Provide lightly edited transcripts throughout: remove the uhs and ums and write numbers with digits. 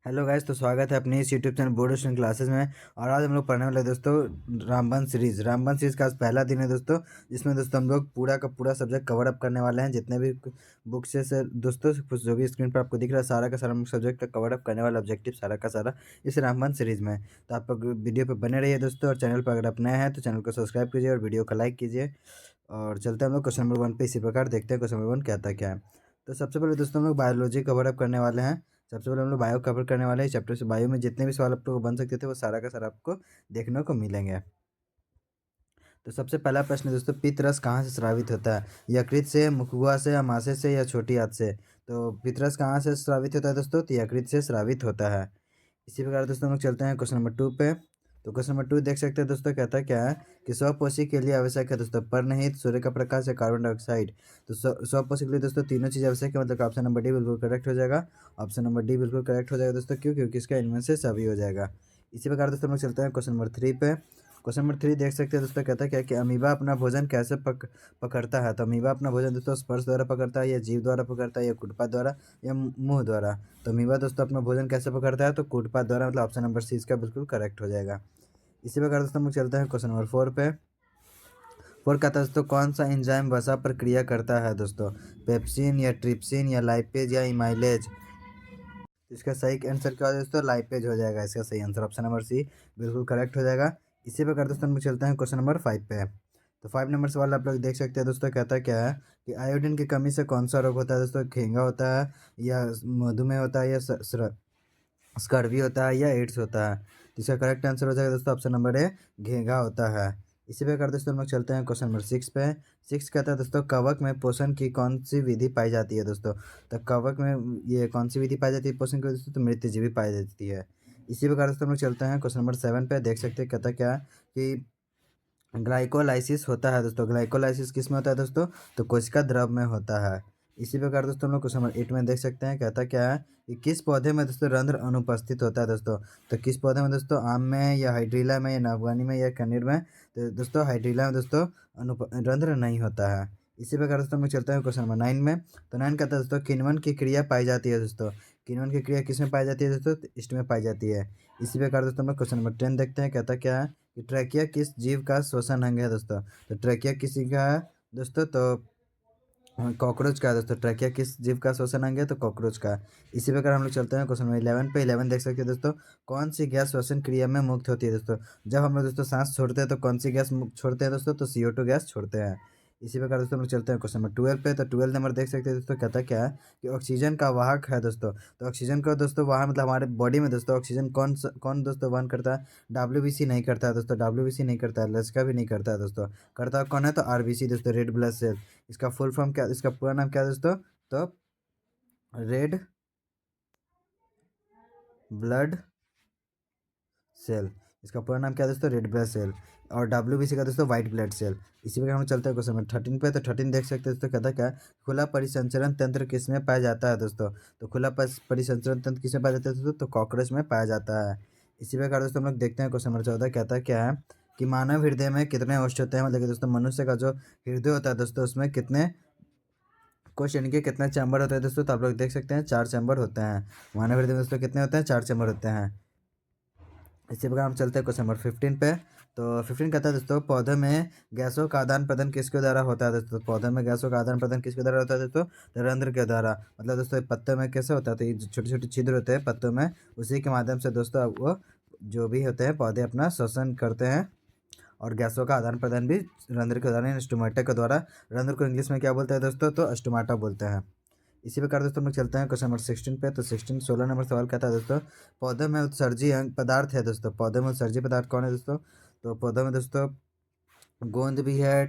Hello guys, तो स्वागत है अपने इस YouTube channel board student classes में। और आज हम लोग पढ़ने वाले हैं दोस्तों रामबन सीरीज़ का आज पहला दिन है दोस्तों। जिसमें दोस्तों हम लोग पूरा का पूरा सब्जेक्ट कवर अप करने वाले हैं। जितने भी बुक्स से दोस्तों कुछ जो भी स्क्रीन पर आपको दिख रहा है सारा का सारा हम सब्जेक्ट का कवर अप करने वाला ऑब्जेक्टिव सारा का सारा इस रामबन सीरीज़ में। तो आप लोग वीडियो पर बने रहिए दोस्तों। और चैनल पर अगर आप नए हैं तो चैनल को सब्सक्राइब कीजिए और वीडियो को लाइक कीजिए। और चलते हैं हम लोग क्वेश्चन नंबर 1 पे। इसी प्रकार देखते हैं क्वेश्चन नंबर 1 कहता क्या है। तो सबसे पहले दोस्तों हम लोग बायोलॉजी कवर अप करने वाले हैं। सबसे पहले हम लोग बायो कवर करने वाले हैं। चैप्टर से बायो में जितने भी सवाल आप लोग को बन सकते थे वो सारा का सारा आपको देखने को मिलेंगे। तो सबसे पहला प्रश्न है दोस्तों, पित्त रस कहाँ से स्रावित होता है? यकृत से, मुखगुहा से, अमाशय से या छोटी आंत से? तो पित्त रस कहाँ से स्रावित होता है दोस्तों? तो यकृत से स्रावित होता है। इसी प्रकार दोस्तों हम लोग चलते हैं क्वेश्चन नंबर 2 पे। तो क्वेश्चन नंबर 2 देख सकते हैं दोस्तों, कहता क्या है कि स्वपोषी के लिए आवश्यक है दोस्तों पर्णहित, सूर्य का प्रकाश या कार्बन डाइऑक्साइड। तो स्वपोषी के लिए दोस्तों तीनों चीज़ आवश्यक है, मतलब ऑप्शन नंबर डी बिल्कुल करेक्ट हो जाएगा। ऑप्शन नंबर डी बिल्कुल करेक्ट हो जाएगा दोस्तों। क्यों? क्योंकि इसका इनमें से सभी हो जाएगा। इसी प्रकार दोस्तों हम लोग चलते हैं क्वेश्चन नंबर 3 पे। क्वेश्चन नंबर 3 देख सकते हैं दोस्तों, कहता क्या है कि अमीबा अपना भोजन कैसे पकड़ता है? तो अमीबा अपना भोजन दोस्तों स्पर्श द्वारा पकड़ता है, या जीभ द्वारा पकड़ता है, या कुटपा द्वारा, या मुंह द्वारा। तो अमीबा दोस्तों अपना भोजन कैसे पकड़ता है? तो कूटपाद द्वारा, मतलब ऑप्शन नंबर सी इसका बिल्कुल करेक्ट हो जाएगा। इसी प्रकार दोस्तों हम लोग चलते हैं क्वेश्चन नंबर 4 पे। 4 कहता है दोस्तों, कौन सा एंजाइम वसा पर क्रिया करता है दोस्तों? पेप्सिन, या ट्रिप्सिन, या लाइपेज, या इमाइलेज? इसका सही आंसर क्या हो दोस्तों? लाइपेज हो जाएगा इसका सही आंसर। ऑप्शन नंबर सी बिल्कुल करेक्ट हो जाएगा। इसी प्रकार दोस्तों हम लोग चलते हैं क्वेश्चन नंबर 5 पे। तो 5 नंबर सवाल आप लोग देख सकते हैं दोस्तों, कहता क्या है कि आयोडीन की कमी से कौन सा रोग होता है दोस्तों? घेंगा होता है, या मधुमेह होता है, या स्कर्वी होता है, या एड्स होता है? तो इसका करेक्ट आंसर हो जाएगा दोस्तों ऑप्शन नंबर ए, घेंगा होता है। इसी प्रकार दोस्तों हम लोग चलते हैं क्वेश्चन नंबर 6 पे। 6 कहता है दोस्तों, कवक में पोषण की कौन सी विधि पाई जाती है दोस्तों? तो कवक में ये कौन सी विधि पाई जाती है पोषण की दोस्तों? तो मृत्युजीवी पाई जाती है। इसी प्रकार दोस्तों हम लोग चलते हैं क्वेश्चन नंबर 7 पे। देख सकते हैं कहता क्या है कि ग्लाइकोलाइसिस होता है दोस्तों। ग्लाइकोलाइसिस किस में होता है दोस्तों? तो कोशिका द्रव में होता है। इसी प्रकार दोस्तों हम लोग क्वेश्चन नंबर 8 में देख सकते हैं, कहता क्या है कि किस पौधे में दोस्तों रंध्र अनुपस्थित होता है दोस्तों? तो किस पौधे में दोस्तों? आम में, या हाइड्रीला में, या नागवानी में, या कनेर में? तो दोस्तों हाइड्रीला में दोस्तों रंध्र नहीं होता है। इसी प्रकार दोस्तों हम लोग चलते हैं क्वेश्चन नंबर 9 में। तो 9 कहता है दोस्तों, किण्वन की क्रिया पाई जाती है दोस्तों। किण्वन की क्रिया किस में पाई जाती है दोस्तों? तो इष्ट में पाई जाती है। इसी प्रकार दोस्तों हम लोग क्वेश्चन नंबर 10 देखते हैं, कहता क्या है कि ट्रैकिया किस जीव का श्वसन अंग है दोस्तों? तो ट्रैकिया किसी का है दोस्तों? तो कॉकरोच का है दोस्तों। ट्रैकिया किस जीव का श्वसन अंग है? तो कॉकरोच का। इसी प्रकार हम लोग चलते हैं क्वेश्चन नंबर 11 पे। 11 देख सकते हैं दोस्तों, कौन सी गैस श्वसन क्रिया में मुक्त होती है दोस्तों? जब हम लोग दोस्तों सांस छोड़ते हैं तो कौन सी गैस छोड़ते हैं दोस्तों? तो CO2 गैस छोड़ते हैं। इसी प्रकार दोस्तों हम लोग चलते हैं क्वेश्चन नंबर 12 पे। तो 12 नंबर देख सकते हैं दोस्तों, कहता क्या है कि ऑक्सीजन का वाहक है दोस्तों। तो ऑक्सीजन को दोस्तों वाहक, मतलब हमारे बॉडी में दोस्तों ऑक्सीजन कौन दोस्तों वहन करता है? WBC नहीं करता है दोस्तों। WBC नहीं करता है, लचका भी नहीं करता है दोस्तों। करता कौन है? तो RBC दोस्तों, रेड ब्लड सेल। इसका फुल फॉर्म क्या, इसका पूरा नाम क्या है दोस्तों? तो रेड ब्लड सेल। इसका पूरा नाम क्या है दोस्तों? Red blood cell. और WBC का दोस्तों वाइट ब्लड सेल। इसी प्रकार हम चलते हैं क्वेश्चन नंबर 13 पे। तो 13 देख सकते हैं दोस्तों, कहता क्या है खुला परिसंचरण तंत्र किसमें पाया जाता है दोस्तों? तो खुला परिसंचरण तंत्र किसमें पाया जाता है दोस्तों? तो कॉकरोच में पाया जाता है। इसी प्रकार दोस्तों हम लोग देखते हैं क्वेश्चन नंबर 14, कहता है क्या है कि मानव हृदय में कितने औष्ठ होते हैं? मतलब कि दोस्तों मनुष्य का जो हृदय होता है दोस्तों उसमें कितने कोश यानी कि कितना चैम्बर होता है दोस्तों? तो आप लोग देख सकते हैं 4 चैम्बर होते हैं। मानव हृदय में दोस्तों कितने होते हैं? 4 चैम्बर होते हैं। इसी प्रकार हम चलते हैं क्वेश्चन नंबर 15 पे। तो 15 कहता है दोस्तों, पौधे में गैसों का आदान प्रदान किसके द्वारा होता है दोस्तों? पौधे में गैसों का आदान प्रदान किसके द्वारा होता है दोस्तों? तो रंध्र के द्वारा। मतलब दोस्तों पत्ते में कैसे होता है? तो ये छोटे छोटे छिद्र होते हैं पत्तों में, उसी के माध्यम से दोस्तों वो जो भी होते हैं पौधे अपना श्वसन करते हैं। और गैसों का आदान प्रदान भी रंध्र के द्वारा, स्टोमेटा के द्वारा। रंध्र को इंग्लिश में क्या बोलते हैं दोस्तों? तो स्टोमाटा बोलते हैं। इसी प्रकार दोस्तों हम लोग चलते हैं क्वेश्चन नंबर 16 पे। तो 16 नंबर सवाल कहता है दोस्तों, पौधे में उत्सर्जी अंग पदार्थ है दोस्तों। पौधे में उत्सर्जी पदार्थ कौन है दोस्तों? तो पौधों में दोस्तों गोंद भी है,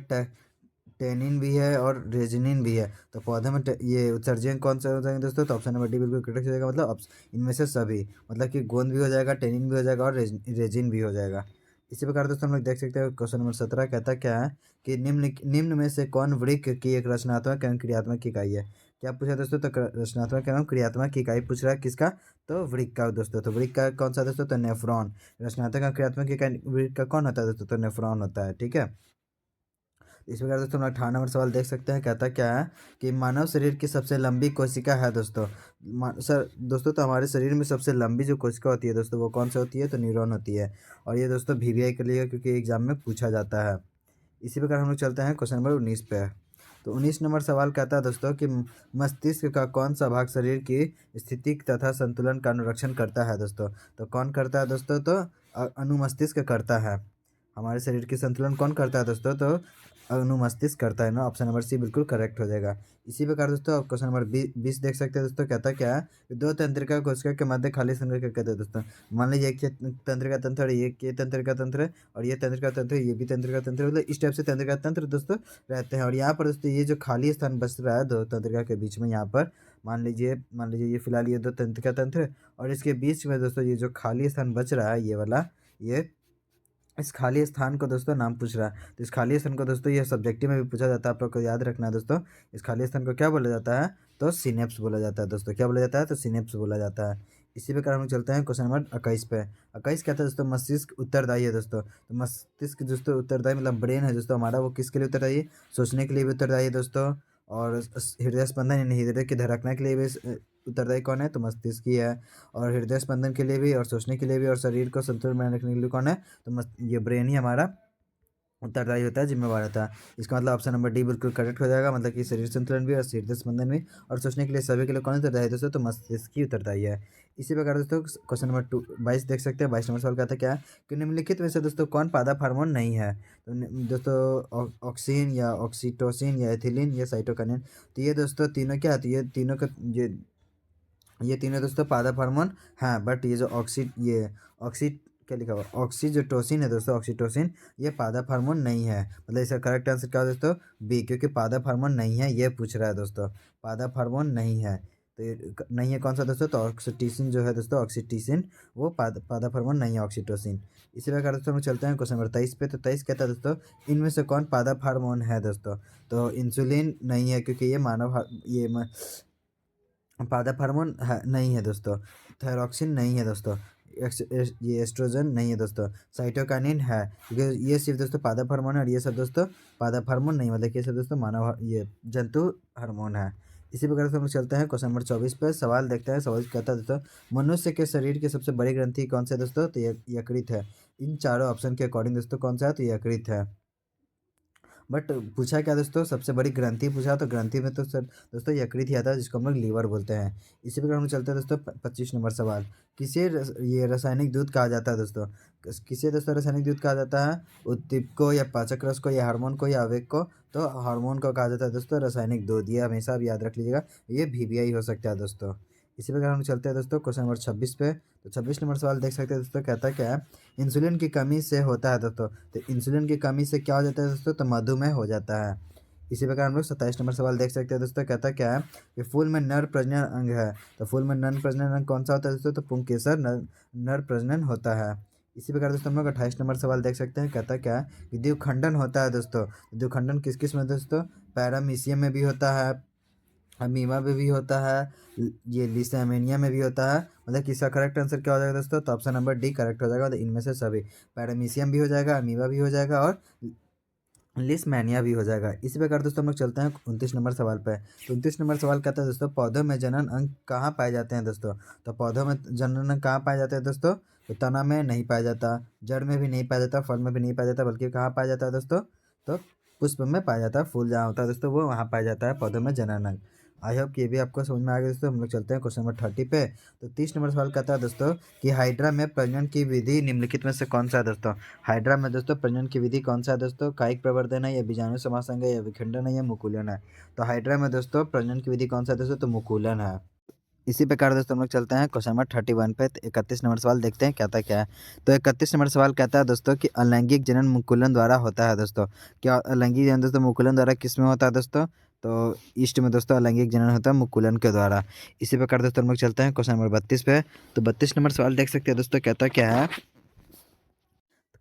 टेनिन भी है, और रेजिनिन भी है। तो पौधे में ये उत्सर्जी अंग कौन सा हो जाएंगे दोस्तों? तो ऑप्शन नंबर डी बिल्कुल करेक्ट हो जाएगा। मतलब इनमें से सभी, मतलब कि गोंद भी हो जाएगा, टेनिन भी हो जाएगा, और रेजिन भी हो जाएगा। इसी प्रकार दोस्तों हम लोग देख सकते हैं क्वेश्चन नंबर 17 कहता क्या है कि निम्न में से कौन वृक्क की एक रचनात्मक एवं क्रियात्मक इकाई है? क्या पूछा दोस्तों? तो रचनात्मक एवं क्रियात्मक इकाई पूछ रहा है किसका? तो वृक्क का दोस्तों। तो वृक्क का कौन सा दोस्तों? तो नेफ्रॉन। रचनात्मक एवं क्रियात्मक इकाई वृक्क का कौन होता है दोस्तों? तो नेफ्रॉन होता है। ठीक है। इस प्रकार दोस्तों हम 18 नंबर सवाल देख सकते हैं, कहता क्या है कि मानव शरीर की सबसे लंबी कोशिका है दोस्तों। सर दोस्तों, तो हमारे शरीर में सबसे लंबी जो कोशिका होती है दोस्तों वो कौन सी होती है, तो न्यूरॉन होती है। और ये दोस्तों VVI के लिए, क्योंकि एग्जाम में पूछा जाता है। इसी प्रकार हम लोग चलते हैं क्वेश्चन नंबर 19 पे। तो 19 नंबर सवाल कहता है दोस्तों कि मस्तिष्क का कौन सा भाग शरीर की स्थिति तथा संतुलन का अनुरक्षण करता है दोस्तों। तो कौन करता है दोस्तों, तो अनुमस्तिष्क करता है। हमारे शरीर की संतुलन कौन करता है दोस्तों, तो अनुमस्तिष्क करता है ना। ऑप्शन नंबर सी बिल्कुल करेक्ट हो जाएगा। इसी प्रकार दोस्तों क्वेश्चन नंबर 20 देख सकते हैं दोस्तों, कहता क्या है कि दो तंत्रिका कोशिका के मध्य खाली स्थान को कहते हैं दोस्तों। मान लीजिए एक ये तंत्रिका तंत्र है, ये तंत्रिका तंत्र है, और ये तंत्रिका तंत्र है, ये भी तंत्रिका तंत्र है। मतलब इस टाइप से तंत्रिका तंत्र दोस्तों रहते हैं। और यहाँ पर दोस्तों ये जो खाली स्थान बच रहा है दो तंत्रिका के बीच में, यहाँ पर मान लीजिए ये फिलहाल ये दो तंत्रिका तंत्र है, और इसके बीच में दोस्तों ये जो खाली स्थान बच रहा है ये वाला, ये इस खाली स्थान को दोस्तों नाम पूछ रहा है। तो इस खाली स्थान को दोस्तों ये सब्जेक्टिव में भी पूछा जाता है, आप लोग को याद रखना है दोस्तों। इस खाली स्थान को क्या बोला जाता है, तो सिनेप्स बोला जाता है दोस्तों। क्या बोला जाता है, तो सिनेप्स बोला जाता है। इसी प्रकार हम चलते हैं क्वेश्चन नंबर 21 पे। 21 कहता है दोस्तों मस्तिष्क उत्तरदायी है दोस्तों। तो मस्तिष्क दोस्तों उत्तरदायी मतलब ब्रेन है दोस्तों हमारा, वो किसके लिए उत्तरदायी है, सोचने के लिए भी उत्तरदायी है दोस्तों। और हृदय स्पंदन यानी हृदय की धड़कने के लिए भी उत्तरदायी कौन है, तो मस्तिष्क ही है। और हृदय स्पंदन के लिए भी, और सोचने के लिए भी, और शरीर को संतुलन बनाए रखने के लिए कौन है, तो ये ब्रेन ही हमारा उत्तरदायी होता है, जिम्मेवार होता है। इसका मतलब ऑप्शन नंबर डी बिल्कुल करेक्ट हो जाएगा। मतलब कि शरीर संतुलन भी, और हृदय स्पंदन भी, और सोचने के लिए, सभी के लिए कौन उत्तरदायी है दोस्तों, तो मस्तिष्क ही उत्तरदायी है। इसी प्रकार दोस्तों क्वेश्चन नंबर 22 देख सकते हैं। 22 नंबर सवाल कहता है क्या है कि निम्नलिखित में से दोस्तों कौन पादप हार्मोन नहीं है। तो दोस्तों ऑक्सीन या ऑक्सीटोसिन या एथिलीन या साइटोकिनिन। तो ये दोस्तों तीनों क्या है, तो ये तीनों का ये तीनों दोस्तों पादप हार्मोन हैं। बट ये जो ऑक्सी क्या लिखा हुआ, ऑक्सीटोसिन है दोस्तों, ऑक्सीटोसिन ये पादप हार्मोन नहीं है। मतलब इसका करेक्ट आंसर क्या है दोस्तों, बी, क्योंकि पादप हार्मोन नहीं है ये पूछ रहा है दोस्तों। पादप हार्मोन नहीं है, तो ये नहीं है कौन सा दोस्तों, तो ऑक्सीटोसिन जो है दोस्तों, ऑक्सीटोसिन वो पादप हार्मोन नहीं है, ऑक्सीटोसिन। इसी प्रकार दोस्तों हम चलते हैं क्वेश्चन नंबर 23 पे। तो 23 कहता है दोस्तों इनमें से कौन पादप हार्मोन है दोस्तों। तो इंसुलिन नहीं है, क्योंकि ये पादप हार्मोन नहीं है दोस्तों। थायरॉक्सिन नहीं है दोस्तों। ये एस्ट्रोजन नहीं है दोस्तों। साइटोकाइनिन है, क्योंकि ये सिर्फ दोस्तों पादप हार्मोन है, और ये सब दोस्तों पादप हार्मोन नहीं, मतलब कि ये सब दोस्तों ये जंतु हार्मोन है। इसी प्रकार से हम लोग चलते हैं क्वेश्चन नंबर 24 पे। सवाल देखते हैं। सवाल कहता है दोस्तों मनुष्य के शरीर की सबसे बड़ी ग्रंथि कौन सा है दोस्तों, तो यकृत है। इन चारों ऑप्शन के अकॉर्डिंग दोस्तों कौन सा है, तो यकृत है। बट पूछा क्या दोस्तों, सबसे बड़ी ग्रंथि पूछा, तो ग्रंथि में तो सर दोस्तों यकृत ही आता है, जिसको हम लोग लीवर बोलते हैं। इसी प्रकार हम चलते हैं दोस्तों 25 नंबर सवाल। ये रासायनिक दूध कहा जाता है दोस्तों। किसे दोस्तों रासायनिक दूध कहा जाता है, उद्दीपक को, या पाचक रस को, या हार्मोन को, या आवेग को। तो हार्मोन को कहा जाता है दोस्तों रासायनिक दूध। ये हमेशा आप याद रख लीजिएगा, ये VVI हो सकता है दोस्तों। इसी प्रकार हम चलते हैं दोस्तों क्वेश्चन नंबर 26 पे। तो 26 नंबर सवाल देख सकते हैं दोस्तों, कहता क्या है इंसुलिन की कमी से होता है दोस्तों। तो इंसुलिन की कमी से क्या हो जाता है दोस्तों, तो मधुमेह हो जाता है। इसी प्रकार हम लोग 27 नंबर सवाल देख सकते हैं दोस्तों, कहता क्या है कि फूल में नर प्रजनन अंग है। तो फूल में नर प्रजनन अंग कौन सा होता है दोस्तों, तो पुंकेसर नर प्रजनन होता है। इसी प्रकार दोस्तों हम लोग 28 नंबर सवाल देख सकते हैं, कहता क्या है कि द्विखंडन होता है दोस्तों। द्विखंडन किस किस में दोस्तों, पैरामीशियम में भी होता है, अमीबा में भी होता है, ये लिसेमेनिया में भी होता है। मतलब कि इसका करेक्ट आंसर क्या हो जाएगा दोस्तों, तो ऑप्शन नंबर डी करेक्ट हो जाएगा। तो इनमें से सभी, पैरामीशियम भी हो जाएगा, अमीबा भी हो जाएगा, और लिस्मैनिया भी हो जाएगा। इसी प्रकार दोस्तों हम लोग चलते हैं 29 नंबर सवाल पे। तो 29 नंबर सवाल कहता है दोस्तों पौधों में जनन अंग कहाँ पाए जाते हैं दोस्तों। तो पौधों में जनन अंग कहाँ पाए जाते हैं दोस्तों, तो तना में नहीं पाया जाता, जड़ में भी नहीं पाया जाता, फल में भी नहीं पाया जाता, बल्कि कहाँ पाया जाता है दोस्तों, तो पुष्प में पाया जाता है। फूल जहाँ होता है दोस्तों वो वहाँ पाया जाता है पौधों में जनन अंग। आई होप कि ये भी आपको समझ में आ गया दोस्तों। हम लोग चलते हैं क्वेश्चन नंबर 30 पे। तो 30 नंबर सवाल कहता है दोस्तों कि हाइड्रा में प्रजनन की विधि निम्नलिखित में से कौन सा है दोस्तों। हाइड्रा में दोस्तों प्रजनन की विधि कौन सा है दोस्तों, कायिक प्रवर्धन है, या बीजाणु समासंग है, या विखंडन है, या मुकुलन है। तो हाइड्रा में दोस्तों प्रजनन की विधि कौन सा है दोस्तों, तो मुकुलन है। इसी प्रकार दोस्तों हम लोग चलते हैं क्वेश्चन नंबर 31 पे। तो 31 नंबर सवाल देखते हैं कहता क्या है। तो 31 नंबर सवाल कहता है दोस्तों कि अलैंगिक जनन मुकुलन द्वारा होता है दोस्तों। क्या अलैंगिक जनन दोस्तों मुकुलन द्वारा किस में होता है दोस्तों, तो ईस्ट में दोस्तों अलैंगिक जनन होता है मुकुलन के द्वारा। इसी प्रकार दोस्तों हम लोग चलते हैं क्वेश्चन नंबर 32 पे। तो 32 नंबर सवाल देख सकते हैं दोस्तों, कहता क्या है,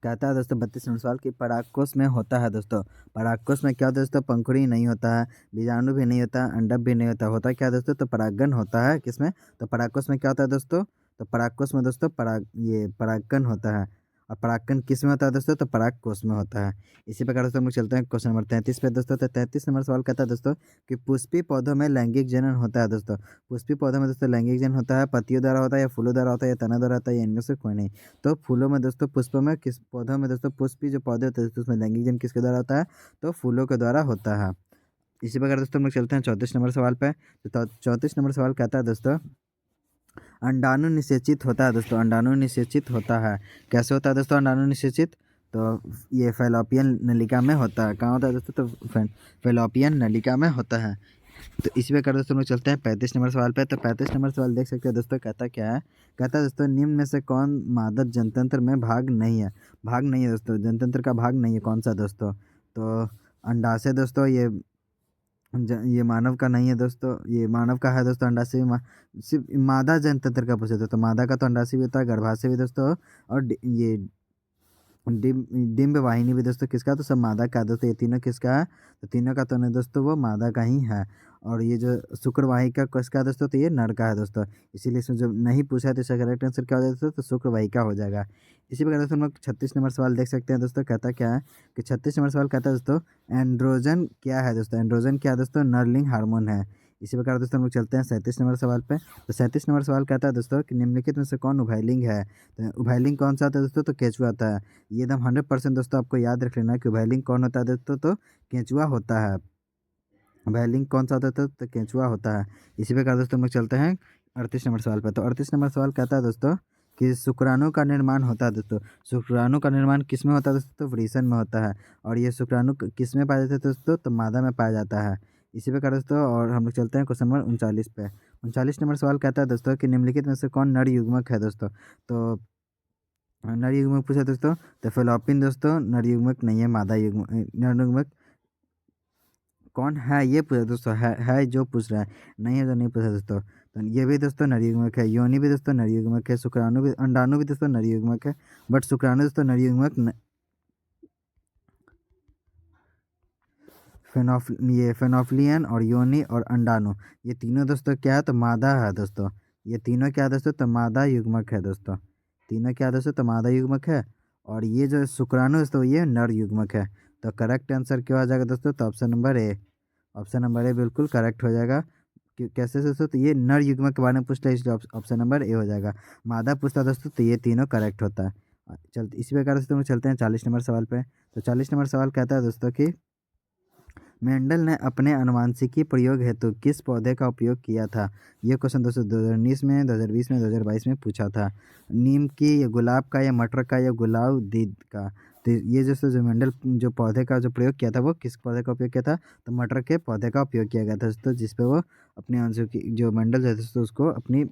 कहता है दोस्तों 32 नंबर सवाल कि परागकोश में होता है दोस्तों। परागकोश में क्या होता है दोस्तों, पंखुड़ी नहीं होता है, बीजाणु भी नहीं होता, अंडक भी नहीं होता, होता क्या है दोस्तों, तो परागन होता है किसमें, तो परागकोश में क्या होता है दोस्तों, तो परागकोश में दोस्तों परागकण होता है। और परागकण किस में होता है दोस्तों? तो पराग कोष में होता है। इसी प्रकार दोस्तों हम लोग चलते हैं क्वेश्चन नंबर 33 पे दोस्तों। तो 33 नंबर सवाल कहता है दोस्तों कि पुष्पीय पौधों में लैंगिक जनन होता है दोस्तों। पुष्पीय पौधों में दोस्तों लैंगिक जनन होता है, पत्तियों द्वारा होता है या फूलों द्वारा होता है या तना द्वारा होता है या इनमें से कोई नहीं। तो फूलों में दोस्तों, पुष्पों में, किस पौधों में दोस्तों, पुष्पीय जो पौधे होते हैं दोस्तों उसमें लैंगिक जनन किसके द्वारा होता है? तो फूलों के द्वारा होता है। इसी प्रकार दोस्तों हम लोग चलते हैं 34 नंबर सवाल पे। तो 34 नंबर सवाल कहता है दोस्तों अंडाणु निषेचित होता है दोस्तों। अंडाणु निषेचित होता है, कैसे होता है दोस्तों अंडाणु निषेचित? तो ये फैलोपियन नलिका में होता है। कहाँ होता है दोस्तों? तो फैलोपियन नलिका में होता है। तो इसी प्रकार दोस्तों हम लोग चलते हैं 35 नंबर सवाल पे। तो 35 नंबर सवाल देख सकते हैं दोस्तों, कहता क्या है? कहता है दोस्तों निम्न में से कौन मादा जनतंत्र में भाग नहीं है? भाग नहीं है दोस्तों, जनतंत्र का भाग नहीं है, कौन सा दोस्तों? तो अंडाशय दोस्तों, ये मानव का नहीं है दोस्तों, ये मानव का है दोस्तों अंडाशय सिर्फ मादा जनतंत्र का पूछे तो मादा का तो अंडाशय भी होता है, गर्भाशय भी दोस्तों, और ये डिम्ब वाहिनी भी दोस्तों किसका? तो सब मादा का है दोस्तों। ये तीनों किसका है? तो तीनों का तो नहीं दोस्तों, वो मादा का ही है। और ये जो शुक्रवाहिका किसका है दोस्तों? तो ये नर का है दोस्तों। इसीलिए इसमें जब नहीं पूछा है तो इसका करेक्ट आंसर क्या हो जाएगा दोस्तों? तो शुक्रवाहिका हो जाएगा। इसी प्रकार दोस्तों हम लोग 36 नंबर सवाल देख सकते हैं दोस्तों, कहता क्या है कि 36 नंबर सवाल कहता है दोस्तों एंड्रोजन क्या है दोस्तों? एंड्रोजन क्या है दोस्तों? नरलिंग हार्मोन है। इसी प्रकार दोस्तों हम लोग चलते हैं 37 नंबर सवाल पे। तो 37 नंबर सवाल कहता है दोस्तों कि निम्नलिखित में से कौन उभयलिंग है? तो उभयलिंग कौन सा आता है दोस्तों? तो केंचुआ आता है। ये एकदम 100% दोस्तों आपको याद रख लेना है कि उभयलिंग कौन होता है दोस्तों? तो केंचुआ होता है। उभयलिंग कौन सा होता है? तो केंचुआ होता है। इसी प्रकार दोस्तों हम लोग चलते हैं 38 नंबर सवाल पर। तो 38 नंबर सवाल कहता है दोस्तों कि शुक्राणु का निर्माण होता है दोस्तों। शुक्राणु का निर्माण किस में होता है दोस्तों? तो वृषण में होता है। और ये शुक्राणु किस में पाया जाता है दोस्तों? तो मादा में पाया जाता है। इसी प्रकार दोस्तों और हम लोग चलते हैं क्वेश्चन नंबर 39 पे। 39 नंबर सवाल कहता है दोस्तों कि निम्नलिखित में से कौन नर युग्मक है दोस्तों? तो नर युग्मक पूछा दोस्तों, तो फेलोपिन दोस्तों नर युग्मक नहीं है, मादा युग्मक नर युग्मक कौन है ये पूछा दोस्तों, है जो पूछ रहा है, नहीं है जो नहीं पूछा दोस्तों। तो ये भी दोस्तों नर युग्मक है, योनि भी दोस्तों नर युग्मक है, शुक्राणु भी, अंडाणु भी दोस्तों नर युग्मक है, बट शुक्राणु दोस्तों नर युग्मक ये फेनोफ्लियन और योनि और अंडाणु, ये तीनों दोस्तों क्या है? तो मादा है दोस्तों। ये तीनों क्या है दोस्तों? तो मादा युग्मक है दोस्तों। तीनों क्या है दोस्तों? तो मादा युग्मक है। और ये जो शुक्राणु दोस्तों ये नर युग्मक है। तो करेक्ट आंसर क्या हो जाएगा दोस्तों? तो option number A. Option number A बिल्कुल करेक्ट हो जाएगा। कैसे दोस्तों? तो ये नर युग्मक के बारे में पूछता है इसलिए ऑप्शन नंबर ए हो जाएगा। मादा पूछता है दोस्तों तो ये तीनों करेक्ट होता है। चलते इसी प्रकार से हम चलते हैं 40 नंबर सवाल पे। तो 40 नंबर सवाल कहता है दोस्तों कि मेंडल ने अपने अनुवांशिकी प्रयोग हेतु किस पौधे का उपयोग किया था? ये क्वेश्चन दोस्तों 2019 में, 2020 में, 2022 में पूछा था। नीम की या गुलाब का या मटर का या गुलाउदीद का? तो ये दोस्तों जो मेंडल जो पौधे का जो प्रयोग किया था वो किस पौधे का उपयोग किया था? तो मटर के पौधे का उपयोग किया गया था दोस्तों, जिसपे वो अपने अनुवांशिकी जो मेंडल जो है दोस्तों उसको अपनी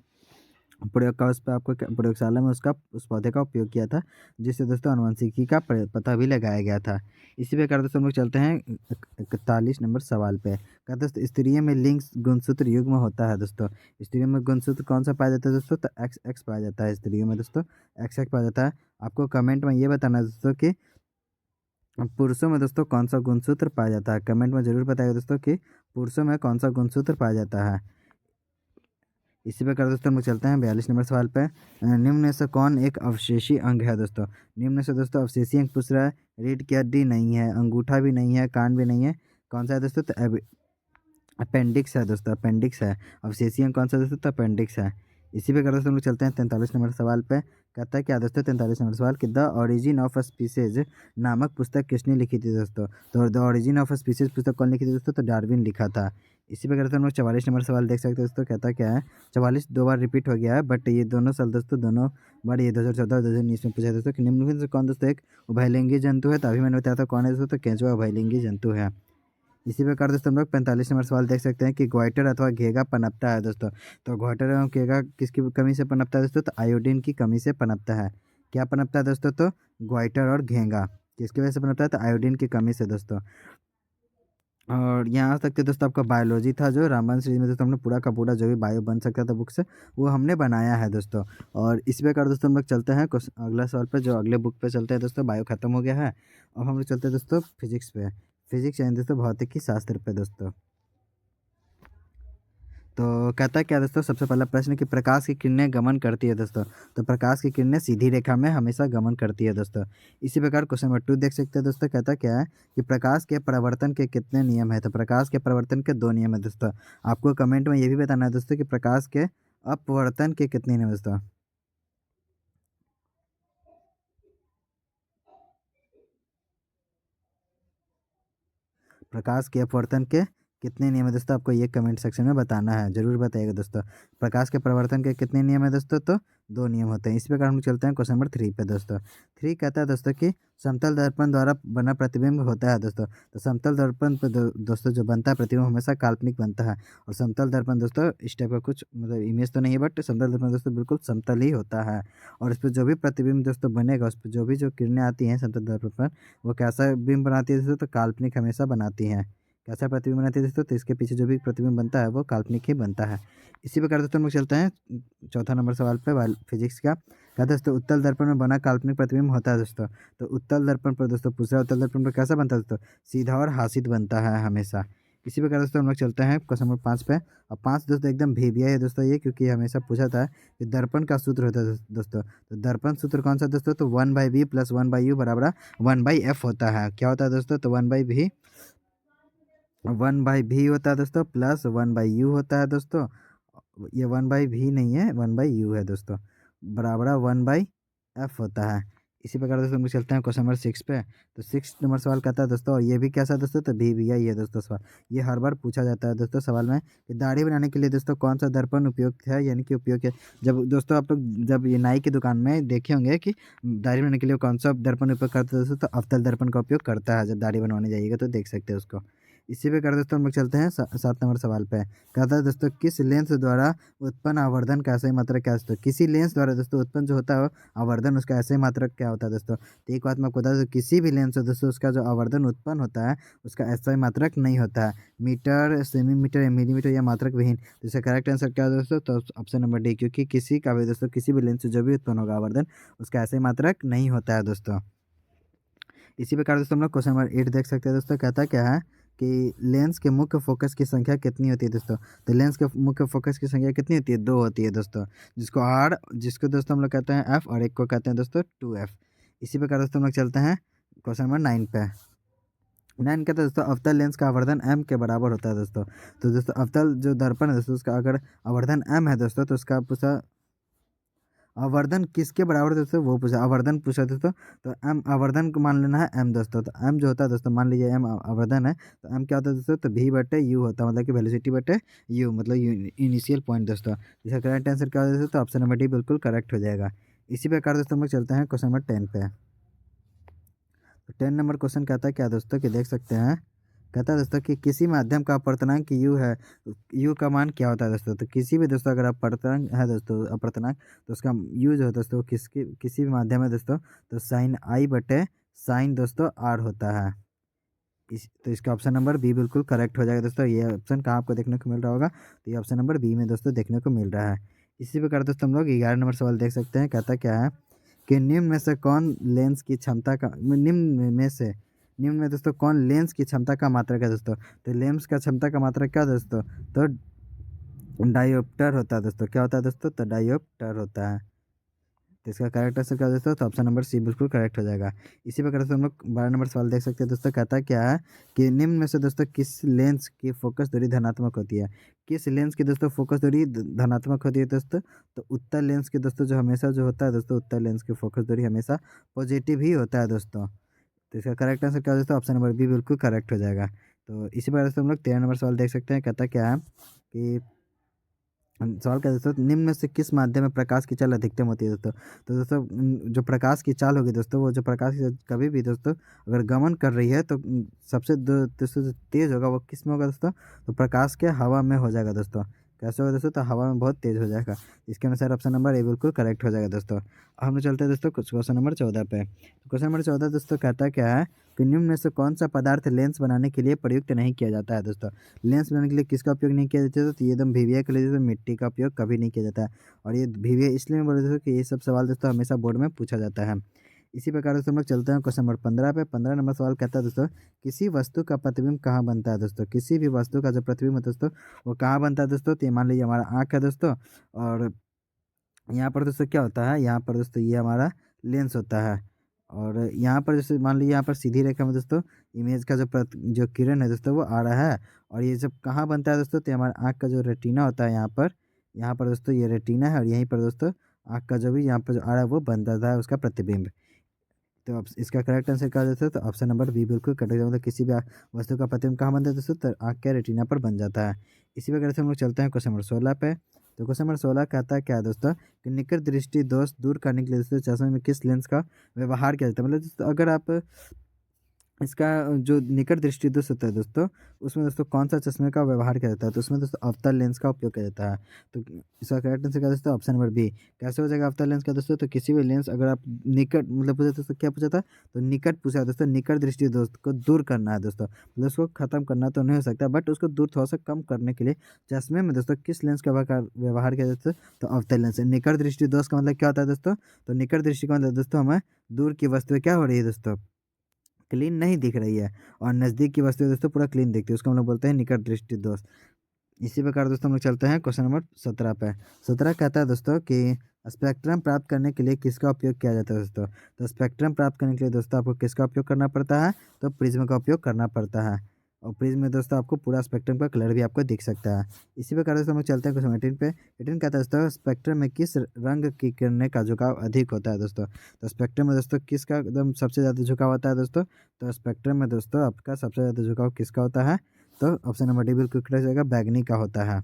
प्रयोग का उस पर आपको प्रयोगशाला में उसका उस पौधे का उपयोग किया था, जिससे दोस्तों आनुवंशिकी का पता भी लगाया गया था। इसी प्रकार दोस्तों हम लोग चलते हैं 41 नंबर सवाल पे। कहते दोस्तों स्त्रियों में लिंग गुणसूत्र युग्म होता है दोस्तों। स्त्रियों में गुणसूत्र कौन सा पाया जाता है दोस्तों? तो एक्स एक्स पाया जाता है स्त्रियों में दोस्तों, एक्स एक्स पाया जाता है। आपको कमेंट में ये बताना है दोस्तों कि पुरुषों में दोस्तों कौन सा गुणसूत्र पाया जाता है। कमेंट में जरूर बताइए दोस्तों कि पुरुषों में कौन सा गुणसूत्र पाया जाता है। इसी प्रकार दोस्तों हम लोग चलते हैं 42 नंबर सवाल पे। निम्न में से कौन एक अवशेषी अंग है दोस्तों? निम्न में से दोस्तों अवशेषी अंग पूछ रहा है। रीढ़ की हड्डी नहीं है, अंगूठा भी नहीं है, कान भी नहीं है, कौन सा है दोस्तों? तो अपेंडिक्स है दोस्तों, अपेंडिक्स है। अवशेषी अंग कौन सा दोस्तों? तो अपेंडिक्स है। इसी प्रकार दोस्तों हम लोग चलते हैं 43 नंबर सवाल पे। कहता है क्या दोस्तों 43 नंबर सवाल कि द ओरिजिन ऑफ स्पीसीज नामक पुस्तक किसने लिखी थी दोस्तों? तो द ओरिजिन ऑफ स्पीसीज पुस्तक कौन लिखी थी दोस्तों? तो डार्विन लिखा था। इसी प्रकार से हम लोग 44 नंबर सवाल देख सकते हैं दोस्तों, कहता क्या है? 44 दो बार रिपीट हो गया है, बट ये दोनों साल दोस्तों दोनों बार ये 2014 और 2019 में पूछा है दोस्तों कि निम्नलिखित से कौन दोस्तों एक उभयलिंगी जंतु है? तो अभी मैंने बताया था कौन है दोस्तों? तो केंचुआ उभयलिंगी जंतु है। इसी प्रकार दोस्तों हम लोग 45 नंबर सवाल देख सकते हैं कि ग्वाइटर अथवा घेगा पनपता है दोस्तों। तो ग्वाइटर एवं घेगा किसकी कमी से पनपता है दोस्तों? तो आयोडीन की कमी से पनपता है। क्या पनपता है दोस्तों? तो ग्वाइटर और घेगा किसकी वजह से पनपता है? तो आयोडीन की कमी से दोस्तों। और यहाँ तक तो दोस्तों आपका बायोलॉजी था, जो रामबन सीरीज में दोस्तों हमने पूरा का पूरा जो भी बायो बन सकता था बुक से वो हमने बनाया है दोस्तों। और इसी प्रकार दोस्तों हम लोग चलते हैं अगला सवाल पे, जो अगले बुक पे चलते हैं दोस्तों। बायो खत्म हो गया है और हम लोग चलते हैं दोस्तों फिजिक्स पे। फिजिक्स यानी दोस्तों भौतिकी शास्त्र पे दोस्तों। तो कहता है क्या दोस्तों, सबसे पहला प्रश्न कि प्रकाश की किरणें गमन करती है दोस्तों। तो प्रकाश की किरणें सीधी रेखा में हमेशा गमन करती है दोस्तों। इसी प्रकार क्वेश्चन नंबर 2 देख सकते हैं दोस्तों, कहता क्या है कि प्रकाश के परावर्तन के कितने नियम है। तो प्रकाश के परावर्तन के 2 नियम है दोस्तों। आपको कमेंट में ये भी बताना है दोस्तों कि प्रकाश के अपवर्तन के कितने नियम है दोस्तों। प्रकाश के अपवर्तन के कितने नियम है दोस्तों, आपको ये कमेंट सेक्शन में बताना है, जरूर बताइएगा दोस्तों। प्रकाश के परिवर्तन के कितने नियम है दोस्तों, तो 2 नियम होते हैं। इस प्रकार हम चलते हैं क्वेश्चन नंबर 3 पे दोस्तों। 3 कहता है दोस्तों कि समतल दर्पण द्वारा बना प्रतिबिंब होता है दोस्तों। तो समतल दर्पण पे दोस्तों जो बनता है प्रतिबिंब हमेशा काल्पनिक बनता है। और समतल दर्पण दोस्तों इस टाइप का कुछ मतलब इमेज तो नहीं है, बट समतल दर्पण दोस्तों बिल्कुल समतल ही होता है। और इस पर जो भी प्रतिबिंब दोस्तों बनेगा, उस पर जो भी जो किरणें आती हैं समतल दर्पण पर, वो कैसा बिंब बनाती है दोस्तों, तो काल्पनिक हमेशा बनाती हैं। कैसा प्रतिबिंब बनाती है दोस्तों, तो इसके पीछे जो भी प्रतिबिंब बनता है वो काल्पनिक ही बनता है। इसी प्रकार दोस्तों हम लोग चलते हैं चौथा नंबर सवाल पे फिजिक्स का। कहते हैं दोस्तों उत्तल दर्पण में बना काल्पनिक प्रतिबिंब होता है दोस्तों। तो उत्तल दर्पण पर दोस्तों पूछ रहा है, उत्तल दर्पण पर कैसा बनता है दोस्तों, सीधा और हासित बनता है हमेशा। इसी प्रकार दोस्तों हम लोग चलते हैं क्वेश्चन नंबर 5 पे। और 5 दोस्तों एकदम भेदिया है दोस्तों ये, क्योंकि हमेशा पूछा था कि दर्पण का सूत्र होता है दोस्तों। तो दर्पण सूत्र कौन सा दोस्तों, तो 1/v + 1/u बराबर 1/f होता है। क्या होता है दोस्तों, तो 1/v होता है दोस्तों, प्लस 1/u होता है दोस्तों। ये 1/v नहीं है, 1/u है दोस्तों, बराबर 1/f होता है। इसी प्रकार दोस्तों हम लोग चलते हैं क्वेश्चन नंबर 6 पे। तो 6 नंबर सवाल कहता है दोस्तों, और ये भी कैसा है दोस्तों, तो भी यही है दोस्तों सवाल। ये हर बार पूछा जाता है दोस्तों सवाल में कि दाढ़ी बनाने के लिए दोस्तों कौन सा दर्पण उपयुक्त है, यानी कि उपयोग है। जब दोस्तों आप लोग जब ये नाई की दुकान में देखे होंगे कि दाढ़ी बनाने के लिए कौन सा दर्पण उपयोग करता है दोस्तों, तो अवतल दर्पण का उपयोग करता है। जब दाढ़ी बनवाने जाइएगा तो देख सकते हैं उसको। इसी प्रकार दोस्तों हम लोग चलते हैं 7 नंबर सवाल पे। कहता है दोस्तों किस लेंस द्वारा उत्पन्न आवर्धन का ऐसा ही मात्रक क्या है दोस्तों। किसी लेंस द्वारा दोस्तों उत्पन्न जो होता है आवर्धन, उसका ऐसे मात्रक क्या होता है दोस्तों। तो एक बात मैं आपको बता दूं, किसी भी लेंस से दोस्तों उसका जो आवर्धन उत्पन्न होता है उसका ऐसा ही मात्रक नहीं होता है। मीटर, सेमीमीटर या मिलीमीटर या मात्रक विहीन। तो इसका करेक्ट आंसर क्या है दोस्तों, तो ऑप्शन नंबर डी, क्योंकि किसी का भी दोस्तों किसी भी लेंस से जो भी उत्पन्न होगा आवर्धन उसका ऐसे मात्रक नहीं होता है दोस्तों। इसी प्रकार दोस्तों हम लोग क्वेश्चन नंबर 8 देख सकते हैं दोस्तों। कहता क्या है कि लेंस के मुख्य फोकस की संख्या कितनी होती है दोस्तों। तो लेंस के मुख्य फोकस की संख्या कितनी होती है, 2 होती है दोस्तों। जिसको दोस्तों हम लोग कहते हैं एफ, और एक को कहते हैं दोस्तों 2f। इसी प्रकार दोस्तों हम लोग चलते हैं क्वेश्चन नंबर 9 पे। 9 कहते हैं दोस्तों अवतल लेंस का आवर्धन m के बराबर होता है दोस्तों। तो दोस्तों अवतल जो दर्पण है दोस्तों उसका अगर आवर्धन m है दोस्तों, तो उसका पूछा आवर्धन किसके बराबर दोस्तों, वो पूछा आवर्धन पूछा दोस्तों। तो एम आवर्धन को मान लेना है एम दोस्तों। तो एम जो होता है दोस्तों, मान लीजिए एम आवर्धन है, तो एम क्या होता है दोस्तों, तो भी बटे यू होता है, मतलब कि वेलोसिटी बटे यू, मतलब इनिशियल पॉइंट दोस्तों। इसका करेक्ट आंसर क्या होता है दोस्तों, तो ऑप्शन नंबर डी बिल्कुल करेक्ट हो जाएगा। इसी प्रकार दोस्तों हम लोग चलते हैं क्वेश्चन नंबर 10 पे। तो 10 नंबर क्वेश्चन कहता है क्या दोस्तों, कि देख सकते हैं। कहता है दोस्तों कि किसी माध्यम का अपर्तनांक यू है, यू का मान क्या होता है दोस्तों। तो किसी भी दोस्तों अगर अपर्तनांक है दोस्तों, अपर्तनांक, तो उसका यू जो है दोस्तों किसी भी माध्यम है दोस्तों, तो साइन आई बटे साइन दोस्तों आर होता है। तो इसका ऑप्शन नंबर बी बिल्कुल करेक्ट हो जाएगा दोस्तों। ये ऑप्शन कहाँ आपको देखने को मिल रहा होगा, तो ये ऑप्शन नंबर बी में दोस्तों देखने को मिल रहा है। इसी प्रकार दोस्तों हम लोग 11 नंबर सवाल देख सकते हैं। कहता क्या है कि निम्न में से कौन लेंस की क्षमता का निम्न में दोस्तों कौन लेंस की क्षमता का मात्रक है दोस्तों। तो लेंस का क्षमता का मात्रक क्या दोस्तों, तो डायोप्टर होता है दोस्तों। क्या होता है दोस्तों, तो डायोप्टर होता है। तो इसका करेक्ट आंसर क्या दोस्तों, तो ऑप्शन नंबर सी बिल्कुल करेक्ट हो जाएगा। इसी प्रकार से हम लोग 12 नंबर सवाल देख सकते हैं दोस्तों। कहता क्या है कि निम्न में से दोस्तों किस लेंस की फोकस दूरी धनात्मक होती है। किस लेंस की दोस्तों फोकस दूरी धनात्मक होती है दोस्तों, तो उत्तल लेंस की दोस्तों जो हमेशा जो होता है दोस्तों, उत्तल लेंस की फोकस दूरी हमेशा पॉजिटिव ही होता है दोस्तों। तो इसका करेक्ट आंसर क्या दोस्तों, ऑप्शन नंबर बी बिल्कुल करेक्ट हो जाएगा। तो इसी प्रकार से हम लोग 13 नंबर सवाल देख सकते हैं। कहता क्या है कि सवाल क्या है दोस्तों, निम्न में से किस माध्यम में प्रकाश की चाल अधिकतम होती है दोस्तों। तो दोस्तों जो प्रकाश की चाल होगी दोस्तों, वो जो प्रकाश की कभी भी दोस्तों अगर गमन कर रही है, तो सबसे दोस्तों जो तेज़ होगा वो किस में होगा दोस्तों, तो प्रकाश के हवा में हो जाएगा दोस्तों। कैसे होगा दोस्तों, तो हवा में बहुत तेज़ हो जाएगा। इसके अनुसार ऑप्शन नंबर ए बिल्कुल करेक्ट हो जाएगा दोस्तों। अब हम लोग चलते हैं दोस्तों कुछ क्वेश्चन नंबर 14 पे। क्वेश्चन नंबर 14 दोस्तों कहता क्या है कि निम्न में से कौन सा पदार्थ लेंस बनाने के लिए प्रयुक्त नहीं किया जाता है दोस्तों। लेंस बनाने के लिए किसका उपयोग नहीं किया जाता है, तो ये एकदम वीवीआई के लिए दोस्तों मिट्टी का उपयोग कभी नहीं किया जाता है। और ये वीवीआई इसलिए मैं बोल रहा था कि ये सब सवाल दोस्तों हमेशा बोर्ड में पूछा जाता है। इसी प्रकार दोस्तों हम लोग चलते हैं क्वेश्चन नंबर 15 पे। 15 नंबर सवाल कहता है दोस्तों, किसी वस्तु का प्रतिबिंब कहाँ बनता है दोस्तों। किसी भी वस्तु का जो प्रतिबिंब है दोस्तों वो कहाँ बनता है दोस्तों। तो ये मान लीजिए हमारा आँख है दोस्तों, और यहाँ पर दोस्तों क्या होता है, यहाँ पर दोस्तों ये हमारा लेंस होता है। और यहाँ पर जैसे मान लीजिए यहाँ पर सीधी रेखा में दोस्तों इमेज का जो किरण है दोस्तों वो आ रहा है, और ये जब कहाँ बनता है दोस्तों, तो हमारा आँख का जो रेटिना होता है यहाँ पर दोस्तों ये रेटिना है, और यहीं पर दोस्तों आँख का जो भी यहाँ पर जो आ रहा है वो बनता है उसका प्रतिबिंब। तो अब इसका करेक्ट आंसर क्या हो जाता है, तो ऑप्शन नंबर बी बिल्कुल करेक्ट है। मतलब किसी भी वस्तु का प्रतिबिंब कहाँ बनता है दोस्तों, तो आँख के रेटिना पर बन जाता है। इसी वगैरह से हम लोग चलते हैं क्वेश्चन नंबर 16 पे। तो क्वेश्चन नंबर 16 कहता है क्या है दोस्तों, कि निकट दृष्टि दोष दूर करने के लिए दोस्तों चश्मे में किस लेंस का व्यवहार किया जाता है। मतलब दोस्तों अगर आप इसका जो निकट दृष्टि दोष होता है दोस्तों, उसमें दोस्तों कौन सा चश्मे का व्यवहार किया जाता है, तो उसमें दोस्तों अवतल लेंस का उपयोग किया जाता है। तो इसका करेक्ट आंसर क्या दोस्तों, ऑप्शन नंबर बी। कैसे हो जाएगा अवतल लेंस का दोस्तों, तो किसी भी लेंस अगर आप निकट मतलब पूछा दोस्तों, क्या पूछा था, तो निकट पूछा है दोस्तों। निकट दृष्टि दोष को दूर करना है दोस्तों, मतलब उसको खत्म करना तो नहीं हो सकता, बट उसको दूर थोड़ा सा कम करने के लिए चश्मे में दोस्तों किस लेंस का व्यवहार किया जाता है, तो अवतल लेंस। निकट दृष्टि दोष का मतलब क्या होता है दोस्तों, तो निकट दृष्टि का मतलब दोस्तों हमें दूर की वस्तुएं क्या हो रही है दोस्तों, क्लीन नहीं दिख रही है, और नज़दीक की वस्तु दोस्तों पूरा क्लीन दिखती है, उसको हम लोग बोलते हैं निकट दृष्टि दोष। इसी प्रकार दोस्तों हम लोग चलते हैं क्वेश्चन नंबर 17 पे। 17 कहता है दोस्तों कि स्पेक्ट्रम प्राप्त करने के लिए किसका उपयोग किया जाता है दोस्तों। तो स्पेक्ट्रम प्राप्त करने के लिए दोस्तों आपको किसका उपयोग करना पड़ता है, तो प्रिज्म का उपयोग करना पड़ता है। और प्रिज्म में दोस्तों आपको पूरा स्पेक्ट्रम का कलर भी आपको दिख सकता है। इसी प्रकार दोस्तों हम लोग चलते हैं क्वेश्चन 18 पे। 18 कहता है दोस्तों, स्पेक्ट्रम में किस रंग की किरणें का झुकाव अधिक होता है दोस्तों। तो स्पेक्ट्रम में दोस्तों किसका एकदम सबसे ज़्यादा झुकाव होता है दोस्तों, तो स्पेक्ट्रम में दोस्तों आपका सबसे ज़्यादा झुकाव किसका होता है, तो ऑप्शन नंबर डी बिल्कुल करेक्ट हो जाएगा, बैगनी का होता है।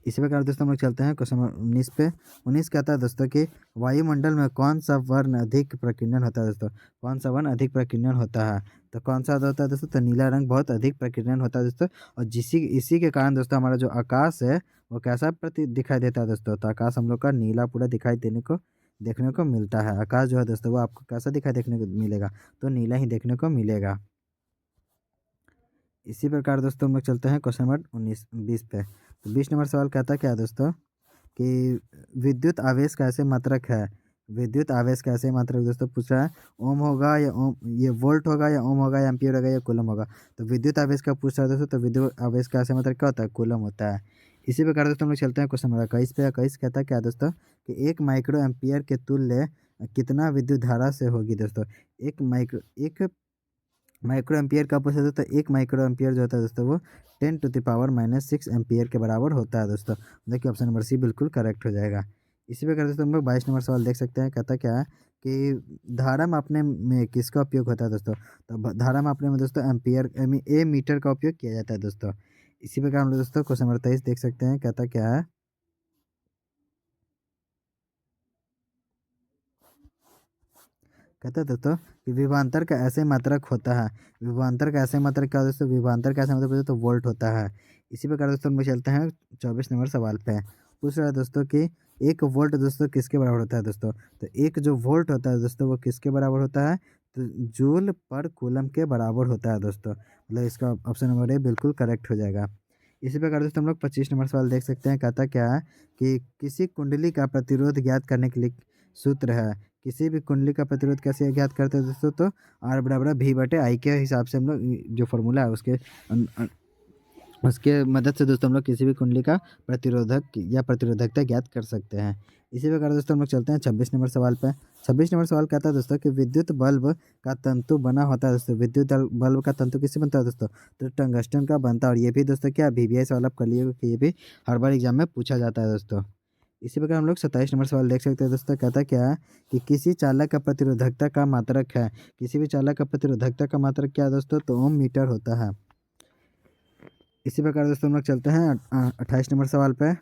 इसी प्रकार दोस्तों हम लोग चलते हैं क्वेश्चन नंबर 19 पे। 19 कहता है दोस्तों कि वायुमंडल में कौन सा वर्ण अधिक प्रकीर्णन होता है दोस्तों। कौन सा वर्ण अधिक प्रकीर्णन होता है, तो कौन सा होता है दोस्तों, तो नीला रंग बहुत अधिक प्रकीर्णन होता है दोस्तों। और इसी के कारण दोस्तों हमारा जो आकाश है वो कैसा दिखाई देता है दोस्तों, तो आकाश हम लोग का नीला पूरा दिखाई देखने को मिलता है। आकाश जो है दोस्तों वो आपको कैसा दिखाई देखने को मिलेगा, तो नीला ही देखने को मिलेगा। इसी प्रकार दोस्तों हम लोग चलते हैं क्वेश्चन नंबर 20 पे। तो 20 नंबर सवाल कहता क्या है दोस्तों, कि विद्युत आवेश का ऐसे मात्रक है। विद्युत आवेश का ऐसे मात्रक दोस्तों पूछ रहा है, ओम होगा या ओम, ये वोल्ट होगा या ओम होगा या एम्पियर होगा या कूलम होगा। तो विद्युत आवेश का पूछ रहा है दोस्तों, तो विद्युत आवेश का ऐसे मात्रक क्या होता है, कूलम होता है। इसी प्रकार दोस्तों हम लोग चलते हैं क्वेश्चन नंबर 21 पे। 21 कहता है क्या दोस्तों, कि 1 माइक्रो एम्पियर के तुल्य कितना विद्युत धारा से होगी दोस्तों। एक माइक्रो एम्पियर का पूछा तो 1 माइक्रो एम्पियर जो होता है दोस्तों वो 10⁻⁻⁶ एम्पियर के बराबर होता है दोस्तों। देखिए ऑप्शन नंबर सी बिल्कुल करेक्ट हो जाएगा। इसी प्रकार दोस्तों हम लोग 22 नंबर सवाल देख सकते हैं। कहता क्या है कि धारा मापने में किसका उपयोग होता है दोस्तों, तो धारा मापने में दोस्तों एम्पियर ए मीटर का उपयोग किया जाता है दोस्तों। इसी प्रकार हम लोग दोस्तों क्वेश्चन नंबर 23 देख सकते हैं। कहता क्या है, कहते हैं दोस्तों कि विभवांतर का ऐसे मात्रक होता है। विभवांतर का ऐसे मात्रक क्या होता है दोस्तों, विभवांतर का ऐसे मात्रक होता है तो वोल्ट होता है। इसी प्रकार दोस्तों हम लोग चलते हैं 24 नंबर सवाल पे। पूछ रहा है दोस्तों कि 1 वोल्ट दोस्तों किसके बराबर होता है दोस्तों, तो एक जो वोल्ट होता है दोस्तों वो किसके बराबर होता है, तो जूल पर कूलम के बराबर होता है दोस्तों। मतलब इसका ऑप्शन नंबर ए बिल्कुल करेक्ट हो जाएगा। इसी प्रकार दोस्तों हम लोग 25 नंबर सवाल देख सकते हैं। कहता क्या है कि किसी कुंडली का प्रतिरोध ज्ञात करने के लिए सूत्र है। किसी भी कुंडली का प्रतिरोध कैसे ज्ञात करते हैं दोस्तों, तो आर बराबर भी बटे आई के हिसाब से हम लोग जो फॉर्मूला है उसके मदद से दोस्तों हम लोग किसी भी कुंडली का प्रतिरोधक या प्रतिरोधकता ज्ञात कर सकते हैं। इसी प्रकार दोस्तों हम लोग चलते हैं 26 नंबर सवाल पे। 26 नंबर सवाल कहता है दोस्तों कि विद्युत बल्ब का तंतु बना होता है दोस्तों। विद्युत बल्ब का तंतु किससे बनता है दोस्तों, तो टंगस्टन का बनता है। और ये भी दोस्तों क्या VVI सवाल आप कर लिए कि ये भी हर बार एग्जाम में पूछा जाता है दोस्तों। इसी प्रकार हम लोग 27 नंबर सवाल देख सकते हैं दोस्तों। कहता क्या है कि किसी चालक का प्रतिरोधकता का मात्रक है। किसी भी चालक का प्रतिरोधकता का मात्रक क्या है दोस्तों, तो ओम मीटर होता है। इसी प्रकार दोस्तों हम लोग चलते हैं 28 नंबर सवाल पे।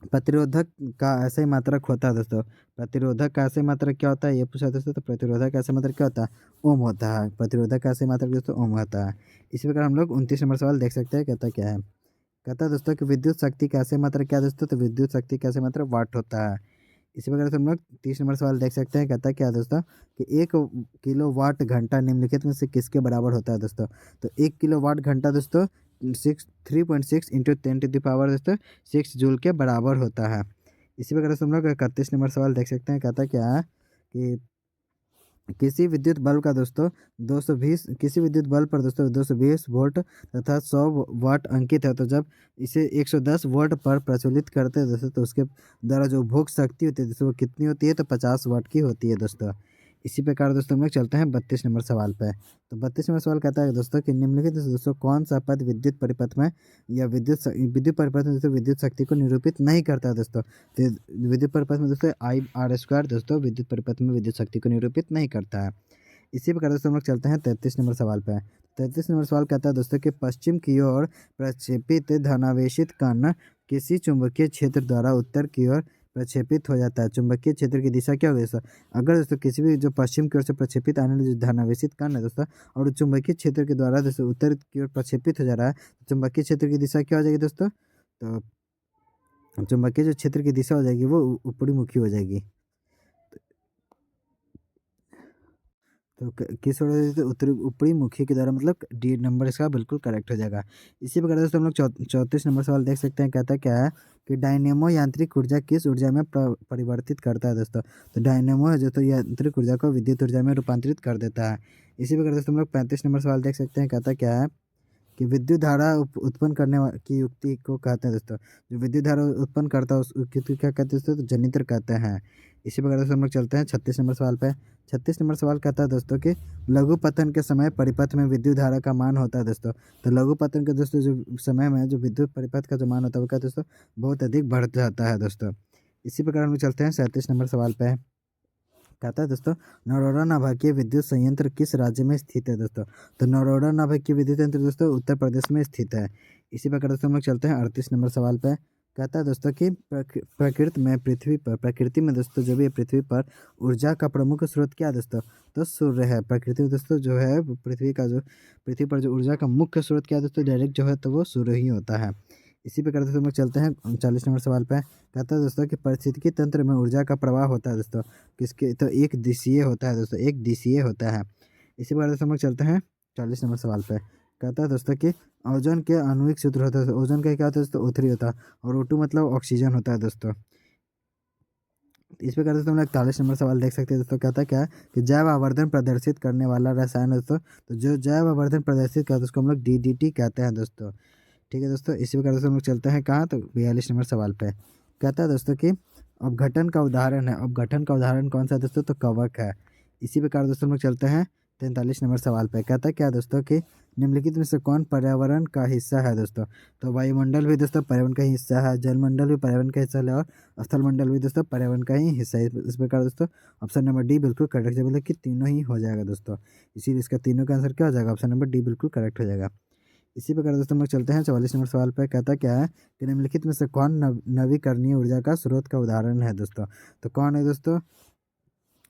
प्रतिरोधक का ऐसे मात्रक होता है दोस्तों। प्रतिरोधक का ऐसे मात्रक क्या होता है ये पूछा दोस्तों, तो प्रतिरोधक का ऐसे मात्रक क्या होता है, ओम होता है। प्रतिरोधक का ऐसे मात्रक दोस्तों ओम होता है। इसी प्रकार हम लोग 29 नंबर सवाल देख सकते हैं। कहता क्या है, कहता है दोस्तों कि विद्युत शक्ति का ऐसे मात्रक क्या है दोस्तों, तो विद्युत शक्ति का ऐसे मात्रक वाट होता है। इसी प्रकार से हम लोग 30 नंबर सवाल देख सकते हैं। कहता है क्या है दोस्तों, कि 1 किलोवाट घंटा निम्नलिखित में से किसके बराबर होता है दोस्तों, तो 1 किलोवाट घंटा दोस्तों 3.6 इंटू 10⁻⁶ दोस्तों 6 जूल के बराबर होता है। इसी प्रकार से हम लोग 31 नंबर सवाल देख सकते हैं। कहता क्या है कि किसी विद्युत बल्ब का दोस्तों 220 किसी विद्युत बल्ब पर दोस्तों 220 वोल्ट तथा 100 वाट अंकित है, तो जब इसे 110 वोल्ट पर प्रज्वलित करते हैं दोस्तों, तो उसके द्वारा जो उपभोग शक्ति होती है दोस्तों वो कितनी होती है, तो 50 वाट की होती है दोस्तों। इसी प्रकार दोस्तों हम लोग चलते हैं 32 नंबर सवाल पे। तो 32 नंबर सवाल कहता है दोस्तों कि निम्नलिखित में से दोस्तों कौन सा पद विद्युत परिपथ में या विद्युत परिपथ में दोस्तों विद्युत शक्ति को निरूपित नहीं करता है दोस्तों। तो विद्युत परिपथ में दोस्तों आई आर स्क्वायर दोस्तों विद्युत परिपथ में विद्युत शक्ति को निरूपित नहीं करता है। इसी प्रकार दोस्तों हम लोग चलते हैं 33 नंबर सवाल पे। 33 नंबर सवाल कहता है दोस्तों कि पश्चिम की ओर प्रक्षेपित धनावेशित कण किसी चुंबकीय क्षेत्र द्वारा उत्तर की ओर प्रक्षेपित हो जाता है। चुंबकीय क्षेत्र की दिशा क्या होगी दोस्तों? अगर दोस्तों किसी भी जो पश्चिम की ओर से प्रक्षेपित आने वाले जो धनावेशित कण है दोस्तों, और चुंबकीय क्षेत्र के द्वारा दोस्तों उत्तर की ओर प्रक्षेपित हो जा रहा है, तो चुंबकीय क्षेत्र की दिशा क्या हो जाएगी दोस्तों? तो चुंबकीय जो क्षेत्र की दिशा हो जाएगी वो ऊपरी मुखी हो जाएगी। तो किस ओर से? उत्तरी ऊपरी मुखी के द्वारा, मतलब डी नंबर इसका बिल्कुल करेक्ट हो जाएगा। इसी प्रकार दोस्तों हम लोग 34 नंबर सवाल देख सकते हैं। कहता क्या है कि डायनेमो यांत्रिक ऊर्जा किस ऊर्जा में परिवर्तित करता है दोस्तों? तो डायनेमो है जो तो यांत्रिक ऊर्जा को विद्युत ऊर्जा में रूपांतरित कर देता है। इसी प्रकार दोस्तों हम लोग 35 नंबर सवाल देख सकते हैं। कहता क्या है कि विद्युत धारा उत्पन्न करने की युक्ति को कहते हैं दोस्तों। जो विद्युत धारा उत्पन्न करता है उस युक्ति को क्या कहते हैं दोस्तों? तो जनित्र कहते हैं। इसी प्रकार दोस्तों हम लोग चलते हैं 36 नंबर सवाल पे। 36 नंबर सवाल कहता है दोस्तों कि लघु पतन के समय परिपथ में विद्युत धारा का मान होता है दोस्तों। तो लघु पतन के दोस्तों जो समय में जो विद्युत परिपथ का जो मान होता है वो क्या दोस्तों? बहुत अधिक बढ़ जाता है दोस्तों। इसी प्रकार हम लोग चलते हैं 37 नंबर सवाल पे। कहता है दोस्तों नरोड़ा नाभिकीय विद्युत संयंत्र किस राज्य में स्थित है दोस्तों? तो नरोड़ा नाभिकीय विद्युत यंत्र दोस्तों उत्तर प्रदेश में स्थित है। इसी प्रकार दोस्तों हम लोग चलते हैं 38 नंबर सवाल पे। कहता है दोस्तों कि प्रकृति में दोस्तों जो भी है पृथ्वी पर ऊर्जा का प्रमुख स्रोत क्या है दोस्तों? तो सूर्य है। प्रकृति में दोस्तों जो है पृथ्वी पर जो ऊर्जा का मुख्य स्रोत क्या है दोस्तों? डायरेक्ट जो है तो वो सूर्य ही होता है। इसी प्रकार दोस्तों हम लोग चलते हैं 39 नंबर सवाल पे। कहता है दोस्तों कि पारिस्थितिकी तंत्र में ऊर्जा का प्रवाह होता है दोस्तों किसके? तो एक दिशीय होता है दोस्तों, एक दिशीय होता है। इसी प्रकार दोस्तों हम लोग चलते हैं 40 नंबर सवाल पे। कहता है दोस्तों कि ओजोन के आणविक सूत्र होता है। ओजोन का क्या होता है दोस्तों? O3 होता है, और O2 मतलब ऑक्सीजन होता है दोस्तों। इस प्रकार दोस्तों हम लोग 41 नंबर सवाल देख सकते हैं दोस्तों। कहता क्या है कि जैव आवर्धन प्रदर्शित करने वाला रसायन दोस्तों, तो जो जैव आवर्धन प्रदर्शित करता है उसको हम लोग DDT कहते हैं दोस्तों। ठीक है दोस्तों। इसी प्रकार दोस्तों हम लोग चलते हैं कहाँ? तो 42 नंबर सवाल पे। कहता है दोस्तों कि अपघटन का उदाहरण है। अपघटन का उदाहरण कौन सा है दोस्तों? तो कवक है। इसी प्रकार दोस्तों हम लोग चलते हैं 43 नंबर सवाल पे। कहता है क्या दोस्तों कि निम्नलिखित में से कौन पर्यावरण का हिस्सा है दोस्तों? तो वायुमंडल भी दोस्तों पर्यावरण का ही हिस्सा है, जलमंडल भी पर्यावरण का हिस्सा है, और स्थलमंडल भी दोस्तों पर्यावरण का ही हिस्सा है। इस प्रकार दोस्तों ऑप्शन नंबर डी बिल्कुल करेक्ट है, मतलब कि तीनों ही हो जाएगा दोस्तों। इसीलिए इसका तीनों का आंसर क्या हो जाएगा? ऑप्शन नंबर डी बिल्कुल करेक्ट हो जाएगा। इसी प्रकार दोस्तों हम लोग चलते हैं 44 नंबर सवाल पर। कहता क्या है कि निम्नलिखित में से कौन नवीकरणीय ऊर्जा का स्रोत का उदाहरण है दोस्तों? तो कौन है दोस्तों?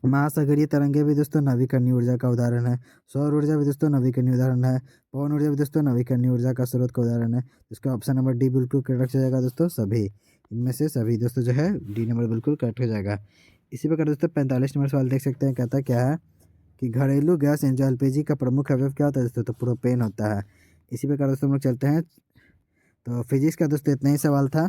महासागरीय तरंगे भी दोस्तों नवीकरणीय ऊर्जा का उदाहरण है। सौर ऊर्जा भी दोस्तों नवीकरणीय उदाहरण है। पवन ऊर्जा भी दोस्तों नवीकरणीय ऊर्जा का स्रोत का उदाहरण है। इसका ऑप्शन नंबर डी बिल्कुल करेक्ट हो जाएगा दोस्तों। सभी इनमें से सभी दोस्तों जो है डी नंबर बिल्कुल करेक्ट हो जाएगा। इसी प्रकार दोस्तों 45 नंबर सवाल देख सकते हैं। कहता क्या है कि घरेलू गैस इंजन LPG का प्रमुख अवयव क्या होता है दोस्तों? तो प्रोपेन होता है। इसी प्रकार दोस्तों हम लोग चलते हैं। तो फिजिक्स का दोस्तों इतना ही सवाल था।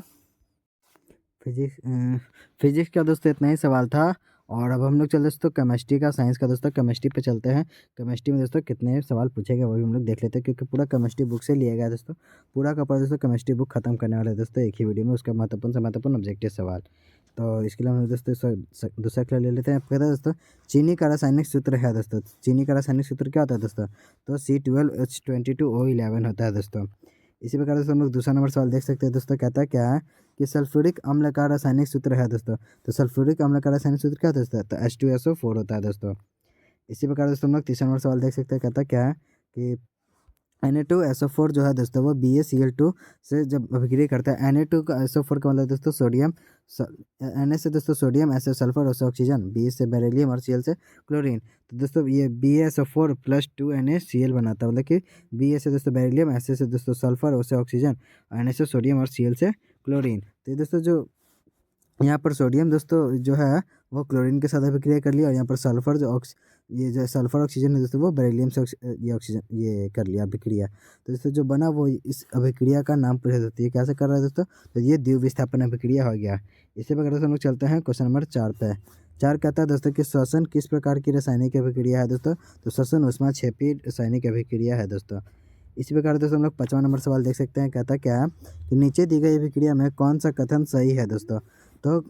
फिजिक्स का दोस्तों इतना ही सवाल था। और अब हम लोग चलते दोस्तों केमिस्ट्री का, साइंस का दोस्तों केमिस्ट्री पे चलते हैं। केमिस्ट्री में दोस्तों कितने सवाल पूछे गए वो भी हम लोग देख लेते हैं, क्योंकि पूरा केमिस्ट्री बुक से लिया गया है दोस्तों। पूरा का पूरा दोस्तों केमिस्ट्री बुक खत्म करने वाले हैं दोस्तों एक ही वीडियो में, उसका महत्वपूर्ण से महत्वपूर्ण ऑब्जेक्टिव सवाल। तो इसके लिए हम लोग दोस्तों दूसरा क्लियर ले लेते हैं। पहले दोस्तों चीनी का रासायनिक सूत्र है दोस्तों। चीनी का रासायनिक सूत्र क्या होता है दोस्तों? तो C12H22O11 होता है दोस्तों। इसी प्रकार दोस्तों हम लोग दूसरा नंबर सवाल देख सकते हैं दोस्तों। कहता है क्या है कि सल्फ्यूरिक अम्ल का रासायनिक सूत्र है दोस्तों। तो सल्फ्यूरिक अम्ल का रासायनिक सूत्र क्या होता है? तो H2SO4 होता है दोस्तों। इसी प्रकार दोस्तों हम लोग तीसरा नंबर सवाल देख सकते हैं। कहता क्या है कि Na2SO4 जो है दोस्तों वो BaCl2 से जब अभिक्रिया करता है, Na2 का SO4 का मतलब दोस्तों सोडियम, Na से दोस्तों सोडियम, S से सल्फर और से ऑक्सीजन, B से बेरिलियम और Cl से क्लोरीन। तो दोस्तों ये BaSO4 + 2NaCl बनाता है, मतलब कि Ba से दोस्तों बेरिलियम, S से दोस्तों सल्फर और से ऑक्सीजन, Na से सोडियम और Cl से क्लोरीन। तो दोस्तों जो यहाँ पर सोडियम दोस्तों जो है वो क्लोरीन के साथ अभिक्रिया कर लिया, और यहाँ पर सल्फर ये जो सल्फर ऑक्सीजन है दोस्तों वो बेरिलियम से ये ऑक्सीजन ये कर लिया अभिक्रिया। तो दोस्तों जो बना वो इस अभिक्रिया का नाम प्रस्तुत होती है, कैसे कर रहा है दोस्तों? तो ये द्विविस्थापन अभिक्रिया हो गया। इसी प्रकार दोस्तों हम लोग चलते हैं क्वेश्चन नंबर 4 पे। 4 कहता है दोस्तों कि श्वसन किस प्रकार की रासायनिक अभिक्रिया है दोस्तों, तो श्वसन ऊष्माक्षेपी रासायनिक अभिक्रिया है दोस्तों। इसी प्रकार दोस्तों हम लोग 5वां नंबर सवाल देख सकते हैं, कहता क्या है कि नीचे दी गई अभिक्रिया में कौन सा कथन सही है दोस्तों। तो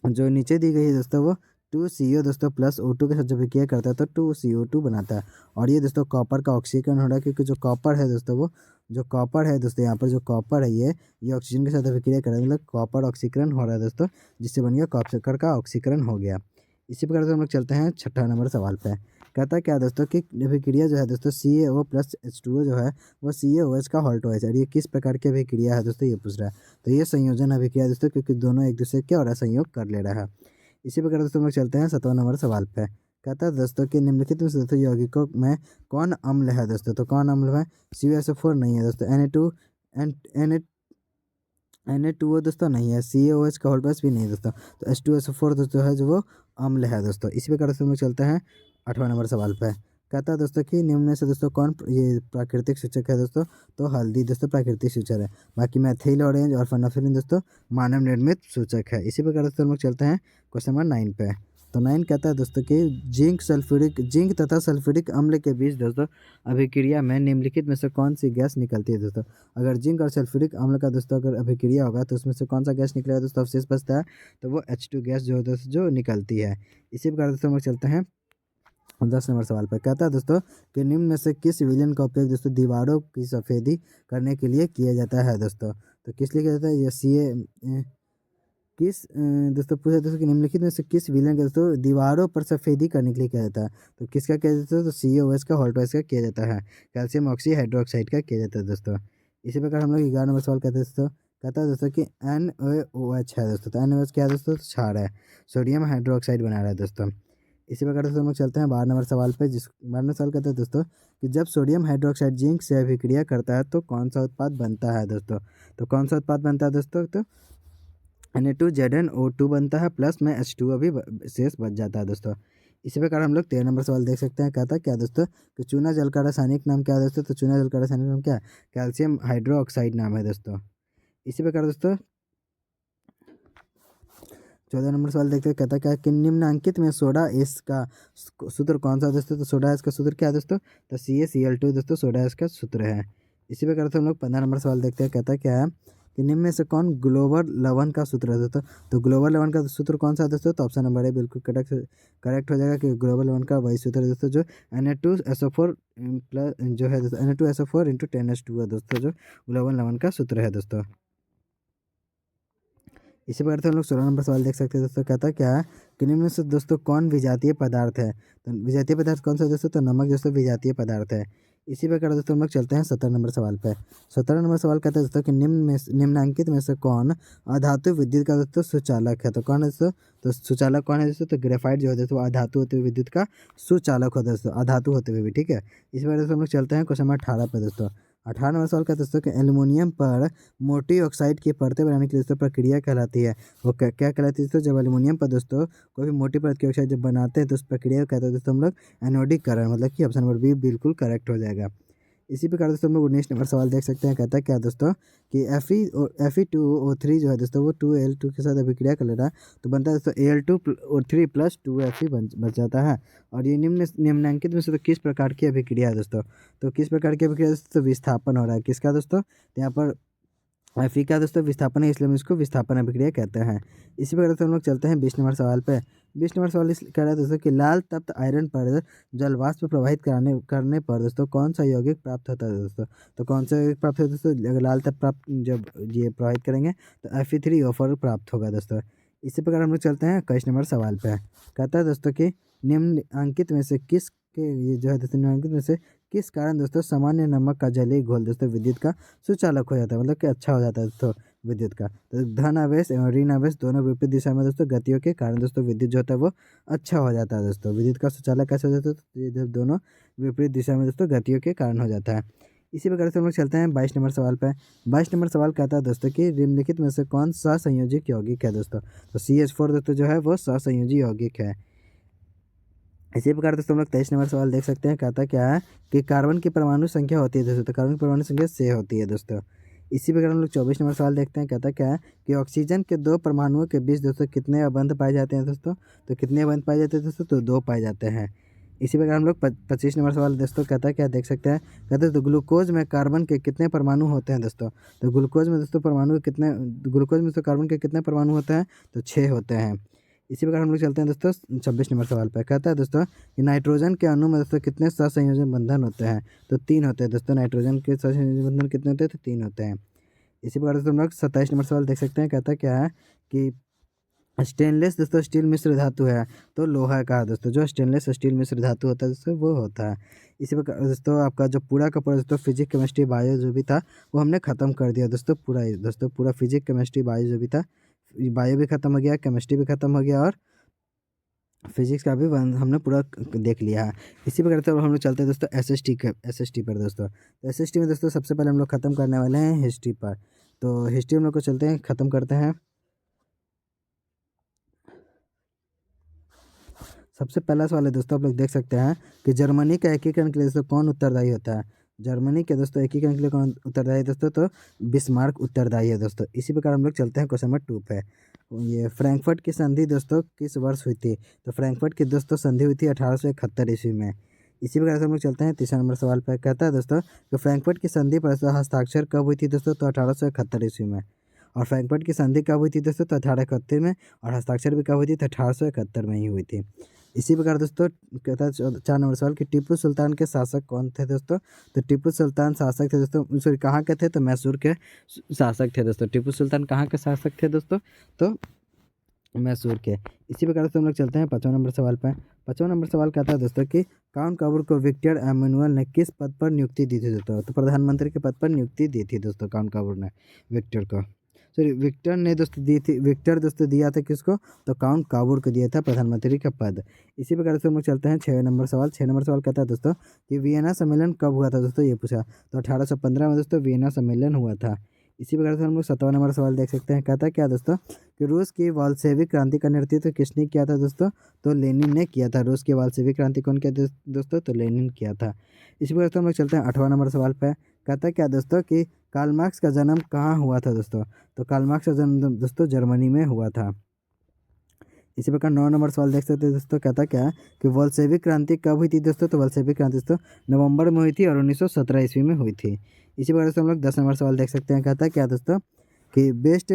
जो नीचे दी गई है दोस्तों वो 2CO दोस्तों प्लस O2 के साथ जब अभिक्रिया करता है तो 2CO2 बनाता है। और ये दोस्तों कॉपर का ऑक्सीकरण हो रहा है, क्योंकि जो कॉपर है दोस्तों वो जो कॉपर है दोस्तों यहाँ पर जो कॉपर है ये ऑक्सीजन के साथ अभिक्रिया कर रहा है, मतलब कॉपर ऑक्सीकरण हो रहा है दोस्तों, जिससे बन गया कॉपर का ऑक्सीकरण हो गया। इसी प्रकार से हम लोग चलते हैं 6ठा नंबर सवाल पे। कहता है क्या दोस्तों कि अभिक्रिया जो है दोस्तों CaO प्लस H2O जो है वो CaOH का ऑल्टोएच है। और ये किस प्रकार की अभिक्रिया है दोस्तों ये पूछ रहा है। तो ये संयोजन अभिक्रिया दोस्तों, क्योंकि दोनों एक दूसरे के और संयोग कर ले रहा है। इसी प्रकार दोस्तों हम लोग चलते हैं 7वां नंबर सवाल पे। कहता है दोस्तों कि निम्नलिखित में से दोस्तों यौगिकों में कौन अम्ल है दोस्तों, तो कौन अम्ल है। CuSO4 नहीं है दोस्तों, Na2O दोस्तों नहीं है, CaOH का ऑल्टोएच भी नहीं है दोस्तों, तो H2SO4 दोस्तों है जो वो अम्ल है दोस्तों। इसी प्रकार से हम लोग चलते हैं 8वां नंबर सवाल पे। कहता है दोस्तों कि निम्न में से दोस्तों कौन ये प्राकृतिक सूचक है दोस्तों, तो हल्दी दोस्तों प्राकृतिक सूचक है। बाकी मैथिल ऑरेंज और फेनोल्फिन दोस्तों मानव निर्मित सूचक है। इसी प्रकार दोस्तों हम लोग चलते हैं क्वेश्चन नंबर 9 पे। तो 9 कहता है दोस्तों कि जिंक तथा सल्फ्यूरिक अम्ल के बीच दोस्तों अभिक्रिया में निम्नलिखित में से कौन सी गैस निकलती है दोस्तों। अगर जिंक और सल्फ्यूरिक अम्ल का दोस्तों अगर अभिक्रिया होगा तो उसमें से कौन सा गैस निकलेगा दोस्तों, अवशेष बचता है, तो वो H2 गैस जो दोस्तों जो निकलती है। इसी प्रकार दोस्तों हम लोग चलते हैं 10 नंबर सवाल पर। कहता है दोस्तों कि निम्न में से किस विलयन का उपयोग दोस्तों दीवारों की सफ़ेदी करने के लिए किया जाता है दोस्तों, तो किस लिए किया जाता है। ये दोस्तों पूछा दोस्तों कि निम्नलिखित में से किस विलयन का दोस्तों दीवारों पर सफ़ेदी करने के लिए किया जाता है, तो किसका किया जाता है, तो CaOH का ऑल्टोएच का किया जाता है। कैल्शियम ऑक्सी हाइड्रोक्साइड का किया जाता है दोस्तों। इसी प्रकार हम लोग 11 नंबर सवाल कहते हैं दोस्तों। कहता है दोस्तों कि NaOH है दोस्तों, तो NaOH क्या है दोस्तों, तो क्षार है, सोडियम हाइड्रोक्साइड बना रहा है दोस्तों। इसी प्रकार से हम लोग चलते हैं 12 नंबर सवाल पे। 12 सवाल कहते हैं दोस्तों कि जब सोडियम हाइड्रोक्साइड जिंक से अभिक्रिया करता है तो कौन सा उत्पाद बनता है दोस्तों, तो कौन सा उत्पाद बनता है दोस्तों, तो Na2ZnO2 बनता है, प्लस में H2O भी शेष बच जाता है दोस्तों। इसी प्रकार हम लोग 13 नंबर सवाल देख सकते हैं। कहता है क्या दोस्तों कि चूना जल का रासायनिक नाम क्या है दोस्तों, तो चूना जल का रासायनिक नाम क्या है, कैल्शियम हाइड्रोक्साइड नाम है दोस्तों। इसी प्रकार दोस्तों 14 नंबर सवाल देखते हैं। कहता क्या है कि निम्नांकित में सोडा एस का सूत्र कौन सा है दोस्तों, तो सोडा एस का सूत्र क्या है दोस्तों, तो CaCl2 दोस्तों सोडा एस का सूत्र है। इसी प्रकार से हम लोग 15 नंबर सवाल देखते हैं। कहता क्या है कि निम्न में से कौन ग्लोबल लवण का सूत्र है दोस्तों, तो ग्लोबल लवण का सूत्र कौन सा है दोस्तों, तो ऑप्शन नंबर है बिल्कुल करेक्ट हो जाएगा कि ग्लोबल लवण का वही सूत्र है दोस्तों जो Na2SO4 प्लस जो है दोस्तों Na2SO4 × 10H2 है दोस्तों, जो ग्लोबल लवण का सूत्र है दोस्तों। इसी प्रकार से हम लोग 16 नंबर सवाल देख सकते हैं दोस्तों। कहता क्या है कि निम्न में से दोस्तों कौन विजातीय पदार्थ है, तो विजातीय पदार्थ कौन सा है दोस्तों, तो नमक दोस्तों विजातीय पदार्थ है। इसी प्रकार दोस्तों हम लोग चलते हैं 17 नंबर सवाल पे। 17 नंबर सवाल कहता है दोस्तों कि निम्नांकित में से कौन अधातु विद्युत का दोस्तों सुचालक है, तो कौन है दोस्तों, तो सुचालक कौन है दोस्तों, तो ग्रेफाइट जो है दोस्तों अधातु होते हुए विद्युत का सुचालक होता है दोस्तों, अधातु होते हुए भी, ठीक है। इस प्रकार से हम लोग चलते हैं क्वेश्चन नंबर 18 पे दोस्तों। 18 नंबर सवाल का दोस्तों कि एल्युमिनियम पर मोटी ऑक्साइड की परतें बनाने की दोस्तों प्रक्रिया कहलाती है, वो क्या कहलाती है दोस्तों, जब एल्युमिनियम पर दोस्तों कोई भी मोटी परत की ऑक्साइड जब बनाते हैं तो उस प्रक्रिया को कहते हैं दोस्तों हम लोग एनोडीकरण, मतलब कि ऑप्शन नंबर बी बिल्कुल करेक्ट हो जाएगा। इसी प्रकार दोस्तों हम लोग 19 नंबर सवाल देख सकते हैं। कहता है क्या दोस्तों कि Fe2O3 जो है दोस्तों वो 2Al2 के साथ अभिक्रिया कर ले रहा है, तो बनता है दोस्तों Al2O3 प्लस 2Fe बच जाता है। और ये निम्नांकित में से तो किस प्रकार की अभिक्रिया है दोस्तों, तो किस प्रकार की अभिक्रिया दोस्तों, तो विस्थापन हो रहा है किसका दोस्तों, तो यहाँ पर Fe का दोस्तों विस्थापन है, इसलिए हम इसको विस्थापन अभिक्रिया कहते हैं। इसी प्रकार से हम लोग चलते हैं 20 नंबर सवाल पे। 20 नंबर सवाल कह रहा है दोस्तों कि लाल तप्त आयरन पर जल वाष्प प्रवाहित करने पर दोस्तों कौन सा यौगिक प्राप्त होता है दोस्तों, तो कौन सा यौगिक प्राप्त होता है दोस्तों, अगर लाल तप्त प्राप्त जब ये प्रवाहित करेंगे तो Fe3O4 प्राप्त होगा दोस्तों। इसी प्रकार हम लोग चलते हैं 21 नंबर सवाल पे। कहता है दोस्तों कि निम्नांकित में से ये जो है दोस्तों निम्नांकित में से किस कारण दोस्तों सामान्य नमक का जलीय घोल दोस्तों विद्युत का सुचालक हो जाता है, मतलब कि अच्छा हो जाता है दोस्तों विद्युत का। तो धन आवेश एवं ऋण आवेश दोनों विपरीत दिशा में दोस्तों गतियों के कारण दोस्तों विद्युत जो होता है वो अच्छा हो जाता है दोस्तों। विद्युत का सुचालक कैसे हो जाता है, तो ये जब दोनों विपरीत दिशा में दोस्तों गतियों के कारण हो जाता है। इसी प्रकार से हम लोग चलते हैं 22 नंबर सवाल पर। 22 नंबर सवाल कहता है दोस्तों कि निम्नलिखित में से कौन सहसंयोजक यौगिक है दोस्तों, तो CH4 दोस्तों जो है वो सहसंयोजी यौगिक है। इसी प्रकार दोस्तों हम लोग 23 नंबर सवाल देख सकते हैं। कहता क्या है कि कार्बन की परमाणु संख्या होती है दोस्तों, तो कार्बन की परमाणु संख्या 6 होती है दोस्तों। इसी प्रकार हम लोग 24 नंबर सवाल देखते हैं। कहता क्या है कि ऑक्सीजन के 2 परमाणुओं के बीच दोस्तों कितने अबंध पाए जाते हैं दोस्तों? तो कितने अबंध पाए जाते हैं दोस्तों? तो 2 पाए जाते हैं। इसी प्रकार हम लोग 25 नंबर सवाल दोस्तों कहता है क्या देख सकते हैं। कहते हैं तो ग्लूकोज में कार्बन के कितने परमाणु होते हैं दोस्तों? तो ग्लूकोज में दोस्तों परमाणु कितने, ग्लूकोज में तो कार्बन के कितने परमाणु होते हैं? तो 6 होते हैं। इसी प्रकार हम लोग चलते हैं दोस्तों 26 नंबर सवाल पर। कहता है दोस्तों कि नाइट्रोजन के अणु में दोस्तों कितने सहसंयोजन बंधन होते हैं? तो 3 होते हैं दोस्तों। नाइट्रोजन के सहसंयोजन बंधन कितने होते हैं? तो 3 होते हैं। इसी प्रकार दोस्तों हम लोग 27 नंबर सवाल देख सकते हैं। कहता क्या है कि स्टेनलेस दोस्तों स्टील मिश्र धातु है तो लोहा का है दोस्तों। जो स्टेनलेस स्टील मिश्र धातु होता है दोस्तों वो होता है। इसी प्रकार दोस्तों आपका जो पूरा का पूरा दोस्तों फिजिक्स केमिस्ट्री बायो जो भी था वो हमने ख़त्म कर दिया दोस्तों। पूरा ही दोस्तों पूरा फिजिक्स केमिस्ट्री बायो जो भी था, बायो भी ख़त्म हो गया, केमिस्ट्री भी ख़त्म हो गया और फिजिक्स का भी हमने पूरा देख लिया है। इसी प्रकार से हम लोग चलते हैं दोस्तों एसएसटी पर दोस्तों। तो एसएसटी में दोस्तों सबसे पहले हम लोग ख़त्म करने वाले हैं हिस्ट्री पर। तो हिस्ट्री हम लोग को चलते हैं ख़त्म करते हैं। सबसे पहला सवाल है दोस्तों, आप लोग देख सकते हैं कि जर्मनी का एकीकरण के लिए दोस्तों कौन उत्तरदायी होता है? जर्मनी के दोस्तों एकीकरण के लिए कौन उत्तरदायी है दोस्तों? तो बिस्मार्क उत्तरदायी है दोस्तों। इसी प्रकार हम लोग चलते हैं क्वेश्चन नंबर 2 पे। ये फ्रैंकफर्ट की संधि दोस्तों किस वर्ष हुई थी? तो फ्रैंकफर्ट की दोस्तों संधि हुई थी 1871 ईस्वी में। इसी प्रकार से हम लोग चलते हैं तीसरा नंबर सवाल पर। कहता है दोस्तों कि फ्रैंकफर्ट की संधि पर हस्ताक्षर कब हुई थी दोस्तों? तो 1871 ईस्वी में। और फ्रैंकफर्ट की संधि कब हुई थी दोस्तों? तो 1871 में। और हस्ताक्षर भी कब हुई थी? तो 1871 में ही हुई थी। इसी प्रकार दोस्तों कहता है 4 नंबर सवाल कि टीपू सुल्तान के शासक कौन थे दोस्तों? तो टीपू सुल्तान शासक थे दोस्तों, सॉरी कहाँ के थे? तो मैसूर के शासक थे दोस्तों। टीपू सुल्तान कहाँ के शासक थे दोस्तों? तो मैसूर के। इसी प्रकार से हम लोग चलते हैं 5वां नंबर सवाल पर। 5वां नंबर सवाल कहता है दोस्तों कि काउंट काबूर को विक्टर एमानुएल ने किस पद पर नियुक्ति दी थी दोस्तों? तो प्रधानमंत्री के पद पर नियुक्ति दी थी दोस्तों काउंट काबूर ने विक्टर को। सॉरी विक्टर ने दोस्तों दी थी, विक्टर दोस्तों दिया था किसको? तो काउंट काबूर को दिया था प्रधानमंत्री का पद। इसी प्रकार से हम लोग चलते हैं 6 नंबर सवाल। 6 नंबर सवाल कहता है दोस्तों कि वियना सम्मेलन कब हुआ था दोस्तों? ये पूछा। तो 1815 में दोस्तों वियना सम्मेलन हुआ था। इसी प्रकार से हम लोग 7वां नंबर सवाल देख सकते हैं। कहता है क्या दोस्तों कि रूस की वाल्सेविक क्रांति का नेतृत्व किसने किया था दोस्तों? तो लेनिन ने किया था। रूस की वाल्सेविक क्रांति कौन किया दोस्तों? तो लेनिन किया था। इसी प्रकार से हम लोग चलते हैं 8वां नंबर सवाल पर। कहता है क्या दोस्तों कि कार्ल मार्क्स का जन्म कहाँ हुआ था दोस्तों? तो कार्ल मार्क्स का जन्म दोस्तों जर्मनी में हुआ था। इसी प्रकार 9 नंबर सवाल देख सकते हैं दोस्तों। कहता क्या है कि वोल्शेविक क्रांति कब हुई थी दोस्तों? तो वोल्शेविक क्रांति दोस्तों नवंबर में हुई थी और 1917 ईस्वी में हुई थी। इसी प्रकार से हम लोग 10 नंबर सवाल देख सकते हैं। कहता है क्या दोस्तों कि ब्रेस्ट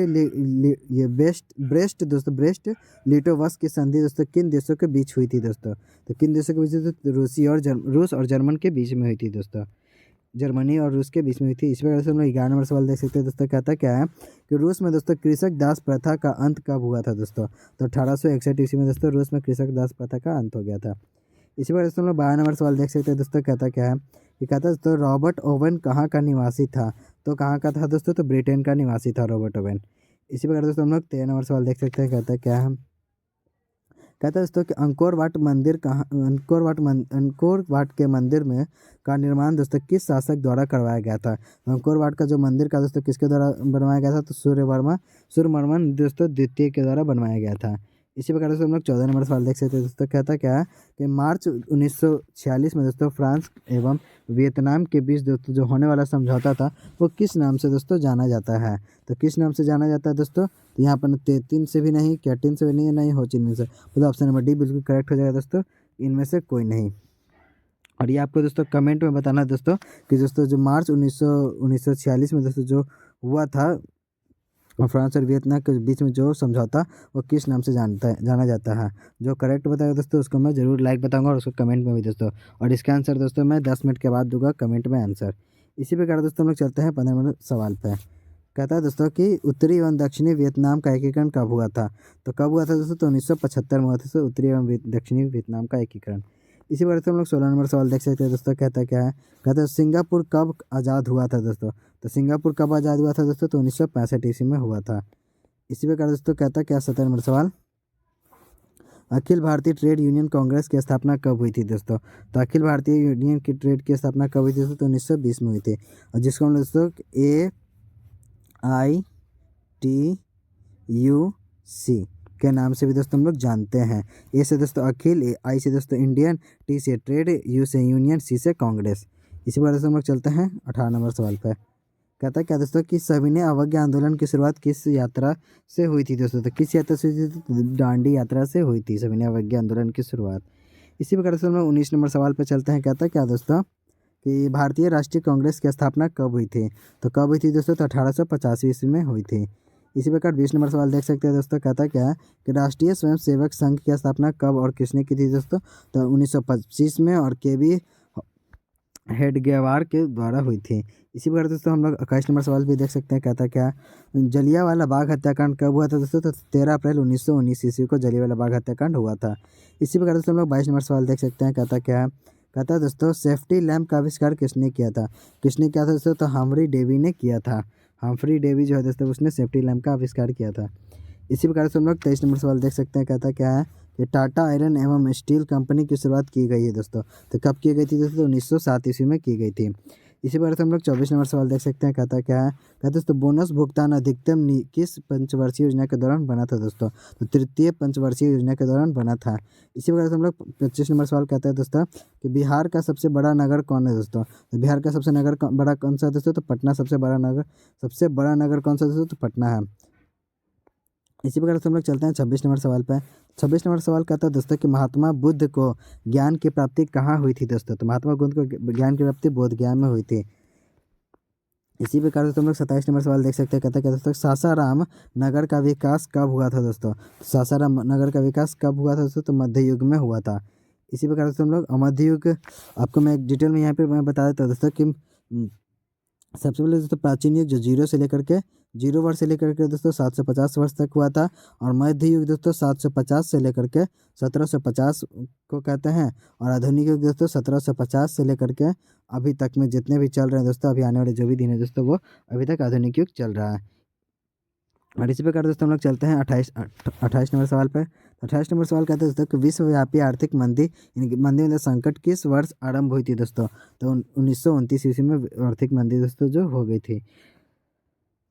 लिटोवस्क की संधि दोस्तों किन देशों के बीच हुई थी दोस्तों? तो किन देशों के बीच? तो रूस और जर्मन के बीच में हुई थी दोस्तों। जर्मनी और रूस के बीच में हुई थी। इस वजह से हम लोग 11 नंबर सवाल देख सकते हैं दोस्तों। कहता क्या है कि रूस में दोस्तों कृषक दास प्रथा का अंत कब हुआ था दोस्तों? तो 1861 ईस्वी में दोस्तों रूस में कृषक दास प्रथा का अंत हो गया था। इसी वजह से हम लोग 12 नंबर सवाल देख सकते हैं दोस्तों। कहता क्या है कि कहता है दोस्तों रॉबर्ट ओवन कहाँ का निवासी था? तो कहाँ का था दोस्तों? तो ब्रिटेन का निवासी था रॉबर्ट ओवन। इसी प्रकार दोस्तों हम लोग 13 नंबर सवाल देख सकते हैं। कहता क्या है, कहता है दोस्तों कि अंकोर वाट के मंदिर में का निर्माण दोस्तों किस शासक द्वारा करवाया गया था? अंकोर वाट का जो मंदिर का दोस्तों किसके द्वारा बनवाया गया था? तो सूर्यवर्मन दोस्तों द्वितीय के द्वारा बनवाया गया था। इसी प्रकार से हम लोग 14 नंबर सवाल देख सकते हैं दोस्तों। कहता क्या है कि मार्च 1946 में दोस्तों फ्रांस एवं वियतनाम के बीच दोस्तों जो होने वाला समझौता था वो किस नाम से दोस्तों जाना जाता है? तो किस नाम से जाना जाता है दोस्तों? तो यहाँ पर तेतीन से भी नहीं, कैटिन से भी नहीं, नहीं होचिमिन से। मतलब ऑप्शन नंबर डी बिल्कुल करेक्ट हो जाएगा दोस्तों, इनमें से कोई नहीं। और ये आपको दोस्तों कमेंट में बताना है दोस्तों कि दोस्तों जो मार्च 1946 में दोस्तों जो हुआ था फ्रांस और वियतनाम के बीच में जो समझौता वो किस नाम से जाना जाता है? जो करेक्ट बताएगा दोस्तों उसको मैं ज़रूर लाइक बताऊंगा और उसको कमेंट में भी दोस्तों। और इसका आंसर दोस्तों मैं 10 मिनट के बाद दूंगा कमेंट में आंसर। इसी प्रकार दोस्तों हम लोग चलते हैं 15 नंबर सवाल पर। कहता है दोस्तों कि उत्तरी एवं दक्षिणी वियतनाम का एकीकरण कब हुआ था? तो कब हुआ था दोस्तों? तो 1975 में हुआ था दोस्तों उत्तरी एवं दक्षिणी वियतनाम का एकीकरण। इसी प्रकार से हम लोग 16 नंबर सवाल देख सकते हैं दोस्तों। कहता क्या है, कहता है सिंगापुर कब आज़ाद हुआ था दोस्तों? तो सिंगापुर कब आज़ाद हुआ था दोस्तों? तो 1965 ईस्वी में हुआ था। इसी प्रकार दोस्तों कहता क्या 17 नंबर सवाल, अखिल भारतीय ट्रेड यूनियन कांग्रेस की स्थापना कब हुई थी दोस्तों? तो अखिल भारतीय यूनियन की ट्रेड की स्थापना कब हुई थी दोस्तों? तो 1920 में हुई थी। और जिसको हम दोस्तों AITUC के नाम से भी दोस्तों हम लोग जानते हैं। ए से दोस्तों अखिल, आई से दोस्तों इंडियन, टी से ट्रेड, यू से यूनियन, सी से कांग्रेस। इसी प्रकार से हम लोग चलते हैं 18 नंबर सवाल पर। कहता क्या दोस्तों कि सविनय अवज्ञा आंदोलन की शुरुआत किस यात्रा से हुई थी दोस्तों? तो किस यात्रा से हुई थी? तो दांडी यात्रा से हुई थी सविनय अवज्ञा आंदोलन की शुरुआत। इसी प्रकार से हम लोग 19 नंबर सवाल पर चलते हैं। कहता क्या दोस्तों कि भारतीय राष्ट्रीय कांग्रेस की स्थापना कब हुई थी? तो कब हुई थी दोस्तों? तो 1885 ईस्वी में हुई थी। इसी प्रकार 20 नंबर सवाल देख सकते हैं दोस्तों। कहता क्या है कि राष्ट्रीय स्वयंसेवक संघ की स्थापना कब और किसने की थी दोस्तों? तो 1925 में और केवी हेडगेवार के द्वारा हुई थी। इसी प्रकार दोस्तों हम लोग 21 नंबर सवाल भी देख सकते हैं। कहता क्या जलियांवाला बाग हत्याकांड कब हुआ था दोस्तों? तो 13 अप्रैल 1919 ईस्वी को जलियांवाला बाग हत्याकांड हुआ था। इसी प्रकार दोस्तों हम लोग 22 नंबर सवाल देख सकते हैं। कहता क्या है? कहता है दोस्तों सेफ्टी लैम्प का आविष्कार किसने किया था? किसने किया था दोस्तों? तो हम्फ्री डेवी ने किया था। हम्फ्री डेवी जो है दोस्तों उसने सेफ्टी लैम्प का आविष्कार किया था। इसी प्रकार से हम लोग 23 नंबर सवाल देख सकते हैं। कहता क्या है कि टाटा आयरन एवं स्टील कंपनी की शुरुआत की गई है दोस्तों। तो कब की गई थी दोस्तों? 1907 ईस्वी में की गई थी। इसी प्रकार से हम लोग 24 नंबर सवाल देख सकते हैं। कहता क्या है? कहता दोस्तों बोनस भुगतान अधिकतम किस पंचवर्षीय योजना के दौरान बना था दोस्तों? तो तृतीय पंचवर्षीय योजना के दौरान बना था। इसी प्रकार से हम लोग 25 नंबर सवाल कहता है दोस्तों कि बिहार का सबसे बड़ा नगर कौन है दोस्तों? तो बिहार का सबसे बड़ा कौन सा है दोस्तों? तो पटना सबसे बड़ा नगर कौन सा दोस्तों? तो पटना है। इसी प्रकार से हम लोग चलते हैं 26 नंबर सवाल पे। 26 नंबर सवाल कहता है दोस्तों कि महात्मा बुद्ध को ज्ञान की प्राप्ति कहाँ हुई थी दोस्तों? तो महात्मा बुद्ध को ज्ञान की प्राप्ति बोध गया में हुई थी। इसी प्रकार से तुम लोग 27 नंबर सवाल देख सकते हैं। कहता है क्या दोस्तों सासाराम नगर का विकास कब हुआ था दोस्तों? सासाराम नगर का विकास कब हुआ था दोस्तों? तो मध्य युग में हुआ था। इसी प्रकार से हम लोग मध्य युग आपको मैं एक डिटेल में यहाँ पे मैं बता देता हूँ दोस्तों कि सबसे पहले दोस्तों प्राचीन युग जो जीरो वर्ष से लेकर के दोस्तों 750 वर्ष तक हुआ था। और मध्य युग दोस्तों 750 से लेकर के 1750 को कहते हैं। और आधुनिक युग दोस्तों 1750 से लेकर के अभी तक में जितने भी चल रहे हैं दोस्तों, अभी आने वाले जो भी दिन है दोस्तों वो अभी तक आधुनिक युग चल रहा है। और इसी प्रकार दोस्तों हम लोग चलते हैं 28 नंबर सवाल पर। 28 नंबर सवाल कहते हैं दोस्तों कि विश्वव्यापी आर्थिक मंदी मंदी मतलब संकट किस वर्ष आरंभ हुई थी दोस्तों? तो 1929 ईस्वी में आर्थिक मंदी दोस्तों जो हो गई थी।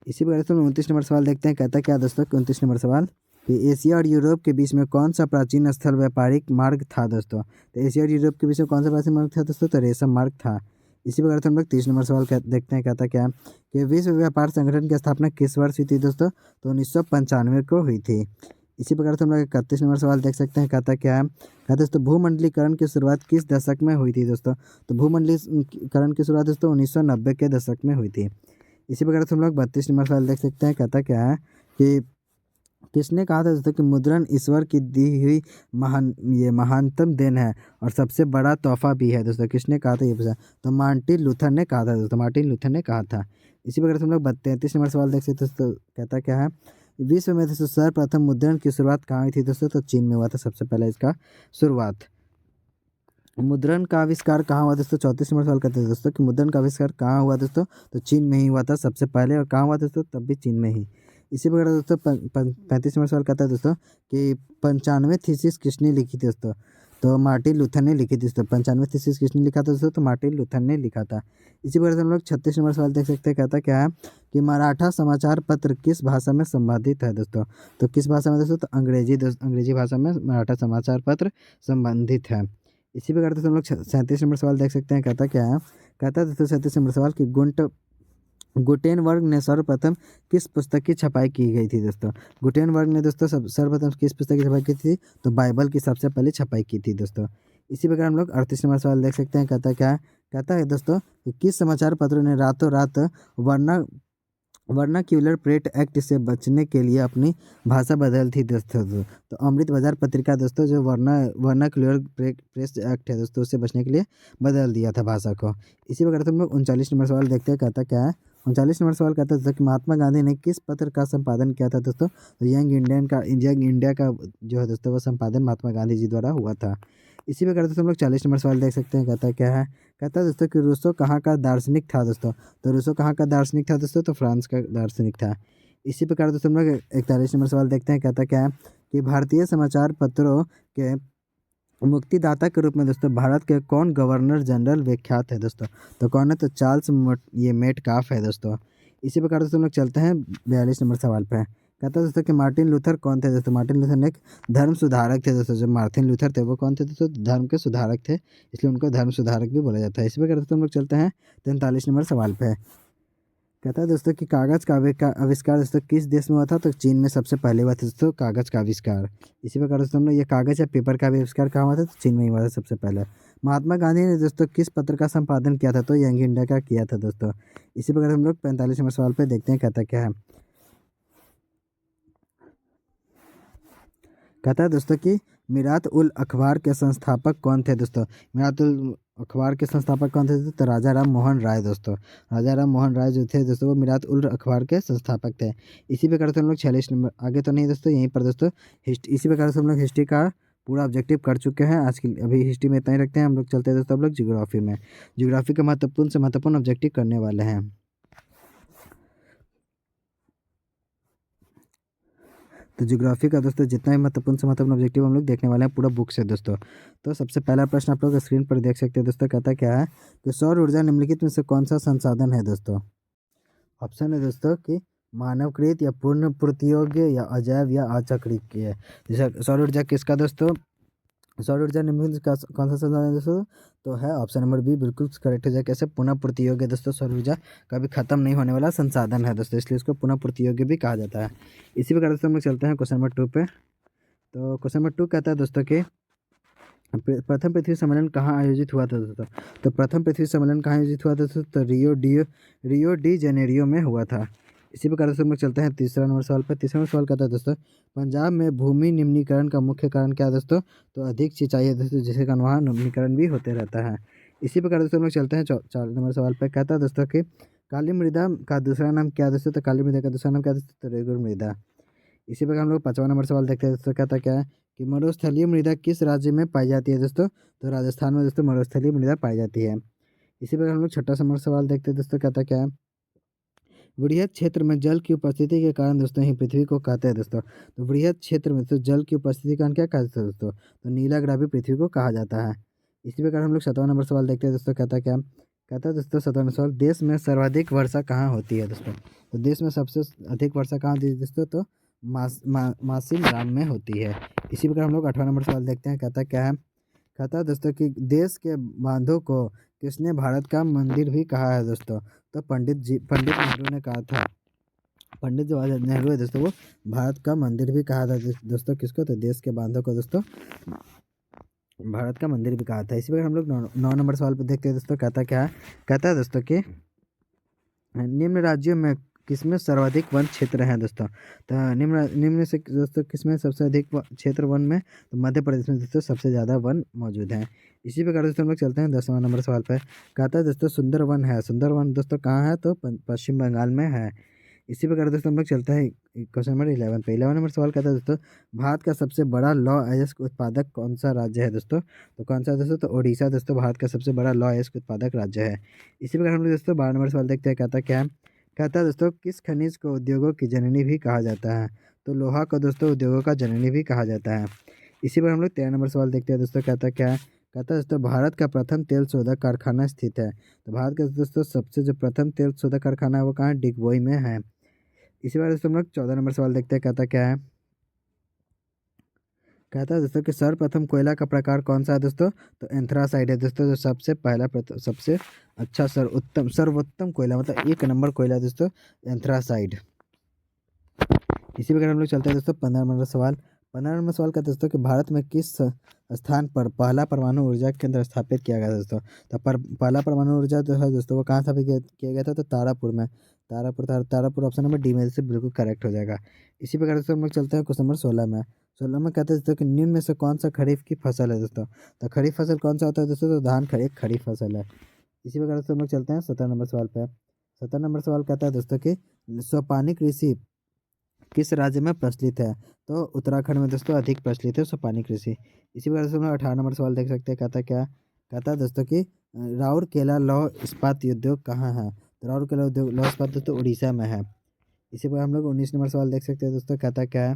इसी प्रकार से 29 नंबर सवाल देखते हैं। कहता क्या दोस्तों 29 नंबर सवाल कि एशिया और यूरोप के बीच में कौन सा प्राचीन स्थल व्यापारिक मार्ग था दोस्तों? तो एशिया और यूरोप के बीच में कौन सा प्राचीन मार्ग था दोस्तों? तो रेशम मार्ग था। इसी प्रकार से हम लोग 30 नंबर सवाल देखते हैं। कहता क्या कि विश्व व्यापार संगठन की स्थापना किस वर्ष हुई थी दोस्तों? तो 1995 को हुई थी। इसी प्रकार से हम लोग 31 नंबर सवाल देख सकते हैं। कहता क्या है? कहता दोस्तों भूमंडलीकरण की शुरुआत किस दशक में हुई थी दोस्तों? तो भूमंडलीकरण की शुरुआत दोस्तों 1990 के दशक में हुई थी। इसी प्रकार से हम लोग 32 नंबर सवाल देख सकते हैं। कहता क्या है कि किसने कहा था दोस्तों कि मुद्रण ईश्वर की दी हुई महानतम देन है और सबसे बड़ा तोहफा भी है दोस्तों? किसने कहा था ये पूछा? तो मार्टिन लूथर ने कहा था दोस्तों। मार्टिन लूथर ने कहा था। इसी प्रकार से हम लोग 33 नंबर सवाल देख सकते हैं दोस्तों। कहता क्या है? विश्व में दोस्तों सर्वप्रथम मुद्रण की शुरुआत कहाँ हुई थी दोस्तों? तो चीन में हुआ था सबसे पहले इसका शुरुआत। मुद्रण का आविष्कार कहाँ हुआ दोस्तों? 34 नंबर सवाल कहते हैं दोस्तों कि मुद्रण का आविष्कार कहाँ हुआ दोस्तों? तो चीन में ही हुआ था सबसे पहले। और कहाँ हुआ दोस्तों? तब भी चीन में ही। इसी प्रकार दोस्तों 35 नंबर सवाल कहता है दोस्तों कि 95 थीसिस किसने लिखी थी दोस्तों? तो मार्टिन लूथर ने लिखी थी दोस्तों। 95 थीसिस किसने लिखा था दोस्तों? तो मार्टिन लूथर ने लिखा था। इसी प्रकार से हम लोग 36 नंबर सवाल देख सकते हैं। कहता क्या है कि मराठा समाचार पत्र किस भाषा में संबंधित है दोस्तों? तो किस भाषा में दोस्तों? तो अंग्रेजी भाषा में मराठा समाचार पत्र संबंधित है। इसी प्रकार से हम लोग 37 नंबर सवाल देख सकते हैं। कहता क्या है? कहता है दोस्तों 37 नंबर सवाल कि गुटेनबर्ग ने सर्वप्रथम किस पुस्तक की छपाई की गई थी दोस्तों? गुटेनबर्ग ने दोस्तों सर्वप्रथम किस पुस्तक की छपाई की थी? तो बाइबल की सबसे पहले छपाई की थी दोस्तों। इसी प्रकार हम लोग 38 नंबर सवाल देख सकते हैं। कहता क्या है? कहता है दोस्तों कि किस समाचार पत्र ने रातों रात वर्नाक्यूलर प्रेट एक्ट से बचने के लिए अपनी भाषा बदल थी दोस्तों? तो अमृत बाजार पत्रिका दोस्तों जो वर्नाक्यूलर प्रेस एक्ट है दोस्तों उससे बचने के लिए बदल दिया था भाषा को। इसी प्रकार से हम लोग 39 नंबर सवाल देखते हैं। कहता क्या है? 39 नंबर सवाल कहता है कि महात्मा गांधी ने किस पत्र का संपादन किया था दोस्तों? तो यंग इंडिया का जो है दोस्तों वो संपादन महात्मा गांधी जी द्वारा हुआ था। इसी प्रकार दोस्तों हम लोग 40 नंबर सवाल देख सकते हैं। कहता क्या है? कहता है दोस्तों कि रूसो कहाँ का दार्शनिक था दोस्तों? तो रूसो कहाँ का दार्शनिक था दोस्तों? तो फ्रांस का दार्शनिक था। इसी प्रकार दोस्तों हम लोग 41 नंबर सवाल देखते हैं। कहता क्या है कि भारतीय समाचार पत्रों के मुक्तिदाता के रूप में दोस्तों भारत के कौन गवर्नर जनरल विख्यात है दोस्तों? तो कौन है? तो चार्ल्स मेटकाफ है दोस्तों। इसी प्रकार दोस्तों हम लोग चलते हैं 42 नंबर सवाल पे। कहता है दोस्तों कि मार्टिन लूथर कौन थे दोस्तों? मार्टिन लूथर एक धर्म सुधारक थे दोस्तों। जो मार्टिन लूथर थे वो कौन थे दोस्तों? धर्म के सुधारक थे, इसलिए उनको धर्म सुधारक भी बोला जाता है। इसी प्रकार दोस्तों हम लोग चलते हैं 43 नंबर सवाल पे। कहता है दोस्तों कि कागज़ का आविष्कार दोस्तों किस देश में हुआ था, तो चीन में सबसे पहले हुआ था दोस्तों कागज़ का आविष्कार। इसी प्रकार दोस्तों हम लोग ये कागज़ या पेपर का भी आविष्कार कहाँ हुआ था, तो चीन में ही हुआ था सबसे पहले। महात्मा गांधी ने दोस्तों किस पत्र का संपादन किया था, तो यंग इंडिया का किया था दोस्तों। इसी प्रकार हम लोग 45 नंबर सवाल पे देखते हैं कहता क्या है। कहता है दोस्तों कि मीरात उल अखबार के संस्थापक कौन थे दोस्तों। मीरात उल अखबार के संस्थापक कौन थे दोस्तों, तो राजा राम मोहन राय दोस्तों। राजा राम मोहन राय जो थे दोस्तों वो मीरात उल अखबार के संस्थापक थे। इसी प्रकार से हम लोग 46 नंबर आगे तो नहीं दोस्तों, यहीं पर दोस्तों हिस्ट्री, इसी प्रकार से हम लोग हिस्ट्री का पूरा ऑब्जेक्टिव कर चुके हैं आज की। अभी हिस्ट्री में इतना ही रखते हैं, हम लोग चलते हैं दोस्तों हम लोग जियोग्राफी में। जियोग्राफी का महत्वपूर्ण से महत्वपूर्ण ऑब्जेक्टिव करने वाले हैं। तो ज्योग्राफी का दोस्तों जितना ही महत्वपूर्ण से महत्वपूर्ण ऑब्जेक्टिव हम लोग देखने वाले हैं पूरा बुक से दोस्तों। तो सबसे पहला प्रश्न आप लोग स्क्रीन पर देख सकते हैं दोस्तों, कहता क्या है कि सौर ऊर्जा निम्नलिखित में से कौन सा संसाधन है दोस्तों। ऑप्शन है दोस्तों कि मानवकृत या पूर्ण प्रतियोग्य या अजैव या अचक्रीय। जैसे सौर ऊर्जा किसका दोस्तों, सौर ऊर्जा निम्नलिखित का कौन सा संसाधन है दोस्तों, तो है ऑप्शन नंबर बी बिल्कुल करेक्ट हो जाए। कैसे, पुनः प्रतियोग्य दोस्तों। सौर ऊर्जा कभी खत्म नहीं होने वाला संसाधन है दोस्तों, इसलिए इसको पुनः प्रतियोग्य भी कहा जाता है। इसी प्रकार दोस्तों हम लोग चलते हैं क्वेश्चन नंबर 2 पे। तो क्वेश्चन नंबर 2 कहता है दोस्तों कि प्रथम पृथ्वी सम्मेलन कहाँ आयोजित हुआ था दोस्तों। तो प्रथम पृथ्वी सम्मेलन कहाँ आयोजित हुआ था दोस्तों, तो रियो डी जेनेरियो में हुआ था। इसी प्रकार से हम लोग चलते हैं तीसरा नंबर सवाल पर। तीसरा नंबर सवाल कहता है दोस्तों पंजाब में भूमि निम्नीकरण का मुख्य कारण क्या है दोस्तों, तो अधिक सिंचाई है दोस्तों, जिसके कारण वहाँ निम्नीकरण भी होते रहता है। इसी प्रकार दोस्तों हम लोग चलते हैं 4 नंबर सवाल पर। कहता है दोस्तों कि काली मृदा का दूसरा नाम क्या है दोस्तों, तो काली मृदा का दूसरा नाम क्या है दोस्तों, तो रेगुर मृदा। इसी प्रकार हम लोग 5वां नंबर सवाल देखते हैं दोस्तों, कहता क्या है कि मरुस्थलीय मृदा किस राज्य में पाई जाती है दोस्तों, तो राजस्थान में दोस्तों मरुस्थलीय मृदा पाई जाती है। इसी प्रकार हम लोग 6वां नंबर सवाल देखते हैं दोस्तों, कहता क्या है वृहद क्षेत्र में जल की उपस्थिति के कारण दोस्तों ही पृथ्वी को कहते हैं दोस्तों। तो वृहद क्षेत्र में तो जल की उपस्थिति के कारण क्या कहते हैं दोस्तों, तो नीला ग्रह भी पृथ्वी को कहा जाता है। इसी प्रकार हम लोग 7वां नंबर सवाल देखते हैं दोस्तों, कहता क्या, कहता है दोस्तों 7वां सवाल देश में सर्वाधिक वर्षा कहाँ होती है दोस्तों। तो देश में सबसे अधिक वर्षा कहाँ होती है दोस्तों, तो मासिम राम में होती है। इसी प्रकार हम लोग 8वां नंबर सवाल देखते हैं, कहता क्या है, कहता है दोस्तों कि देश के बांधों को किसने भारत का मंदिर भी कहा है दोस्तों, तो पंडित नेहरू ने कहा था। पंडित जवाहरलाल नेहरू है दोस्तों वो भारत का मंदिर भी कहा था दोस्तों किसको, तो देश के बांधों को दोस्तों भारत का मंदिर भी कहा था। इसी प्रकार हम लोग 9 नंबर सवाल पर देखते हैं दोस्तों, कहता क्या है, कहता है दोस्तों कि निम्न राज्यों में किसमें सर्वाधिक वन क्षेत्र हैं दोस्तों। तो निम्न से दोस्तों किसमें सबसे अधिक क्षेत्र वन में, तो मध्य प्रदेश में दोस्तों सबसे ज़्यादा वन मौजूद हैं। इसी प्रकार दोस्तों हम लोग चलते हैं 10वां नंबर सवाल पर। कहता है दोस्तों सुंदर वन है, सुंदर वन दोस्तों कहाँ है, तो पश्चिम बंगाल में है। इसी प्रकार दोस्तों हम लोग चलते हैं क्वेश्चन नंबर 11 पे। 11 नंबर सवाल कहता है दोस्तों भारत का सबसे बड़ा लौह अयस्क उत्पादक कौन सा राज्य है दोस्तों, तो कौन सा दोस्तों, तो ओडिशा दोस्तों भारत का सबसे बड़ा लौह अयस्क उत्पादक राज्य है। इसी प्रकार हम लोग दोस्तों 12 नंबर सवाल देखते हैं, कहता क्या है, कहता है दोस्तों किस खनिज को उद्योगों की जननी भी कहा जाता है, तो लोहा को दोस्तों उद्योगों का जननी भी कहा जाता है। इसी पर हम लोग 13 नंबर सवाल देखते हैं दोस्तों, कहता क्या है, कहता है दोस्तों भारत का प्रथम तेल शोधक कारखाना स्थित है। तो भारत का दोस्तों सबसे जो प्रथम तेल शोधक कारखाना है वो कहाँ है, डिगबोई में है। इसी बार दोस्तों हम लोग 14 नंबर सवाल देखते हैं, कहता क्या है, कहता है दोस्तों कि सर्वप्रथम कोयला का प्रकार कौन सा है दोस्तों, तो एंथ्रासाइड है दोस्तों, जो सबसे पहला सबसे अच्छा सर्वोत्तम कोयला मतलब 1 नंबर कोयला है दोस्तों एंथ्रासाइड। इसी प्रकार हम लोग चलते हैं दोस्तों 15 नंबर सवाल। 15 नंबर सवाल का दोस्तों कि भारत में किस स्थान पर पहला परमाणु ऊर्जा केंद्र स्थापित किया गया दोस्तों। तो पहला परमाणु ऊर्जा जो है दोस्तों वो कहाँ स्थापित किया गया था, तो तारापुर में। तारापुर ऑप्शन नंबर डी में से बिल्कुल करेक्ट हो जाएगा। इसी प्रकार दोस्तों हम लोग चलते हैं क्वेश्चन नंबर 16 में। 16 में कहते हैं दोस्तों कि निम्न में से कौन सा खरीफ की फसल है दोस्तों। तो खरीफ फसल कौन सा होता है दोस्तों, तो धान एक खरीफ फसल है। इसी प्रकार से हम लोग चलते हैं 17 नंबर सवाल पे। 17 नंबर सवाल कहता है दोस्तों कि सोपानी कृषि किस राज्य में प्रचलित है, तो उत्तराखंड में दोस्तों अधिक प्रचलित है सोपानी कृषि। इसी प्रकार से हम लोग 18 नंबर सवाल देख सकते हैं, कहता क्या, कहता है दोस्तों कि राउरकेला लौह इस्पात उद्योग कहाँ है, तो राउरकेला उद्योग लौह इस्पात दोस्तों उड़ीसा में है। इसी प्रकार हम लोग 19 नंबर सवाल देख सकते हैं दोस्तों, कहता क्या है,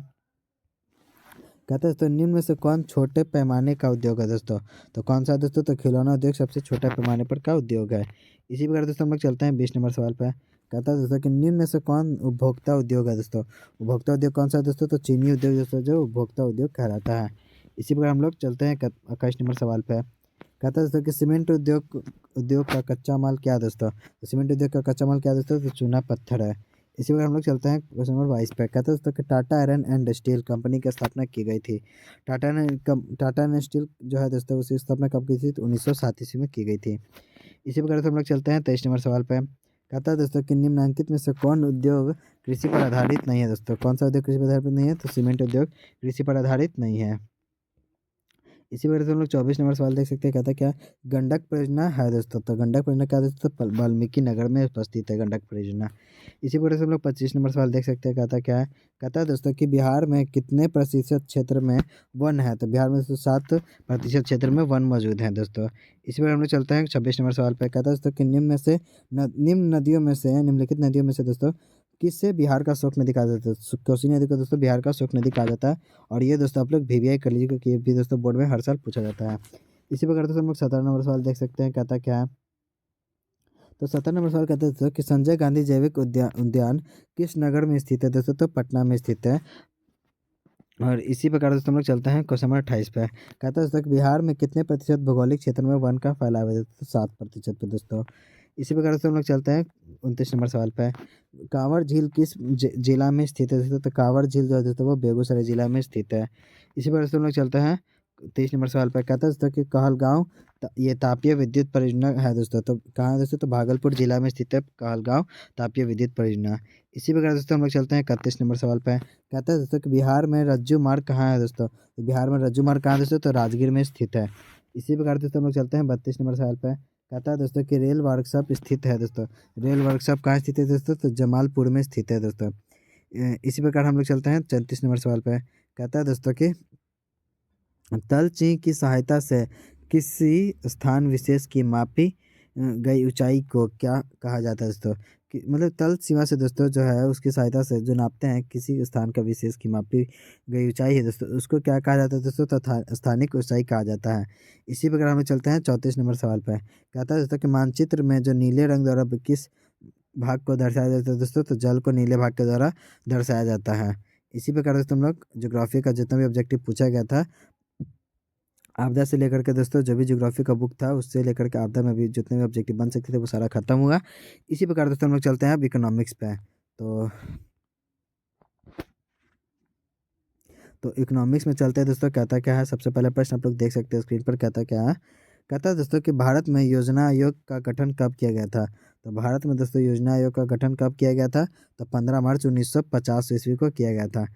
कहता है दोस्तों निम्न में से कौन छोटे पैमाने का उद्योग है दोस्तों। तो कौन सा है दोस्तों, तो खिलौना उद्योग सबसे छोटे पैमाने पर का उद्योग है। इसी प्रकार दोस्तों हम लोग चलते हैं 20 नंबर सवाल पर। कहता है दोस्तों कि निम्न में से कौन उपभोक्ता उद्योग है दोस्तों। उपभोक्ता उद्योग कौन सा है दोस्तों, तो चीनी उद्योग दोस्तों जो उपभोक्ता उद्योग कहलाता है। इसी प्रकार हम लोग चलते हैं 21 नंबर सवाल पर। कहता है दोस्तों कि सीमेंट उद्योग उद्योग का कच्चा माल क्या है दोस्तों? तो सीमेंट उद्योग का कच्चा माल क्या है दोस्तों? तो चूना पत्थर है। इसी प्रकार हम लोग चलते हैं क्वेश्चन नंबर 22 पे। कहता है दोस्तों कि Tata iron and steel company की स्थापना की गई थी। टाटा ने स्टील जो है दोस्तों उसकी स्थापना कब की थी? तो 1907 ईस्वी में की गई थी। इसी प्रकार से हम लोग चलते हैं 23 नंबर सवाल पे। कहता है दोस्तों कि निम्नलिखित में से कौन उद्योग कृषि पर आधारित नहीं है दोस्तों? कौन सा उद्योग कृषि पर आधारित नहीं है? तो सीमेंट उद्योग कृषि पर आधारित नहीं है। इसी वजह से हम लोग 24 नंबर सवाल देख सकते हैं। कहता है क्या? गंडक परियोजना है दोस्तों। तो गंडक परियोजना क्या है दोस्तों? वाल्मीकि नगर में उपस्थित है गंडक परियोजना। इसी वजह से हम लोग 25 नंबर सवाल देख सकते हैं। कहता क्या है? कहता है दोस्तों कि बिहार में कितने प्रतिशत क्षेत्र में वन है? तो बिहार में 7% क्षेत्र में वन मौजूद है दोस्तों। इसी पर हम लोग चलते हैं 26 नंबर सवाल पर। कहता है दोस्तों कि निम्न में से निम्न नदियों में से निम्नलिखित नदियों में से दोस्तों किससे बिहार का शोक नदी कहा जाता है? कोसी नदी को दोस्तों बिहार का शोक नदी कहा जाता है। और ये दोस्तों आप लोग वीवीआई कर लीजिएगा कि ये भी दोस्तों बोर्ड में हर साल पूछा जाता है। इसी प्रकार दोस्तों हम लोग 17 नंबर सवाल देख सकते हैं। कहता क्या है? तो 17 नंबर सवाल कहते हैं दोस्तों कि संजय गांधी जैविक उद्यान उद्यान किस नगर में स्थित है दोस्तों? तो पटना में स्थित है। और इसी प्रकार दोस्तों हम लोग चलते हैं क्वेश्चन नंबर 28 पे। कहता है दोस्तों कि बिहार में कितने प्रतिशत भौगोलिक क्षेत्र में वन का फैलाव है? तो 7% पे दोस्तों। इसी प्रकार से हम लोग चलते हैं 29 नंबर सवाल पे। कांवर झील किस जिला में स्थित है दोस्तों? तो कांवर झील जो है दोस्तों वो बेगूसराय जिला में स्थित है। इसी प्रकार से हम लोग चलते हैं 23 नंबर सवाल पे। कहता है दोस्तों कि कहलगांव ये तापीय विद्युत परियोजना है दोस्तों। तो कहाँ है दोस्तों? तो भागलपुर जिला में स्थित है कहलगांव तापीय विद्युत परियोजना। इसी प्रकार दोस्तों हम लोग चलते हैं 31 नंबर सवाल पे। कहता है दोस्तों कि बिहार में रज्जू मार्ग कहाँ है दोस्तों? तो बिहार में रज्जू मार्ग कहाँ है दोस्तों? तो राजगीर में स्थित है। इसी प्रकार दोस्तों हम लोग चलते हैं 32 नंबर सवाल पे। कहता है दोस्तों कि रेल वर्कशॉप स्थित है दोस्तों। रेल वर्कशॉप कहाँ स्थित है दोस्तों? तो जमालपुर में स्थित है दोस्तों। इसी प्रकार हम लोग चलते हैं 34 नंबर सवाल पे। कहता है दोस्तों कि तलछी की सहायता से किसी स्थान विशेष की मापी गई ऊंचाई को क्या कहा जाता है दोस्तों? कि मतलब तल सीमा से दोस्तों जो है उसकी सहायता से जो नापते हैं किसी स्थान का विशेष की मापी गई ऊंचाई है दोस्तों उसको क्या कहा जाता है दोस्तों? तथा स्थानिक ऊंचाई कहा जाता है। इसी प्रकार हम चलते हैं 34 नंबर सवाल पर। कहता है दोस्तों कि मानचित्र में जो नीले रंग द्वारा किस भाग को दर्शाया जाता है दोस्तों? तो जल को नीले भाग के द्वारा दर्शाया जाता है। इसी प्रकार दोस्तों हम लोग ज्योग्राफी का जितना भी ऑब्जेक्टिव पूछा गया था आपदा से लेकर के दोस्तों जो भी ज्योग्राफी का बुक था उससे लेकर के आपदा में भी जितने भी ऑब्जेक्टिव बन सकते थे वो सारा खत्म हुआ। इसी प्रकार दोस्तों हम लोग चलते हैं अब इकोनॉमिक्स पे। तो इकोनॉमिक्स में चलते हैं दोस्तों। कहता क्या है? सबसे पहला प्रश्न आप लोग देख सकते हैं स्क्रीन पर। कहता क्या है? कहता है दोस्तों कि भारत में योजना आयोग का गठन कब किया गया था? तो भारत में दोस्तों योजना आयोग का गठन कब किया गया था? तो 15 मार्च 1950 ईस्वी को किया गया था।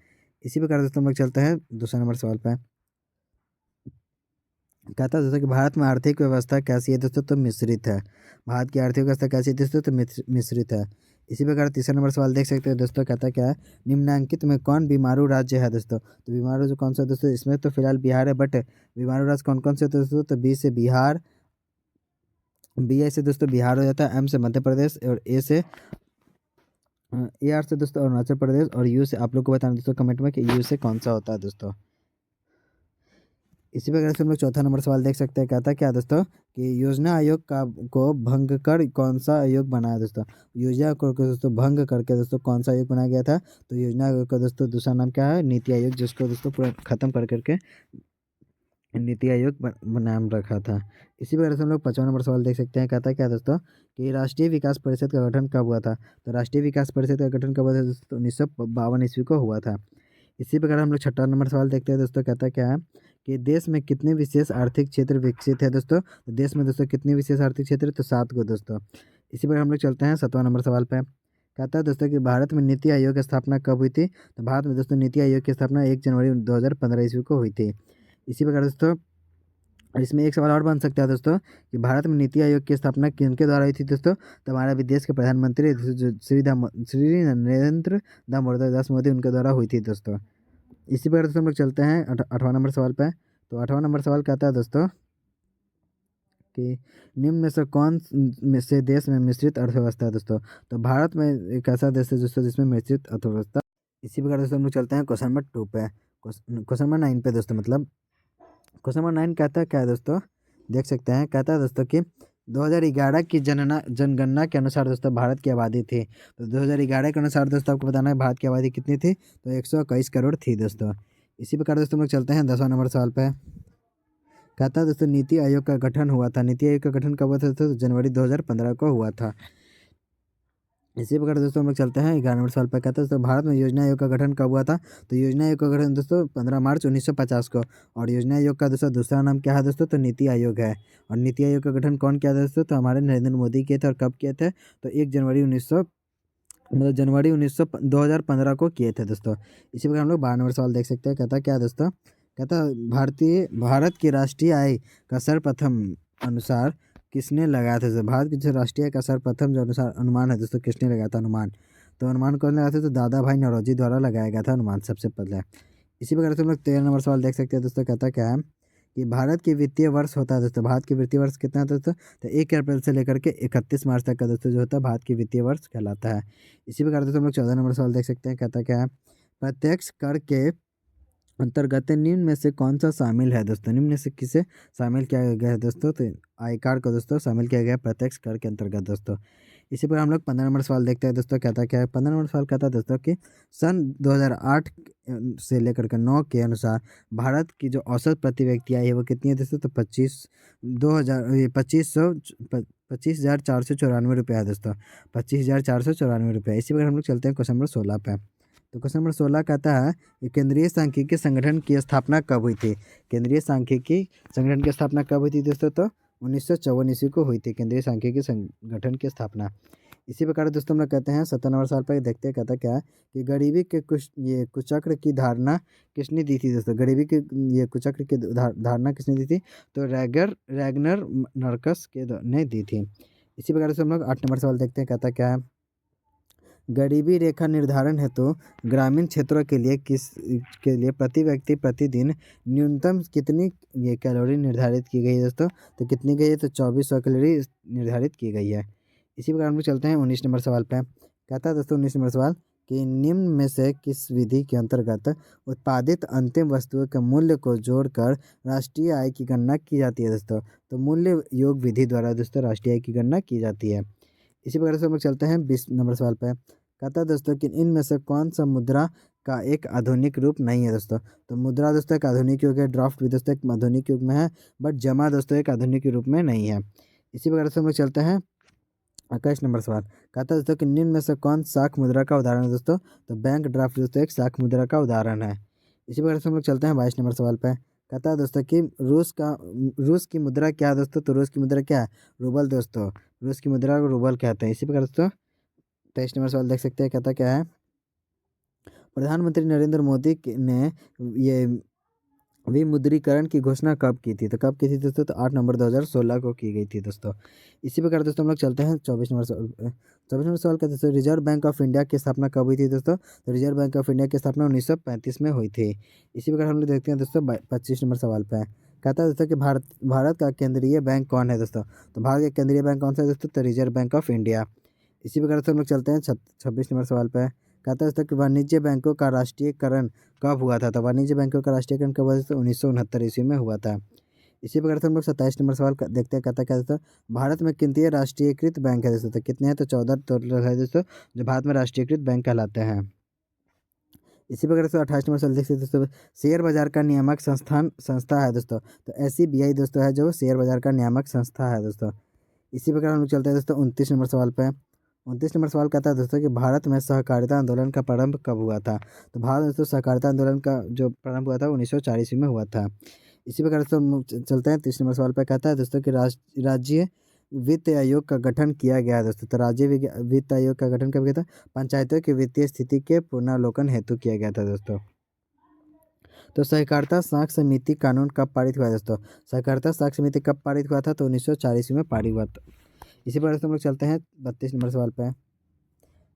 इसी प्रकार दोस्तों हम लोग चलते हैं दूसरे नंबर सवाल पे। कहता है दोस्तों कि भारत में आर्थिक व्यवस्था कैसी है दोस्तों? तो मिश्रित है। भारत की आर्थिक व्यवस्था कैसी है दोस्तों? तो मिश्रित है। इसी प्रकार तीसरा नंबर सवाल देख सकते हैं दोस्तों। कहता क्या है? निम्नलिखित में कौन बीमारू राज्य है दोस्तों? तो बीमारू जो कौन सा है दोस्तों? इसमें तो फिलहाल बिहार है बट बीमारू राज्य कौन कौन से होते हैं दोस्तों? तो बी से बिहार, बी ए से दोस्तों बिहार हो जाता है, एम से मध्य प्रदेश और ए से ए आर से दोस्तों अरुणाचल प्रदेश और यू से आप लोग को बताना दोस्तों कमेंट में कि यू से कौन सा होता है दोस्तों। इसी प्रकार से हम लोग चौथा नंबर सवाल देख सकते हैं। कहता क्या दोस्तों कि योजना आयोग का को भंग कर कौन सा आयोग बनाया दोस्तों? योजना को दोस्तों भंग करके दोस्तों कौन सा आयोग बनाया गया था? तो योजना आयोग का दोस्तों दूसरा नाम क्या है? नीति आयोग, जिसको दोस्तों पूरा खत्म कर करके नीति आयोग नाम रखा था। इसी प्रकार से हम लोग 55 नंबर सवाल देख सकते हैं। कहता क्या दोस्तों कि राष्ट्रीय विकास परिषद का गठन कब हुआ था? तो राष्ट्रीय विकास परिषद का गठन कब हुआ था दोस्तों? 1952 ईस्वी को हुआ था। इसी प्रकार हम लोग छठा नंबर सवाल देखते हैं दोस्तों। कहता क्या है कि देश में कितने विशेष आर्थिक क्षेत्र विकसित है दोस्तों? तो देश में दोस्तों कितने विशेष आर्थिक क्षेत्र? तो 7 को दोस्तों। इसी प्रकार हम लोग चलते हैं 7वां नंबर सवाल पे। कहता है दोस्तों कि भारत में नीति आयोग की स्थापना कब हुई थी? तो भारत में दोस्तों नीति आयोग की स्थापना 1 जनवरी 2015 ईस्वी को हुई थी। इसी प्रकार दोस्तों इसमें एक सवाल और बन सकता है दोस्तों कि भारत में नीति आयोग की स्थापना किनके द्वारा हुई थी दोस्तों? तो हमारे अभी देश के प्रधानमंत्री श्री नरेंद्र दामोदर दास मोदी उनके द्वारा हुई थी दोस्तों। इसी प्रकार दोस्तों हम लोग चलते हैं 8वां नंबर सवाल पे। तो 8वां नंबर सवाल कहता है दोस्तों कि निम्न में से कौन में से देश में मिश्रित अर्थव्यवस्था है दोस्तों? तो भारत में एक ऐसा देश है दोस्तों जिसमें मिश्रित अर्थव्यवस्था। इसी प्रकार दोस्तों हम लोग चलते हैं क्वेश्चन नंबर 2 पे। क्वेश्चन नंबर 9 पे दोस्तों मतलब क्वेश्चन नंबर 9 कहता है क्या है दोस्तों? देख सकते हैं। कहता है दोस्तों कि 2011 की जनगणना के अनुसार दोस्तों भारत की आबादी थी। तो 2011 के अनुसार दोस्तों आपको बताना है भारत की आबादी कितनी थी? तो 121 करोड़ थी दोस्तों। इसी प्रकार दोस्तों हम लोग चलते हैं 10वां नंबर सवाल पे। कहता है दोस्तों नीति आयोग का गठन हुआ था। नीति आयोग का गठन कब हुआ था दोस्तों? जनवरी 2015 को हुआ था। इसी प्रकार दोस्तों हम लोग चलते हैं 11 सवाल पर। कहते हैं दोस्तों भारत में योजना आयोग का गठन कब हुआ था? तो योजना आयोग का गठन दोस्तों 15 मार्च 1950 को। और योजना आयोग का दोस्तों दूसरा नाम क्या है दोस्तों? तो नीति आयोग है। और नीति आयोग का गठन कौन किया था दोस्तों? तो हमारे नरेंद्र मोदी किए थे। और कब किए थे? तो 1 जनवरी 1900 मतलब जनवरी 2015 को किए थे दोस्तों। इसी प्रकार हम लोग 12 नंबर सवाल देख सकते हैं। कहता क्या है दोस्तों? कहता भारत की राष्ट्रीय आय का सर्वप्रथम अनुसार किसने लगाया था? भारत की जो राष्ट्रीय आय का सर्वप्रथम जो अनुसार अनुमान है दोस्तों, किसने लगाया था अनुमान? तो अनुमान कौन लगाया था? तो दादा भाई नौरोजी द्वारा लगाया गया था अनुमान सबसे पहले। इसी प्रकार से हम लोग 13 नंबर सवाल देख सकते हैं दोस्तों। कहता क्या है कि भारत की वित्तीय वर्ष होता है दोस्तों। भारत की वित्तीय वर्ष कितना है दोस्तों? तो 1 अप्रैल से लेकर के 31 मार्च तक का दोस्तों जो होता है भारत की वित्तीय वर्ष कहलाता है। इसी प्रकार दोस्तों हम लोग 14 नंबर सवाल देख सकते हैं। कहता क्या है? प्रत्यक्ष कर के अंतर्गत निम्न में से कौन सा शामिल है दोस्तों? निम्न में से किसे शामिल किया गया है दोस्तों? तो आई कार्ड को दोस्तों शामिल किया गया है प्रत्यक्ष कर के अंतर्गत दोस्तों। इसी पर हम लोग 15 नंबर सवाल देखते हैं दोस्तों। कहता क्या है? 15 नंबर सवाल कहता है दोस्तों कि सन 2008 से लेकर के 9 के अनुसार भारत की जो औसत प्रति व्यक्ति आय है वो कितनी है दोस्तों? तो 25,494 रुपये है दोस्तों। 25,494 रुपये। इसी प्रकार हम लोग चलते हैं क्वेश्चन नंबर 16 पे। तो क्वेश्चन नंबर 16 कहता है कि केंद्रीय सांख्यिकी संगठन की स्थापना कब हुई थी? केंद्रीय सांख्यिकी संगठन की स्थापना कब हुई थी दोस्तों? तो 1954 ईस्वी को हुई थी केंद्रीय सांख्यिकी संगठन की स्थापना। इसी प्रकार दोस्तों हम लोग कहते हैं 17 नंबर सवाल पर देखते हैं। कहता क्या है कि गरीबी के कुचक्र की धारणा किसने दी थी दोस्तों? गरीबी के कुचक्र की धारणा किसने दी थी? तो रैगनर नर्कस ने दी थी। इसी प्रकार से हम लोग 8 नंबर सवाल देखते हैं। कहता क्या है? गरीबी रेखा निर्धारण हेतु ग्रामीण क्षेत्रों के लिए प्रति व्यक्ति प्रतिदिन न्यूनतम कितनी कैलोरी निर्धारित की गई है दोस्तों? तो कितनी गई है? तो 2400 कैलोरी निर्धारित की गई है। इसी प्रकार हम लोग चलते हैं 19 नंबर सवाल पे। कहता है दोस्तों 19 नंबर सवाल कि निम्न में से किस विधि के अंतर्गत उत्पादित अंतिम वस्तुओं के मूल्य को जोड़कर राष्ट्रीय आय की गणना की जाती है दोस्तों? तो मूल्य योग विधि द्वारा दोस्तों राष्ट्रीय आय की गणना की जाती है। इसी प्रकार से हम लोग चलते हैं 20 नंबर सवाल पे। कहता है दोस्तों कि इनमें से कौन सा मुद्रा का एक आधुनिक रूप नहीं है दोस्तों? तो मुद्रा दोस्तों एक आधुनिक युग है। ड्राफ्ट भी दोस्तों एक आधुनिक युग में है, बट जमा दोस्तों एक आधुनिक रूप में नहीं है। इसी प्रकार से हम लोग चलते हैं 21 नंबर सवाल। कहता है दोस्तों कि निम्न में से कौन शाख मुद्रा का उदाहरण है दोस्तों? तो बैंक ड्राफ्ट दोस्तों एक शाख मुद्रा का उदाहरण है। इसी प्रकार से हम लोग चलते हैं 22 नंबर सवाल पे। कहता है दोस्तों कि रूस की मुद्रा क्या है दोस्तों? तो रूस की मुद्रा क्या है? रूबल दोस्तों। रूस की मुद्रा को रूबल कहते हैं। इसी प्रकार दोस्तों 23 नंबर सवाल देख सकते हैं। कहता क्या है? प्रधानमंत्री नरेंद्र मोदी ने ये विमुद्रीकरण की घोषणा कब की थी? तो कब की थी दोस्तों? तो 8 नवंबर 2016 को की गई थी दोस्तों। इसी प्रकार दोस्तों हम लोग चलते हैं 24 नंबर सवाल 24 नंबर सवाल का दोस्तों रिजर्व बैंक ऑफ इंडिया की स्थापना कब हुई थी दोस्तों? तो रिजर्व बैंक ऑफ इंडिया की स्थापना 1935 में हुई थी। इसी प्रकार हम लोग देखते हैं दोस्तों 25 नंबर सवाल पे। कहता है दोस्तों कि भारत का केंद्रीय बैंक कौन है दोस्तों? तो भारत का केंद्रीय बैंक कौन सा है दोस्तों? तो रिजर्व बैंक ऑफ इंडिया। इसी प्रकार से हम लोग चलते हैं 26 नंबर सवाल पे। कहता है दोस्तों कि वाणिज्य बैंकों का राष्ट्रीयकरण कब हुआ था? तो वाणिज्य बैंकों का राष्ट्रीयकरण कब हुआ था? तो 1969 ईस्वी में हुआ था। इसी प्रकार से हम लोग 27 नंबर सवाल देखते हैं। कहता क्या दोस्तों? भारत में कितने राष्ट्रीयकृत बैंक है दोस्तों? तो कितने हैं? तो 14 टोटल है दोस्तों जो भारत में राष्ट्रीयकृत बैंक कहलाते हैं। इसी प्रकार से 28 नंबर सवाल देखते हैं दोस्तों। शेयर बाजार का नियामक संस्था है दोस्तों। तो SEBI दोस्तों है जो शेयर बाजार का नियामक संस्था है दोस्तों। इसी प्रकार हम लोग चलते हैं दोस्तों 29 नंबर सवाल पे। 29 नंबर सवाल कहता है दोस्तों कि भारत में सहकारिता आंदोलन का प्रारंभ कब हुआ था? तो भारत में दोस्तों सहकारिता आंदोलन का जो प्रारंभ हुआ था 1904 ईस्वी में हुआ था। इसी प्रकार से हम लोग चलते हैं 30 नंबर सवाल पर। कहता है दोस्तों कि राज्य वित्त आयोग का गठन किया गया है दोस्तों। तो राज्य वित्त आयोग का गठन कब किया था? पंचायतों की वित्तीय स्थिति के पुनर्वलोकन हेतु किया गया था दोस्तों। तो सहकारिता साख समिति कानून कब पारित हुआ दोस्तों? सहकारिता साख समिति कब पारित हुआ था? तो 1904 ईस्वी में पारित हुआ था। इसी प्रकार से हम लोग चलते हैं 32 नंबर सवाल पे।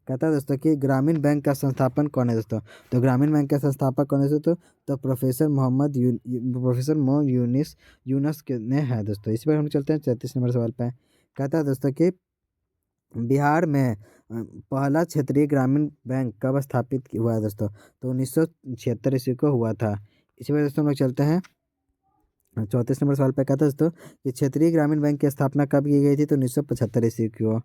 कहता है दोस्तों कि ग्रामीण बैंक का संस्थापन कौन है दोस्तों? तो ग्रामीण बैंक का संस्थापक कौन है दोस्तों? तो प्रोफेसर मो यूनस के ने है दोस्तों। इसी पर हम चलते हैं 33 नंबर सवाल पे। कहता है दोस्तों कि बिहार में पहला क्षेत्रीय ग्रामीण बैंक कब स्थापित हुआ है दोस्तों? तो 1976 ईस्वी को हुआ था। इसी पर दोस्तों हम लोग चलते हैं 34 नंबर सवाल पे। कहता है दोस्तों कि क्षेत्रीय ग्रामीण बैंक की स्थापना कब की गई थी? तो 1975 ईस्वी को।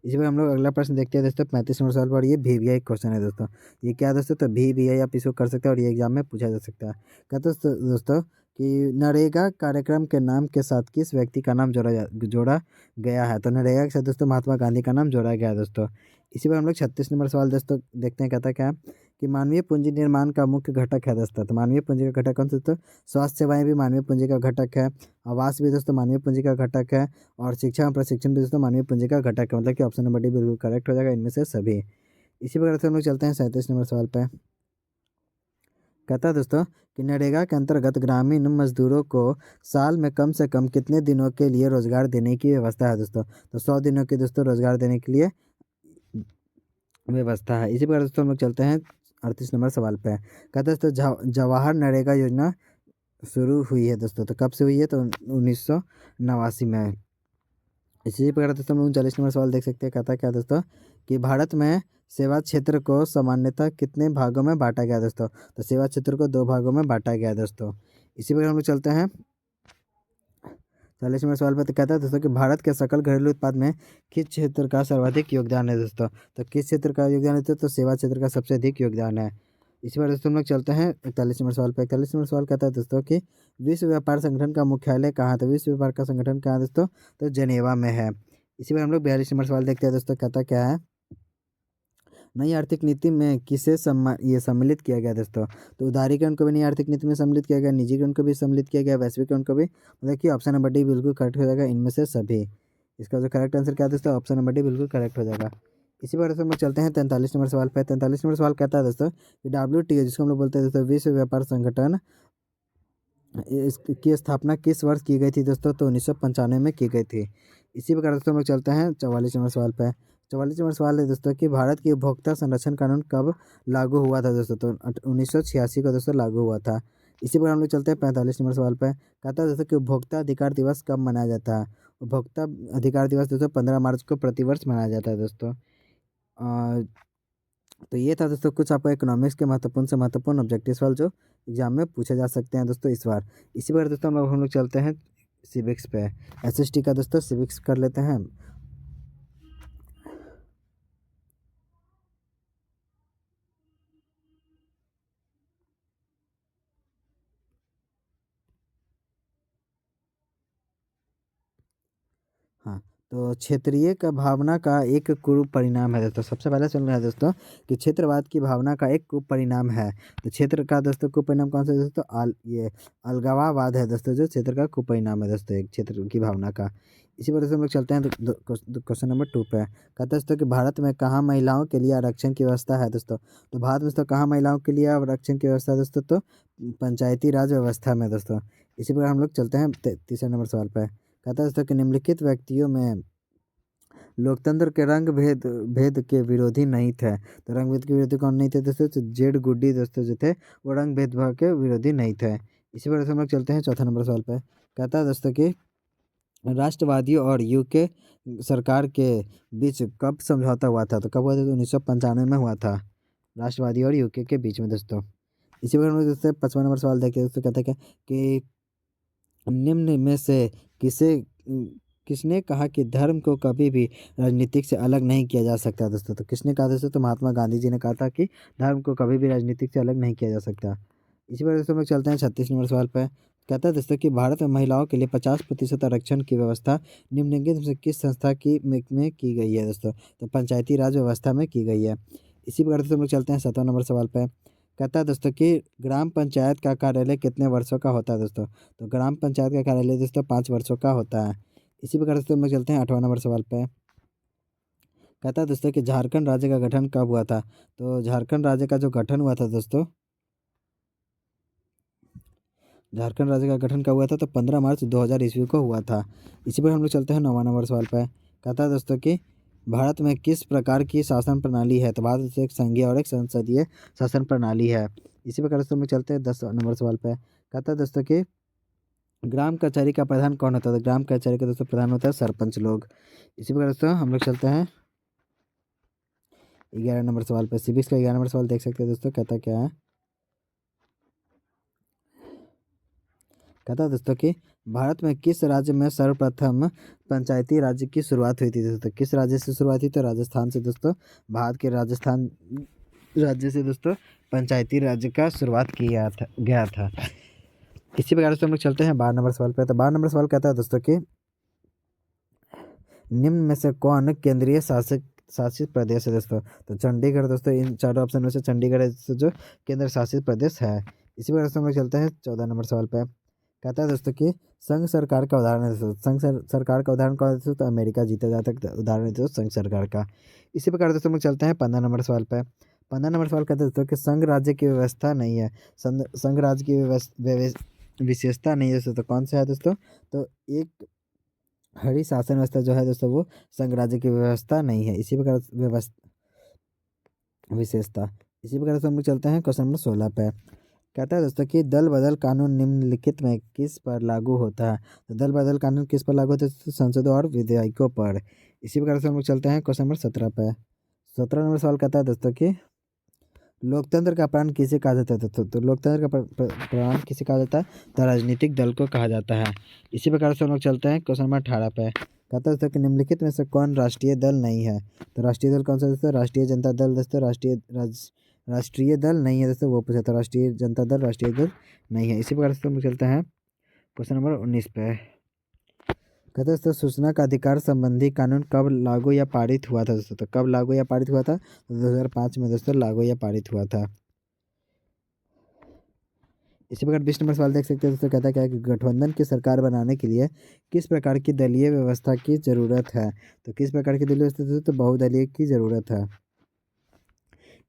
इसी पर हम लोग अगला प्रश्न देखते हैं दोस्तों 35 नंबर सवाल पर। ये VVI क्वेश्चन है दोस्तों। ये क्या है दोस्तों? तो VVI आप इसको कर सकते हैं और ये एग्जाम में पूछा जा सकता है। कहते हैं दोस्तों कि नरेगा कार्यक्रम के नाम के साथ किस व्यक्ति का नाम जोड़ा गया है। तो नरेगा के साथ दोस्तों महात्मा गांधी का नाम जोड़ा गया है दोस्तों। इसी पर हम लोग 36 नंबर सवाल दोस्तों देखते हैं, कहता क्या है कि मानवीय पूंजी निर्माण का मुख्य घटक है दोस्तों। तो मानवीय पूंजी का घटक कौन सा दोस्तों? स्वास्थ्य सेवाएं भी मानवीय पूंजी का घटक है, आवास भी दोस्तों मानवीय पूंजी का घटक है, और शिक्षा और प्रशिक्षण भी दोस्तों मानवीय पूंजी का घटक है। मतलब कि ऑप्शन नंबर डी बिल्कुल करेक्ट हो जाएगा इनमें से सभी। इसी प्रकार से हम लोग चलते हैं 37 नंबर सवाल पे। कहता है दोस्तों कि नरेगा के अंतर्गत ग्रामीण मजदूरों को साल में कम से कम कितने दिनों के लिए रोजगार देने की व्यवस्था है दोस्तों? तो 100 दिनों के दोस्तों रोजगार देने के लिए व्यवस्था है। इसी प्रकार दोस्तों हम लोग चलते हैं 38 नंबर सवाल पे। कहते हैं दोस्तों जवाहर नरेगा योजना शुरू हुई है दोस्तों। तो कब से हुई है? तो 1989 में। इसी प्रकार दोस्तों हम लोग 39 नंबर सवाल देख सकते हैं, कहता है क्या दोस्तों कि भारत में सेवा क्षेत्र को सामान्यतः कितने भागों में बांटा गया दोस्तों? तो सेवा क्षेत्र को 2 भागों में बांटा गया दोस्तों। इसी प्रकार हम लोग चलते हैं 40 नंबर सवाल पर। तो कहता है दोस्तों कि भारत के सकल घरेलू उत्पाद में किस क्षेत्र का सर्वाधिक योगदान है दोस्तों? तो किस क्षेत्र का योगदान है? तो सेवा क्षेत्र का सबसे अधिक योगदान है। इसी बार दोस्तों हम लोग चलते हैं 41 नंबर सवाल पर। 41 नंबर सवाल कहता है दोस्तों कि विश्व व्यापार संगठन का मुख्यालय कहाँ? तो विश्व व्यापार का संगठन कहाँ है दोस्तों? तो जेनेवा में है। इसी बार हम लोग 42 नंबर सवाल देखते हैं दोस्तों, कहता क्या है नई आर्थिक नीति में किसे ये सम्मिलित किया गया दोस्तों? तो उदारीकरण को भी नई आर्थिक नीति में सम्मिलित किया गया, निजीकरण को भी सम्मिलित किया गया, वैश्वीकरण को भी। मतलब कि ऑप्शन नंबर डी बिल्कुल करेक्ट हो जाएगा इनमें से सभी। इसका जो करेक्ट आंसर क्या है दोस्तों? ऑप्शन नंबर डी बिल्कुल करेक्ट हो जाएगा। इसी बार हम लोग चलते हैं 43 नंबर सवाल पर। 43 नंबर सवाल कहता है दोस्तों कि WTO जिसको हम लोग बोलते हैं दोस्तों विश्व व्यापार संगठन, इसकी स्थापना किस वर्ष की गई थी दोस्तों? तो 1995 में की गई थी। इसी प्रकार दोस्तों हम लोग चलते हैं 44 नंबर सवाल पे। 44 नंबर सवाल है दोस्तों कि भारत की उपभोक्ता संरक्षण कानून कब लागू हुआ था दोस्तों? तो 1986 को दोस्तों लागू हुआ था। इसी प्रकार हम लोग चलते हैं 45 नंबर सवाल पे। कहता है दोस्तों कि उपभोक्ता अधिकार दिवस कब मनाया जाता है? उपभोक्ता अधिकार दिवस दोस्तों 15 मार्च को प्रतिवर्ष मनाया जाता है दोस्तों। तो ये था दोस्तों कुछ आपको इकोनॉमिक्स के महत्वपूर्ण से महत्वपूर्ण ऑब्जेक्टिव सवाल जो एग्जाम में पूछे जा सकते हैं दोस्तों इस बार। इसी बार दोस्तों हम लोग चलते हैं सिविक्स पे। SST का दोस्तों सिविक्स कर लेते हैं। हाँ, तो क्षेत्रीय का भावना का एक कुरूप परिणाम है दोस्तों। सबसे पहले सुन रहे हैं दोस्तों कि क्षेत्रवाद की भावना का एक कुरूप परिणाम है। तो क्षेत्र का दोस्तों कुरूप परिणाम कौन सा है दोस्तों? ये अलगाववाद है दोस्तों, जो क्षेत्र का कुरूप परिणाम है दोस्तों एक क्षेत्र की भावना का। इसी वजह से हम लोग चलते हैं क्वेश्चन नंबर 2 पे। कहते हैं दोस्तों कि भारत में कहाँ महिलाओं के लिए आरक्षण की व्यवस्था है दोस्तों? तो भारत में दोस्तों कहाँ महिलाओं के लिए आरक्षण की व्यवस्था है दोस्तों? तो पंचायती राज व्यवस्था में दोस्तों। इसी प्रकार हम लोग चलते हैं तीसरे नंबर सवाल पर। कहता है दोस्तों कि निम्नलिखित व्यक्तियों में लोकतंत्र के रंग भेद भेद के विरोधी नहीं थे। तो रंग भेद के विरोधी कौन नहीं थे दोस्तों? तो जेड गुड्डी दोस्तों जो थे वो रंग भेदभाव के विरोधी नहीं थे। इसी वजह से हम लोग चलते हैं चौथा नंबर सवाल पे। कहता है दोस्तों कि राष्ट्रवादियों और UK सरकार के बीच कब समझौता हुआ था? तो कब हुआ था? तो 1995 में हुआ था, राष्ट्रवादी और UK के बीच में दोस्तों। इसी वजह हम लोग दोस्तों 55 नंबर सवाल देखते हैं दोस्तों, कहता है क्या कि निम्न में से किसने कहा कि धर्म को कभी भी राजनीतिक से अलग नहीं किया जा सकता दोस्तों? तो किसने कहा दोस्तों? तो महात्मा गांधी जी ने कहा था कि धर्म को कभी भी राजनीतिक से अलग नहीं किया जा सकता। इसी वजह से हम लोग चलते हैं 36 नंबर सवाल पर। कहता है दोस्तों कि भारत में महिलाओं के लिए 50% आरक्षण की व्यवस्था निम्नलिखित में से किस संस्था में की गई है दोस्तों? तो पंचायती राज व्यवस्था में की गई है। इसी प्रकार से हम लोग चलते हैं 7वां नंबर सवाल पर। कहता है दोस्तों कि ग्राम पंचायत का कार्यालय कितने वर्षों का होता है दोस्तों? तो ग्राम पंचायत का कार्यालय दोस्तों 5 वर्षों का होता है। इसी प्रकार से हम लोग चलते हैं 8वां नंबर सवाल पे। कहता है दोस्तों कि झारखंड राज्य का गठन कब हुआ था? तो झारखंड राज्य का जो गठन हुआ था दोस्तों, झारखंड राज्य का गठन कब हुआ था? तो 15 मार्च 2000 ईस्वी को हुआ था। इसी पर हम लोग चलते हैं 9वां नंबर सवाल पे। कहता है दोस्तों कि भारत में किस प्रकार की शासन प्रणाली है? तो भारत में एक संघीय और एक संसदीय शासन प्रणाली है। इसी प्रकार से हम लोग चलते हैं 10 नंबर सवाल पे। कहता है दोस्तों कि ग्राम कचहरी का प्रधान कौन होता है? तो ग्राम कचहरी का दोस्तों प्रधान होता है सरपंच लोग। इसी प्रकार दोस्तों हम लोग चलते हैं 11 नंबर सवाल पे। सिविक्स का 11 नंबर सवाल देख सकते हैं दोस्तों, कहता क्या है? कहता है दोस्तों कि भारत में किस राज्य में सर्वप्रथम पंचायती राज्य की शुरुआत हुई थी दोस्तों? किस राज्य से शुरुआत हुई? तो राजस्थान से दोस्तों। भारत के राजस्थान राज्य से दोस्तों पंचायती राज्य का शुरुआत किया था गया था। इसी प्रकार से हम लोग चलते हैं 12 नंबर सवाल पे। तो 12 नंबर सवाल कहता है दोस्तों कि निम्न में से कौन केंद्रीय शासित शासित प्रदेश है दोस्तों। तो चंडीगढ़ दोस्तों, इन चारों ऑप्शन में से चंडीगढ़ है जो केंद्र शासित प्रदेश है। इसी प्रकार से हम लोग चलते हैं 14 नंबर सवाल पे। कहता है दोस्तों कि संघ सरकार का उदाहरण है दोस्तों। सरकार का उदाहरण कौन है दोस्तों। तो अमेरिका जीता जाता है उदाहरण है दोस्तों संघ सरकार का। इसी प्रकार दोस्तों हम लोग चलते हैं 15 नंबर सवाल पे। 15 नंबर सवाल कहते हैं दोस्तों कि संघ राज्य की व्यवस्था नहीं है। संघ राज्य की विशेषता नहीं है दोस्तों। तो कौन सा है दोस्तों। तो एक हरी शासन व्यवस्था जो है दोस्तों वो संघ राज्य की व्यवस्था नहीं है। इसी प्रकार व्यवस्था विशेषता। इसी प्रकार से हम लोग चलते हैं क्वेश्चन नंबर 16 पे। कहता है दोस्तों कि दल बदल कानून निम्नलिखित में किस पर लागू होता है। तो दल बदल कानून किस पर लागू होता है दोस्तों? सांसदों और विधायकों पर। इसी प्रकार से हम लोग चलते हैं क्वेश्चन नंबर 17 पे। 17 नंबर सवाल कहता है दोस्तों कि लोकतंत्र का प्राण किसे कहा जाता है दोस्तों। तो लोकतंत्र का प्राण किसे कहा जाता है। तो राजनीतिक दल को कहा जाता है। इसी प्रकार से हम लोग चलते हैं क्वेश्चन नंबर 18 पे। कहता है दोस्तों कि निम्नलिखित में से कौन राष्ट्रीय दल नहीं है। तो राष्ट्रीय दल कौन सा दोस्तों। राष्ट्रीय जनता दल दोस्तों। राष्ट्रीय दल नहीं है दोस्तों, वो पूछा था। राष्ट्रीय जनता दल राष्ट्रीय दल नहीं है। इसी प्रकार से हम लोग चलते हैं क्वेश्चन नंबर 19 पे। कहते हैं दोस्तों सूचना का अधिकार संबंधी कानून कब लागू या पारित हुआ था दोस्तों। तो कब लागू या पारित हुआ था। तो 2005 में दोस्तों लागू या पारित हुआ था। इसी प्रकार 20 नंबर सवाल देख सकते हैं दोस्तों। कहता है क्या है कि गठबंधन की सरकार बनाने के लिए किस प्रकार की दलीय व्यवस्था की जरूरत है। तो किस प्रकार की दलीय व्यवस्था दोस्तों। तो बहुदलीय की जरूरत है।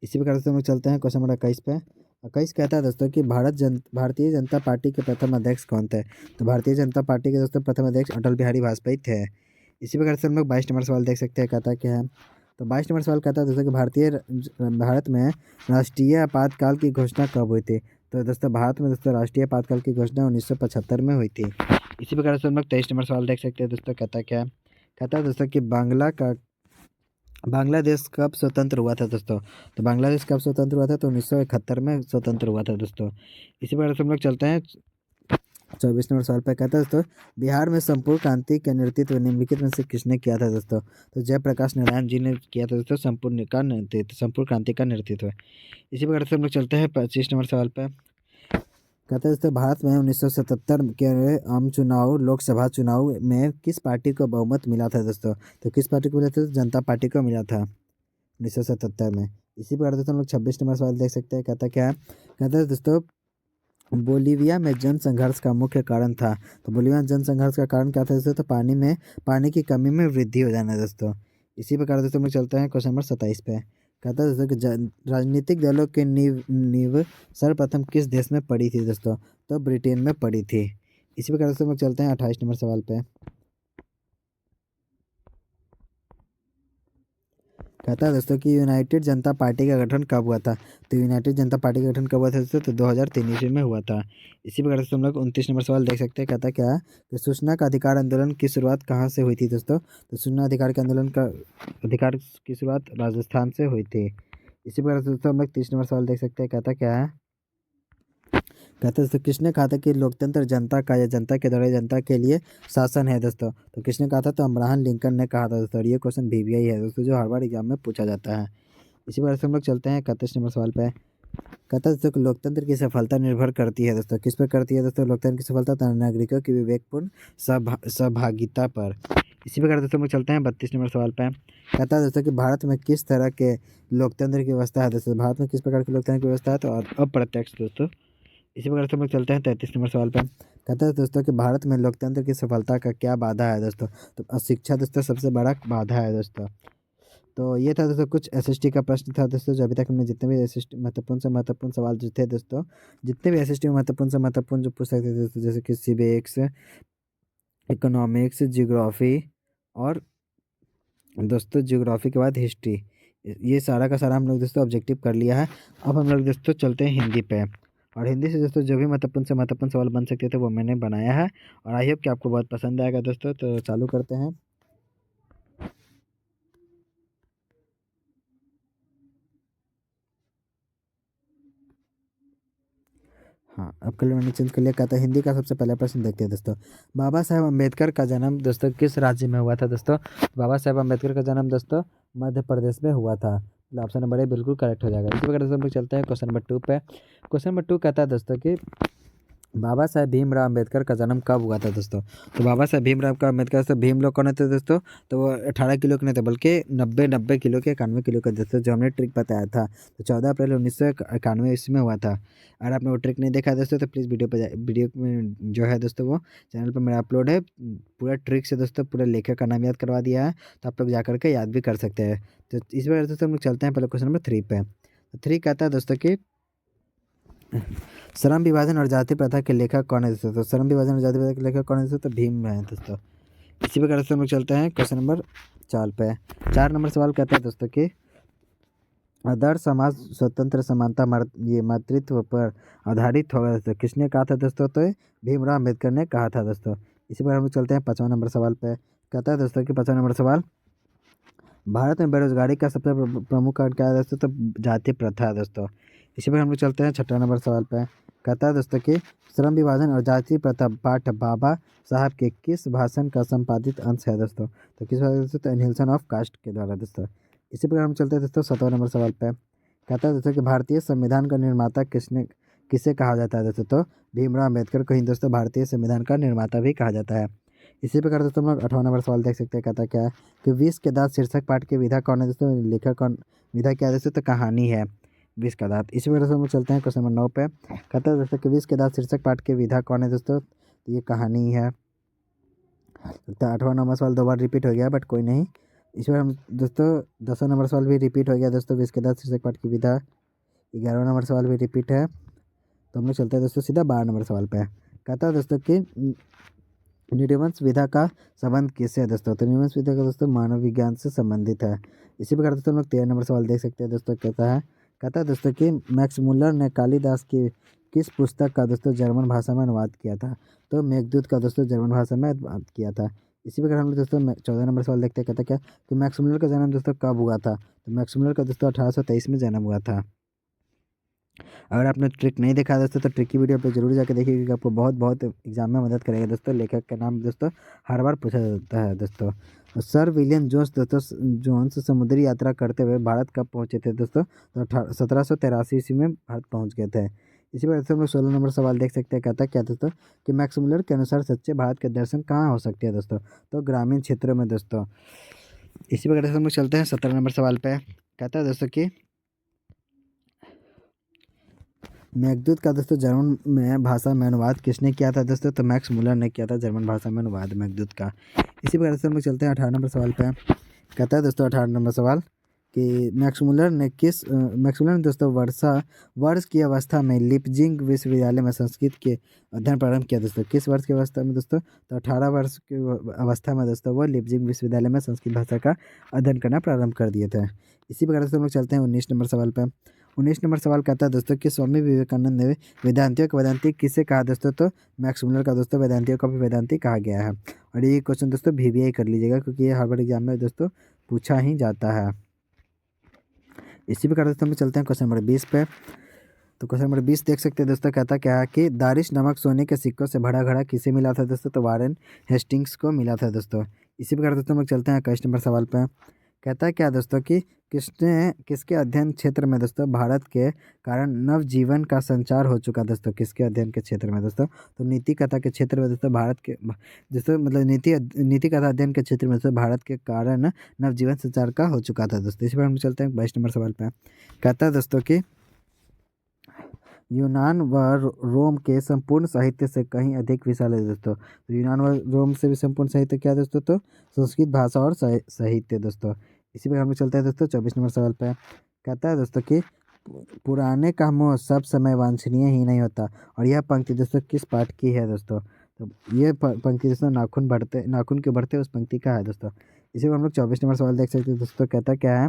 इसी प्रकार से हम लोग चलते हैं क्वेश्चन नंबर 21 पे। 21 कहता है दोस्तों कि भारतीय जनता पार्टी के प्रथम अध्यक्ष कौन थे। तो भारतीय जनता पार्टी के दोस्तों प्रथम अध्यक्ष अटल बिहारी वाजपेयी थे। इसी प्रकार से हम लोग 22 नंबर सवाल देख सकते हैं। कहता है क्या है। तो 22 नंबर सवाल कहता है दोस्तों कि भारत में राष्ट्रीय आपातकाल की घोषणा कब हुई थी। तो दोस्तों भारत में दोस्तों राष्ट्रीय आपातकाल की घोषणा 1975 में हुई थी। इसी प्रकार से हम लोग 23 नंबर सवाल देख सकते हैं दोस्तों। कहता है क्या। कहता है दोस्तों कि बांग्लादेश कब स्वतंत्र हुआ था दोस्तों। तो बांग्लादेश कब स्वतंत्र हुआ था। तो 1971 में स्वतंत्र हुआ था दोस्तों। इसी प्रकार से हम लोग चलते हैं 24 नंबर सवाल पर। कहता है दोस्तों बिहार में संपूर्ण क्रांति का नेतृत्व निम्नलिखित में से किसने किया था दोस्तों। तो जयप्रकाश नारायण जी ने किया था दोस्तों संपूर्ण क्रांति का नेतृत्व। इसी प्रकार से हम लोग चलते हैं 25 नंबर सवाल पर। कहते हैं दोस्तों भारत में 1977 के आम चुनाव लोकसभा चुनाव में किस पार्टी को बहुमत मिला था दोस्तों। तो किस पार्टी को मिला था। जनता पार्टी को मिला था 1977 में। इसी प्रकार दोस्तों हम लोग 26 नंबर सवाल देख सकते हैं। कहता क्या है। कहता है दोस्तों बोलीविया में जन संघर्ष का मुख्य कारण था। तो बोलीविया में जन संघर्ष का कारण क्या था दोस्तों। तो पानी की कमी में वृद्धि हो जाना दोस्तों। इसी प्रकार दोस्तों हम लोग चलते हैं क्वेश्चन नंबर 27 पे। कहता है दोस्तों कि राजनीतिक दलों की नींव सर्वप्रथम किस देश में पड़ी थी दोस्तों। तो ब्रिटेन में पड़ी थी। इसी प्रकार से हम लोग चलते हैं 28 नंबर सवाल पे। कहता है दोस्तों कि यूनाइटेड जनता पार्टी का गठन कब हुआ था। तो यूनाइटेड जनता पार्टी का गठन कब हुआ था दोस्तों। तो 2003 ईस्वी में हुआ था। इसी प्रकार से हम लोग 29 नंबर सवाल देख सकते हैं। कहता क्या है कि सूचना का अधिकार आंदोलन की शुरुआत कहाँ से हुई थी दोस्तों। तो सूचना अधिकार के आंदोलन का अधिकार की शुरुआत राजस्थान से हुई थी। इसी प्रकार से दोस्तों हम लोग 30 नंबर सवाल देख सकते हैं। कहता क्या है। कहते हैं दोस्तों किसने कहा था कि लोकतंत्र जनता का या जनता के द्वारा जनता के लिए शासन है दोस्तों। तो किसने कहा था। तो अब्राहम लिंकन ने कहा था दोस्तों। और ये क्वेश्चन VVI है दोस्तों जो हर बार एग्जाम में पूछा जाता है। इसी प्रकार से हम लोग चलते हैं 31 नंबर सवाल पे। कहता है दोस्तों कि लोकतंत्र की सफलता निर्भर करती है दोस्तों। किस पर करती है दोस्तों लोकतंत्र की सफलता। तो नागरिकों की विवेकपूर्ण सहभागिता पर। इसी प्रकार दोस्तों हम लोग चलते हैं 32 नंबर सवाल पे। कहता है दोस्तों कि भारत में किस तरह के लोकतंत्र की व्यवस्था है दोस्तों। भारत में किस प्रकार की लोकतंत्र की व्यवस्था है। तो अप्रत्यक्ष दोस्तों। इसी प्रकार से हम लोग चलते हैं 33 नंबर सवाल पर। कहता है दोस्तों कि भारत में लोकतंत्र की सफलता का क्या बाधा है दोस्तों। तो अशिक्षा दोस्तों सबसे बड़ा बाधा है दोस्तों। तो ये था दोस्तों कुछ SST का प्रश्न था दोस्तों। जो अभी तक हमने जितने भी SST महत्वपूर्ण से महत्वपूर्ण सवाल जो थे दोस्तों, जितने भी SST में महत्वपूर्ण से महत्वपूर्ण जो पूछ सकते थे दोस्तों, जैसे कि सिविक्स, इकोनॉमिक्स, जियोग्राफी और दोस्तों जियोग्राफी के बाद हिस्ट्री, ये सारा का सारा हम लोग दोस्तों ऑब्जेक्टिव कर लिया है। अब हम लोग दोस्तों चलते हैं हिंदी पे। और हिंदी से दोस्तों जो भी महत्वपूर्ण से महत्वपूर्ण सवाल बन सकते थे वो मैंने बनाया है। और आई होप कि आपको बहुत पसंद आएगा दोस्तों। तो चालू करते हैं। हाँ, अब कल मैंने चेंज कर लिया। कहता है हिंदी का सबसे पहला प्रश्न देखते हैं दोस्तों। बाबा साहेब अम्बेडकर का जन्म दोस्तों किस राज्य में हुआ था दोस्तों। बाबा साहेब अम्बेडकर का जन्म दोस्तों मध्य प्रदेश में हुआ था। ऑप्शन नंबर ए बिल्कुल करेक्ट हो जाएगा। इसी प्रकार से हम लोग चलते हैं क्वेश्चन नंबर 2 पे। क्वेश्चन नंबर 2 कहता है दोस्तों कि बाबा साहेब भीमराव अम्बेडकर का जन्म कब हुआ था दोस्तों? तो बाबा साहेब भीमराव का अम्बेडकर से भीम लोग कौन थे दोस्तों? तो वो 18 किलो के नहीं थे, बल्कि 90 किलो के, 91 किलो का दोस्तों, जो हमने ट्रिक बताया था। तो 14 अप्रैल 1991 ईस्वी में हुआ था। अगर आपने वो ट्रिक नहीं देखा है दोस्तों, तो प्लीज़ वीडियो पे वीडियो में जो है दोस्तों, वो चैनल पर मेरा अपलोड है। पूरा ट्रिक से दोस्तों पूरा लेखक का नाम याद करवा दिया है, तो आप लोग जा कर के याद भी कर सकते हैं। तो इस बार दोस्तों हम लोग चलते हैं पहले क्वेश्चन नंबर 3 पे। तो 3 कहता है दोस्तों कि श्रम विभाजन और जाति प्रथा के लेखक कौन है दोस्तों? तो श्रम विभाजन और जाति प्रथा के लेखक कौन है दोस्तों? तो भीम है दोस्तों। इसी प्रकार से हम लोग चलते हैं क्वेश्चन नंबर 4 पे। 4 नंबर सवाल कहता है दोस्तों कि आदर्श समाज स्वतंत्र समानता ये मातृत्व पर आधारित होगा दोस्तों, किसने कहा था दोस्तों? तो भीमराव अम्बेडकर ने कहा था दोस्तों। इसी पर हम लोग चलते हैं 5वां नंबर सवाल पे। कहता है दोस्तों कि 5वां नंबर सवाल, भारत में बेरोजगारी का सबसे प्रमुख कारण क्या है दोस्तों? तो जाति प्रथा है दोस्तों। इसी पर हम लोग चलते हैं 6वां नंबर सवाल पे। कहता है दोस्तों कि श्रम विभाजन और जाति प्रथा पाठ बाबा साहब के किस भाषण का संपादित अंश है दोस्तों? तो किस भाषण दोस्तों? तो एनहिलेशन ऑफ कास्ट के द्वारा दोस्तों। इसी प्रकार हम चलते हैं दोस्तों 7वां नंबर सवाल पे। कहता है दोस्तों कि भारतीय संविधान का निर्माता किसे कहा जाता है दोस्तों? तो भीमराव अम्बेडकर को ही दोस्तों भारतीय संविधान का निर्माता भी कहा जाता है। इसी प्रकार दोस्तों हम लोग 8वां नंबर सवाल देख सकते हैं। कहता क्या है कि विष के दांत शीर्षक पाठ के विधा कौन है दोस्तों? लेखक कौन? विधा क्या है दोस्तों? तो कहानी है विष का दांत। इसी वजह से हम लोग चलते हैं क्वेश्चन नंबर 9 पे। कहता है दोस्तों कि विष के दांत शीर्षक पाठ के विधा कौन है दोस्तों? तो ये कहानी है। तो 8वां नंबर सवाल 2 बार रिपीट हो गया, बट कोई नहीं। इस बार हम दोस्तों 10वां नंबर सवाल भी रिपीट हो गया दोस्तों, विष के दांत शीर्षक पाठ की विधा। 11वां नंबर सवाल भी रिपीट है। तो हम लोग चलते हैं दोस्तों सीधा 12 नंबर सवाल पे। कहता है दोस्तों कि न्यूटन विधा का संबंध किससे है दोस्तों? तो न्यूटन विधा का दोस्तों मानव विज्ञान से संबंधित है। इसी प्रकार दोस्तों हम लोग 13 नंबर सवाल देख सकते हैं दोस्तों। कहता है दोस्तों कि मैक्स मुल्लर ने कालिदास की किस पुस्तक का दोस्तों जर्मन भाषा में अनुवाद किया था? तो मेघदूत का दोस्तों जर्मन भाषा में अनुवाद किया था। इसी प्रकार हम लोग दोस्तों 14 नंबर सवाल देखते हैं। कहता क्या कि मैक्स मुल्लर का जन्म दोस्तों कब हुआ था? तो मैक्स मुल्लर का दोस्तों 1823 में जन्म हुआ था। अगर आपने ट्रिक नहीं देखा दोस्तों, तो ट्रिक की वीडियो पे जरूर जाकर देखिए, क्योंकि आपको बहुत बहुत एग्जाम में मदद करेगा दोस्तों। लेखक का नाम दोस्तों हर बार पूछा जाता है दोस्तों। सर विलियम जोन्स दोस्तों, जोन्स समुद्री यात्रा करते हुए भारत कब पहुंचे थे दोस्तों? तो 1783 ईस्वी में भारत पहुंच गए थे। इसी वजह से हम लोग 16 नंबर सवाल देख सकते हैं। कहता क्या दोस्तों कि मैक्स मुलर के अनुसार सच्चे भारत के दर्शन कहाँ हो सकते हैं दोस्तों? तो ग्रामीण क्षेत्रों में दोस्तों। इसी प्रकार से हम लोग चलते हैं 17 नंबर सवाल पे। कहता है दोस्तों कि मेघदूत का दोस्तों जर्मन में भाषा में अनुवाद किसने किया था दोस्तों? तो मैक्स मुलर ने किया था जर्मन भाषा में अनुवाद मेघदूत का। इसी प्रकार से हम लोग चलते हैं 18 नंबर सवाल पे। कहता है दोस्तों 18 नंबर सवाल कि मैक्स मुलर ने दोस्तों वर्ष की अवस्था में लिपजिंग विश्वविद्यालय में संस्कृत के अध्ययन प्रारंभ किया दोस्तों। किस वर्ष की अवस्था में दोस्तों? तो 18 वर्ष की अवस्था में दोस्तों वो लिपजिंग विश्वविद्यालय में संस्कृत भाषा का अध्ययन करना प्रारंभ कर दिए थे। इसी प्रकार से हम लोग चलते हैं 19 नंबर सवाल पे। 19 नंबर सवाल कहता है दोस्तों कि स्वामी विवेकानंद ने वेदांतियों का वेदांती किसे कहा दोस्तों? तो मैक्स मुलर का दोस्तों वेदांतियों का भी वेदांती कहा गया है। और ये क्वेश्चन दोस्तों VBI कर लीजिएगा, क्योंकि ये हार्वर्ड एग्जाम में दोस्तों पूछा ही जाता है। इसी प्रकार दोस्तों हम चलते हैं क्वेश्चन नंबर 20 पे। तो क्वेश्चन नंबर 20 देख सकते हैं दोस्तों। कहता क्या है कि दारिश नमक सोने के सिक्कों से भरा घड़ा किसे मिला था दोस्तों? तो वारेन हेस्टिंग्स को मिला था दोस्तों। इसी प्रकार दोस्तों हम लोग चलते हैं 21 नंबर सवाल पे। कहता है क्या दोस्तों कि किसके अध्ययन क्षेत्र में दोस्तों भारत के कारण नवजीवन का संचार हो चुका दोस्तों? किसके अध्ययन के क्षेत्र में दोस्तों? तो नीति कथा के क्षेत्र में दोस्तों भारत के दोस्तों मतलब नीति कथा अध्ययन के क्षेत्र में दोस्तों भारत के कारण नवजीवन संचार का हो चुका था दोस्तों। इस पर हम चलते हैं 22 नंबर सवाल पे। कहता है दोस्तों कि यूनान व रोम के संपूर्ण साहित्य से कहीं अधिक विशाल है दोस्तों। तो यूनान व रोम से भी संपूर्ण साहित्य क्या है दोस्तों? तो संस्कृत भाषा और साहित्य दोस्तों। इसी पर हम लोग चलते हैं दोस्तों 24 नंबर सवाल पे। कहता है दोस्तों कि पुराने का मोह सब समय वांछनीय ही नहीं होता। और यह पंक्ति दोस्तों किस पाठ की है दोस्तों? तो ये पंक्ति दोस्तों नाखून के बढ़ते उस पंक्ति का है दोस्तों। इसी पर हम लोग 24 नंबर सवाल देख सकते हैं दोस्तों। कहता क्या है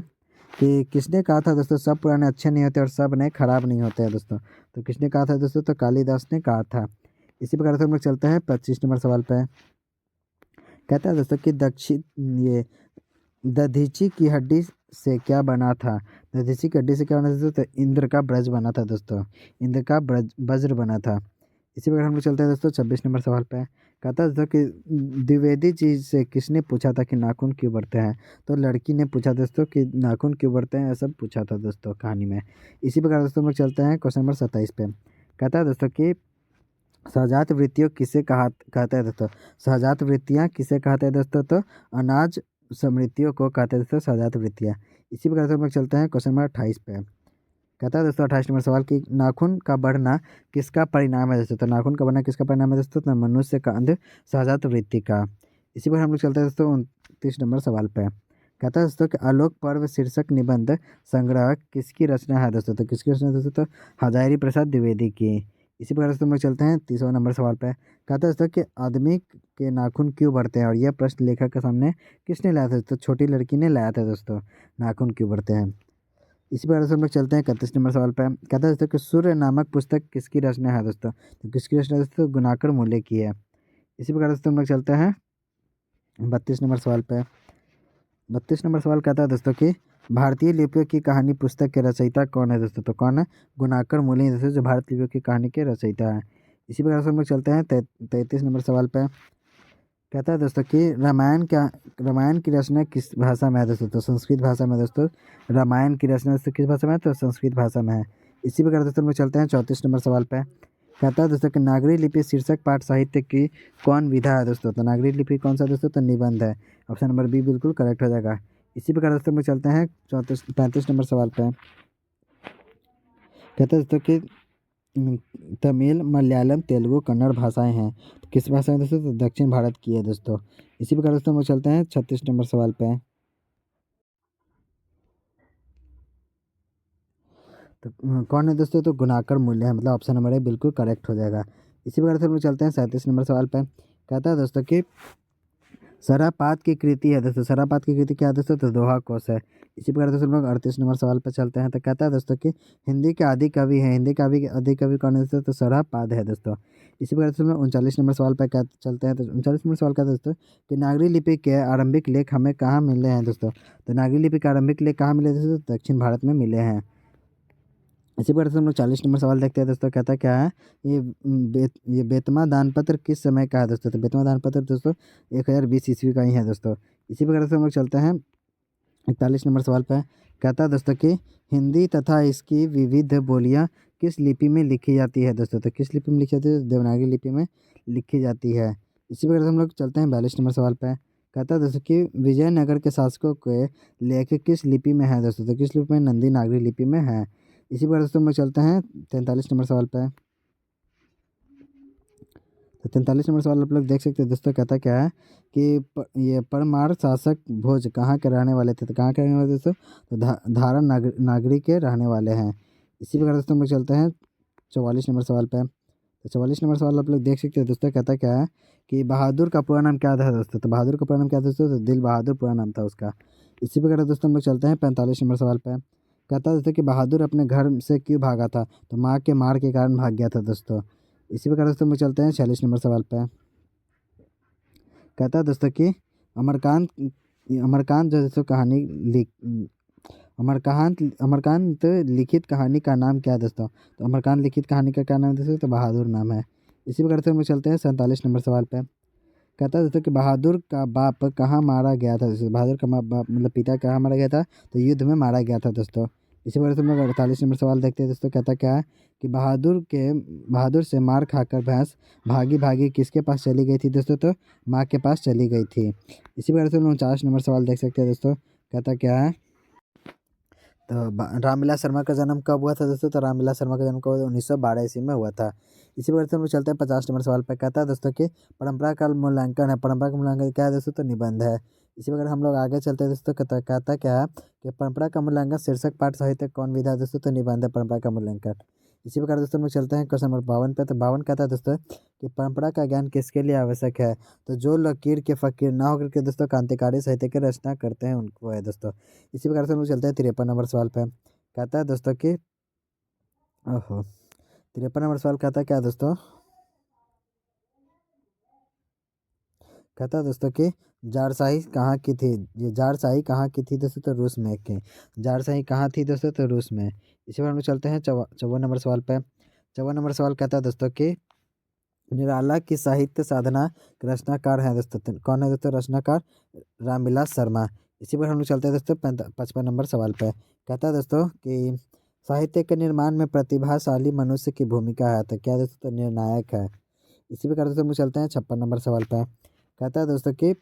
कि किसने कहा था दोस्तों सब पुराने अच्छे नहीं होते और सब नए खराब नहीं होते हैं दोस्तों? तो किसने कहा था दोस्तों? तो कालिदास ने कहा था। इसी प्रकार से हम लोग चलते हैं 25 नंबर सवाल पे। कहता है दोस्तों कि दक्षिण ये दधीची की हड्डी से क्या बना था? दधीची की हड्डी से क्या बना था दोस्तों? तो इंद्र का ब्रज बना था दोस्तों। इंद्र का वज्र बना था। इसी प्रकार हम लोग चलते हैं दोस्तों 26 नंबर सवाल पे। कहता है दोस्तों कि द्विवेदी जी से किसने पूछा था कि नाखून क्यों बढ़ते हैं? तो लड़की ने पूछा दोस्तों कि नाखून क्यों बढ़ते हैं, ऐसा पूछा था दोस्तों कहानी में। इसी प्रकार दोस्तों हम लोग चलते हैं क्वेश्चन नंबर 27 पे। कहता है दोस्तों कि सहजात वृत्तियों किसे कहते हैं दोस्तों? सहजात वृत्तियाँ किसे कहते हैं दोस्तों? तो अनाज समृद्धियों को कहते हैं दोस्तों सहजात वृत्तियाँ। इसी प्रकार से हम लोग चलते हैं क्वेश्चन नंबर 28 पे। कहता है दोस्तों 28 नंबर सवाल कि नाखून का बढ़ना किसका परिणाम है दोस्तों? तो नाखून का बढ़ना किसका परिणाम है दोस्तों? तो मनुष्य का अंध सहजात वृत्ति का। इसी पर हम लोग चलते हैं दोस्तों 29 नंबर सवाल पे। कहता है दोस्तों कि आलोक पर्व शीर्षक निबंध संग्रह किसकी रचना है दोस्तों? तो किसकी रचना है दोस्तों? तो हजारी प्रसाद द्विवेदी की। इसी प्रकार से हम लोग चलते हैं 30वां नंबर सवाल पे। कहता है दोस्तों कि आदमी के नाखून क्यों बढ़ते हैं? और यह प्रश्न लेखक के सामने किसने लाया था दोस्तों? छोटी लड़की ने लाया था दोस्तों, नाखून क्यों बढ़ते हैं। इसी प्रकार से हम लोग चलते हैं 31 नंबर सवाल पे। कहता है दोस्तों कि सूर्य नामक पुस्तक किसकी रचना है दोस्तों? तो किसकी रचना है दोस्तों? गुणाकर मूल्य की है। इसी प्रकार से हम लोग चलते हैं 32 नंबर सवाल पे। 32 नंबर सवाल कहता है दोस्तों कि भारतीय लिपियों की कहानी पुस्तक के रचयिता कौन है दोस्तों? तो कौन है? गुणाकर मूल्य दोस्तों, जो भारतीय लिपियों की कहानी के रचयिता है। इसी प्रकार से हम लोग चलते हैं 33 नंबर सवाल पे। कहता है दोस्तों कि रामायण की रचना किस भाषा में है दोस्तों? तो संस्कृत भाषा में दोस्तों रामायण की रचना दोस्तों किस भाषा में है? तो संस्कृत भाषा में है। इसी प्रकार दोस्तों हम लोग चलते हैं 34 नंबर सवाल पे। कहता है दोस्तों कि नागरी लिपि शीर्षक पाठ साहित्य की कौन विधा है दोस्तों? तो नागरी लिपि कौन सा दोस्तों? तो निबंध है। ऑप्शन नंबर बी बिल्कुल करेक्ट हो जाएगा। इसी प्रकार दोस्तों हम लोग चलते हैं 35 नंबर सवाल पे। कहता है दोस्तों कि तमिल, मलयालम, तेलुगु, कन्नड़ भाषाएं हैं। तो किस भाषा में दोस्तों? तो दक्षिण भारत की है दोस्तों। इसी प्रकार दोस्तों हम लोग चलते हैं 36 नंबर सवाल पे। तो कौन है दोस्तों? तो गुणाकर मूल्य है, मतलब ऑप्शन नंबर ए बिल्कुल करेक्ट हो जाएगा। इसी प्रकार से हम लोग चलते हैं 37 नंबर सवाल पे। कहता है दोस्तों कि सरापात की कृति है दोस्तों, सरापात की कृति क्या है दोस्तों? तो दोहा कोश है। इसी प्रकार दोस्तों हम लोग 38 नंबर सवाल पर चलते हैं। तो कहता है दोस्तों कि हिंदी के आदि कवि हैं, हिंदी का आदि कवि कौन है दोस्तों? तो सरापाद है दोस्तों। इसी प्रकार से हम लोग 39 नंबर सवाल पर क्या चलते हैं। तो 39 नंबर सवाल का दोस्तों कि नागरी लिपि के आरंभिक लेख हमें कहाँ मिले हैं दोस्तों? तो नागरी लिपि के आरंभिक लेख कहाँ मिले दोस्तों? तो दक्षिण भारत में मिले हैं। इसी प्रकार से हम लोग 40 नंबर सवाल देखते हैं दोस्तों। कहता क्या है? ये बेतमा दानपत्र किस समय का है दोस्तों? तो बेतमा दानपत्र दोस्तों 1020 ईस्वी का ही है दोस्तों। इसी प्रकार से हम लोग चलते हैं 41 नंबर सवाल पे। कहता है दोस्तों कि हिंदी तथा इसकी विविध बोलियां किस लिपि में लिखी जाती है दोस्तों? तो किस लिपि में लिखी जाती है? देवनागरी लिपि में लिखी जाती है। इसी प्रकार से हम लोग चलते हैं 42 नंबर सवाल पे। कहता है दोस्तों कि विजयनगर के शासकों के लेख किस लिपि में है दोस्तों? तो किस लिपि में? नंदी नागरी लिपि में है। इसी प्रकार दोस्तों हम लोग चलते हैं 43 नंबर सवाल पे। तो 43 नंबर सवाल आप लोग देख सकते हैं दोस्तों। कहता क्या है कि ये परमार शासक भोज कहाँ के रहने वाले थे? तो कहाँ के रहने वाले दोस्तों? तो धारा नागरी के रहने वाले हैं। इसी प्रकार दोस्तों हम लोग चलते हैं 44 नंबर सवाल पे। तो 44 नंबर सवाल आप लोग देख सकते हैं दोस्तों। कहता क्या है कि बहादुर का पूरा नाम क्या था दोस्तों? तो बहादुर का पूरा नाम क्या था दोस्तों? तो दिल बहादुर पूरा नाम था उसका। इसी प्रकार दोस्तों हम लोग चलते हैं 45 नंबर सवाल पे। कहता है दोस्तों कि बहादुर अपने घर से क्यों भागा था? तो माँ के मार के कारण भाग गया था दोस्तों। इसी प्रकार दोस्तों हम लोग चलते हैं 46 नंबर सवाल पे। कहता है दोस्तों कि अमरकांत अमरकांत जो है दोस्तों कहानी लिख अमरकांत लिखित कहानी का नाम क्या है दोस्तों? तो अमरकांत लिखित कहानी का क्या नाम है दोस्तों? तो बहादुर नाम है। इसी प्रकार से हम लोग चलते हैं 47 नंबर सवाल पे। कहता है दोस्तों कि बहादुर का बाप कहाँ मारा गया था दोस्तों? बहादुर का बाप मतलब पिता कहाँ मारा गया था? तो युद्ध में मारा गया था दोस्तों। इसी वजह से हम लोग 48 नंबर सवाल देखते हैं दोस्तों। कहता क्या है कि बहादुर से मार खाकर भैंस भागी भागी किसके पास चली गई थी दोस्तों? तो माँ के पास चली गई थी। इसी वजह से हम लोग 49 नंबर सवाल देख सकते हैं दोस्तों। कहता क्या है? तो रामविलास शर्मा का जन्म कब हुआ था दोस्तों? तो रामविलास शर्मा का जन्म कब 1912 ईस्वी में हुआ था। इसी वजह से हम लोग चलते हैं 50 नंबर सवाल पर। कहता है दोस्तों कि परंपरा का मूल्यांकन है, परंपरा का मूल्यांकन क्या है दोस्तों? तो निबंध है। इसी प्रकार हम लोग आगे चलते हैं दोस्तों। कहता क्या है कि परंपरा का मूल्यांकन शीर्षक पाठ साहित्य कौन विधा है दोस्तों? तो निबंध है परंपरा का मूल्यांकन। इसी प्रकार दोस्तों हम लोग चलते हैं क्वेश्चन नंबर 52 पे। तो 52 कहता है दोस्तों कि परंपरा का ज्ञान किसके लिए आवश्यक है? तो जो लकीर के फकीर ना होकर के दोस्तों क्रांतिकारी साहित्य की रचना करते हैं उनको है दोस्तों। इसी प्रकार से हम लोग चलते हैं 53 नंबर सवाल पे। कहता है दोस्तों कि ओहो 53 नंबर सवाल कहता है क्या दोस्तों? कहता है दोस्तों कि जारशाही कहाँ की थी? ये जारशाही कहाँ की थी दोस्तों? तो रूस में की। जारशाही कहाँ थी दोस्तों? तो रूस में। इसी पर हम लोग चलते हैं 54 नंबर सवाल पे। 54 नंबर सवाल कहता है दोस्तों कि निराला की साहित्य साधना के रचनाकार हैं दोस्तों। तो कौन है दोस्तों रचनाकार? रामविलास शर्मा। इसी पर हम लोग चलते हैं दोस्तों 55 नंबर सवाल पे। कहता है दोस्तों कि साहित्य के निर्माण में प्रतिभाशाली मनुष्य की भूमिका है। तो क्या दोस्तों? तो निर्णायक है। इसी प्रकार दोस्तों हम लोग चलते हैं 56 नंबर सवाल पे। कहता है दोस्तों कि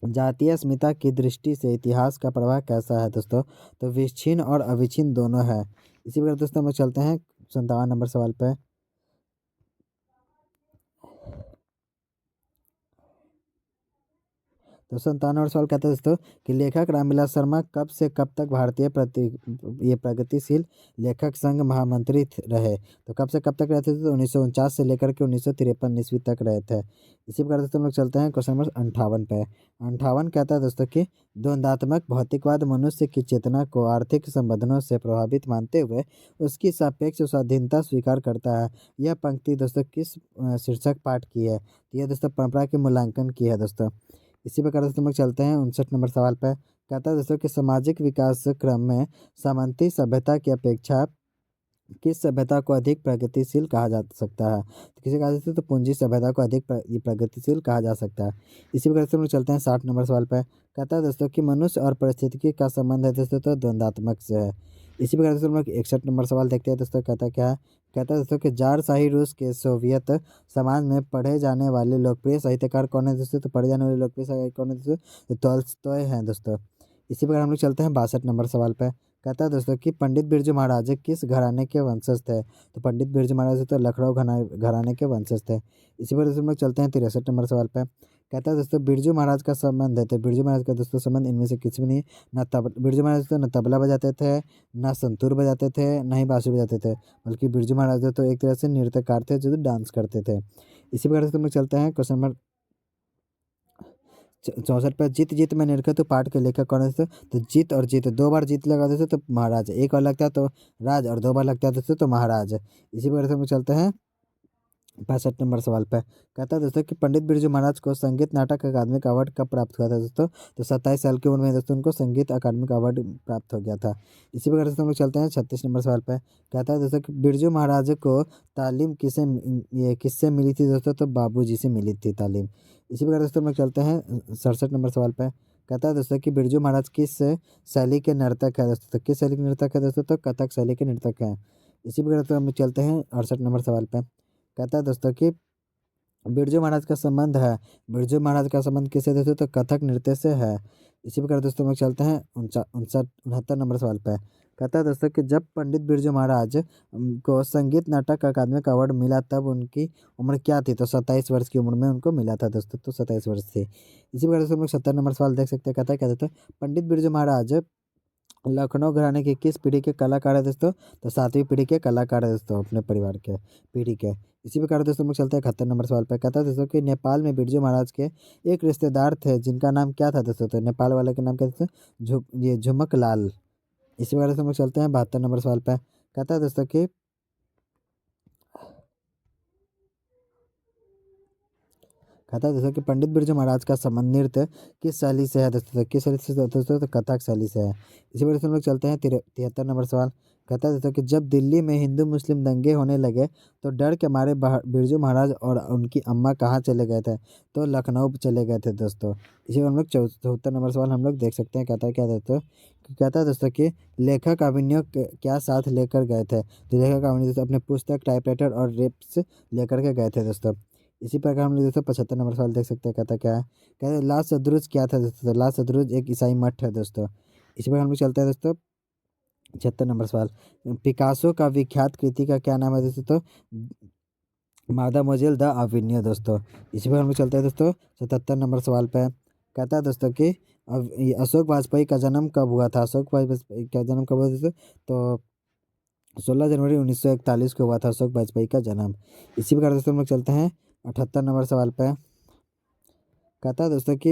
जातीय अस्मिता की दृष्टि से इतिहास का प्रवाह कैसा है दोस्तों? तो विच्छिन्न और अविच्छिन्न दोनों है। इसी प्रकार दोस्तों हम लोग चलते हैं 57 नंबर सवाल पे। तो 57वां सवाल कहता है दोस्तों कि लेखक रामविलास शर्मा कब से कब तक भारतीय ये प्रगतिशील लेखक संघ महामंत्री रहे? तो कब से कब तक रहते थे? तो 1949 से लेकर के 1953 ईस्वी तक रहे थे। इसी प्रकार दोस्तों हम लोग चलते हैं क्वेश्चन नंबर 58 पे। 58 कहता है दोस्तों कि द्वंद्वात्मक भौतिकवाद मनुष्य की चेतना को आर्थिक संबंधों से प्रभावित मानते हुए उसकी सापेक्ष स्वाधीनता स्वीकार करता है। यह पंक्ति दोस्तों किस शीर्षक पाठ की है? तो यह दोस्तों परंपरा के मूल्यांकन की है दोस्तों। इसी प्रकार दोस्तों हम लोग चलते हैं 59 नंबर सवाल पर। कहता है दोस्तों कि सामाजिक विकास क्रम में सामंती सभ्यता की अपेक्षा किस सभ्यता को अधिक प्रगतिशील कहा जा सकता है? तो किसे कहा जाता है? तो पूंजी सभ्यता को अधिक ये प्रगतिशील कहा जा सकता है। इसी प्रकार से हम लोग चलते हैं 60 नंबर सवाल पर। कहता है दोस्तों कि मनुष्य और पारिस्थितिकी का संबंध है दोस्तों तो द्वंद्वात्मक से है। इसी प्रकार से हम लोग 61 नंबर सवाल देखते हैं दोस्तों। कहता क्या है? कहता है दोस्तों कि जार-शाही रूस के सोवियत समाज में पढ़े जाने वाले लोकप्रिय साहित्यकार कौन है दोस्तों? तो पढ़े जाने वाले लोकप्रिय साहित्यकार कौन है दोस्तों? तो तोल्स्टॉय हैं दोस्तों। इसी प्रकार हम लोग चलते हैं 62 नंबर सवाल पे। कहता है दोस्तों कि पंडित बिरजू महाराज किस घराने के वंशज थे? तो पंडित बिरजू महाराज तो लखनऊ घराने के वंशज थे। इसी प्रकार से हम लोग चलते हैं 63 नंबर सवाल पे। कहता है दोस्तों बिरजू महाराज का संबंध है, तो बिरजू महाराज का दोस्तों संबंध इनमें से किसी में नहीं। ना बिरजू महाराज तो न तबला बजाते थे, ना संतूर बजाते थे, ना ही बांसुरी बजाते थे, बल्कि बिरजू महाराज तो एक तरह से नृत्यकार थे जो डांस करते थे। इसी प्रकार से हम लोग चलते हैं क्वेश्चन नंबर 64 पे। जीत जीत में निरखे तो पाठ के लेखक कौन है दोस्तों? तो जीत और जीत, दो बार जीत लगा दोस्तों तो महाराज, एक बार लगता है तो राज, और दो बार लगता है दोस्तों तो महाराज। इसी प्रकार से हम लोग चलते हैं 65 नंबर सवाल पे। कहता है दोस्तों कि पंडित बिरजू महाराज को संगीत नाटक अकादमी का अवार्ड कब प्राप्त हुआ था दोस्तों? तो 27 साल की उम्र में दोस्तों उनको संगीत अकादमी का अवार्ड प्राप्त हो गया था। इसी प्रकार से हम लोग चलते हैं 36 नंबर सवाल पे। कहता है दोस्तों कि बिरजू महाराज को तालीम ये किससे मिली थी दोस्तों? तो बाबूजी से मिली थी तालीम। इसी प्रकार दोस्तों हम लोग चलते हैं 67 नंबर सवाल पे। कहता है दोस्तों कि बिरजू महाराज किस शैली के नर्तक है दोस्तों? तो किस शैली के नर्तक है दोस्तों? तो कथक शैली के नर्तक हैं। इसी प्रकार से हम लोग चलते हैं 68 नंबर सवाल पे। कहता है दोस्तों कि बिरजू महाराज का संबंध है, बिरजू महाराज का संबंध किससे दोस्तों? तो कथक नृत्य से है। इसी प्रकार दोस्तों हम लोग चलते हैं 69 नंबर सवाल पे। कहता है दोस्तों कि जब पंडित बिरजू महाराज को संगीत नाटक अकादमी का अवार्ड मिला तब उनकी उम्र क्या थी? तो 27 वर्ष की उम्र में उनको मिला था दोस्तों, तो 27 वर्ष थी। इसी प्रकार से हम लोग 70 नंबर सवाल देख सकते हैं। कहता है क्या दोस्तों? पंडित बिरजू महाराज लखनऊ घराने की किस पीढ़ी के कलाकार है दोस्तों? तो 7वीं पीढ़ी के कलाकार है दोस्तों, अपने परिवार के पीढ़ी के। इसी प्रकार दोस्तों हम लोग चलते हैं 71 नंबर सवाल पे। कहता है दोस्तों कि नेपाल में बिरजू महाराज के एक रिश्तेदार थे जिनका नाम क्या था दोस्तों? तो नेपाल वाले के नाम क्या था? ये झुमक लाल। इसी प्रकार से हम लोग चलते हैं 72 नंबर सवाल पे। कहता है दोस्तों कि कहता है दोस्तों कि पंडित बिरजू महाराज का संबंध नृत्य किस शैली से है दोस्तों? तो किस शैली से दोस्तों? तो कथक शैली से है। इसी वजह से हम लोग चलते हैं 73 नंबर सवाल। कहता है दोस्तों कि जब दिल्ली में हिंदू मुस्लिम दंगे होने लगे तो डर के मारे बिरजू महाराज और उनकी अम्मा कहाँ चले गए थे? तो लखनऊ चले गए थे दोस्तों। इसी पर हम लोग 74 नंबर सवाल हम लोग देख सकते हैं। कहता है क्या दोस्तों? कहता है दोस्तों कि लेखक अभिनव क्या साथ लेकर गए थे? तो लेखक अभिनव दोस्तों अपने पुस्तक, टाइपराइटर और रेप्स लेकर के गए थे दोस्तों। इसी प्रकार हम लोग दोस्तों 75 नंबर सवाल देख सकते हैं। कहता क्या है? कहते हैं ला सदरुज क्या था दोस्तों? तो ला सदरुज एक ईसाई मठ है दोस्तों। इसी पर हम लोग चलते हैं दोस्तों 76 नंबर सवाल। पिकासो का विख्यात कृति का क्या नाम है दोस्तों? तो मादामोजेल द अविन्यो दोस्तों। इसी पर हम लोग चलते हैं दोस्तों 77 नंबर सवाल पे। कहता है दोस्तों कि अब ये अशोक वाजपेयी का जन्म कब हुआ था? अशोक वाजपेयी का जन्म कब हुआ दोस्तों? तो 16 जनवरी 1941 को हुआ था अशोक वाजपेयी का जन्म। इसी प्रकार दोस्तों हम लोग चलते हैं 78 नंबर सवाल पे। कहता है दोस्तों कि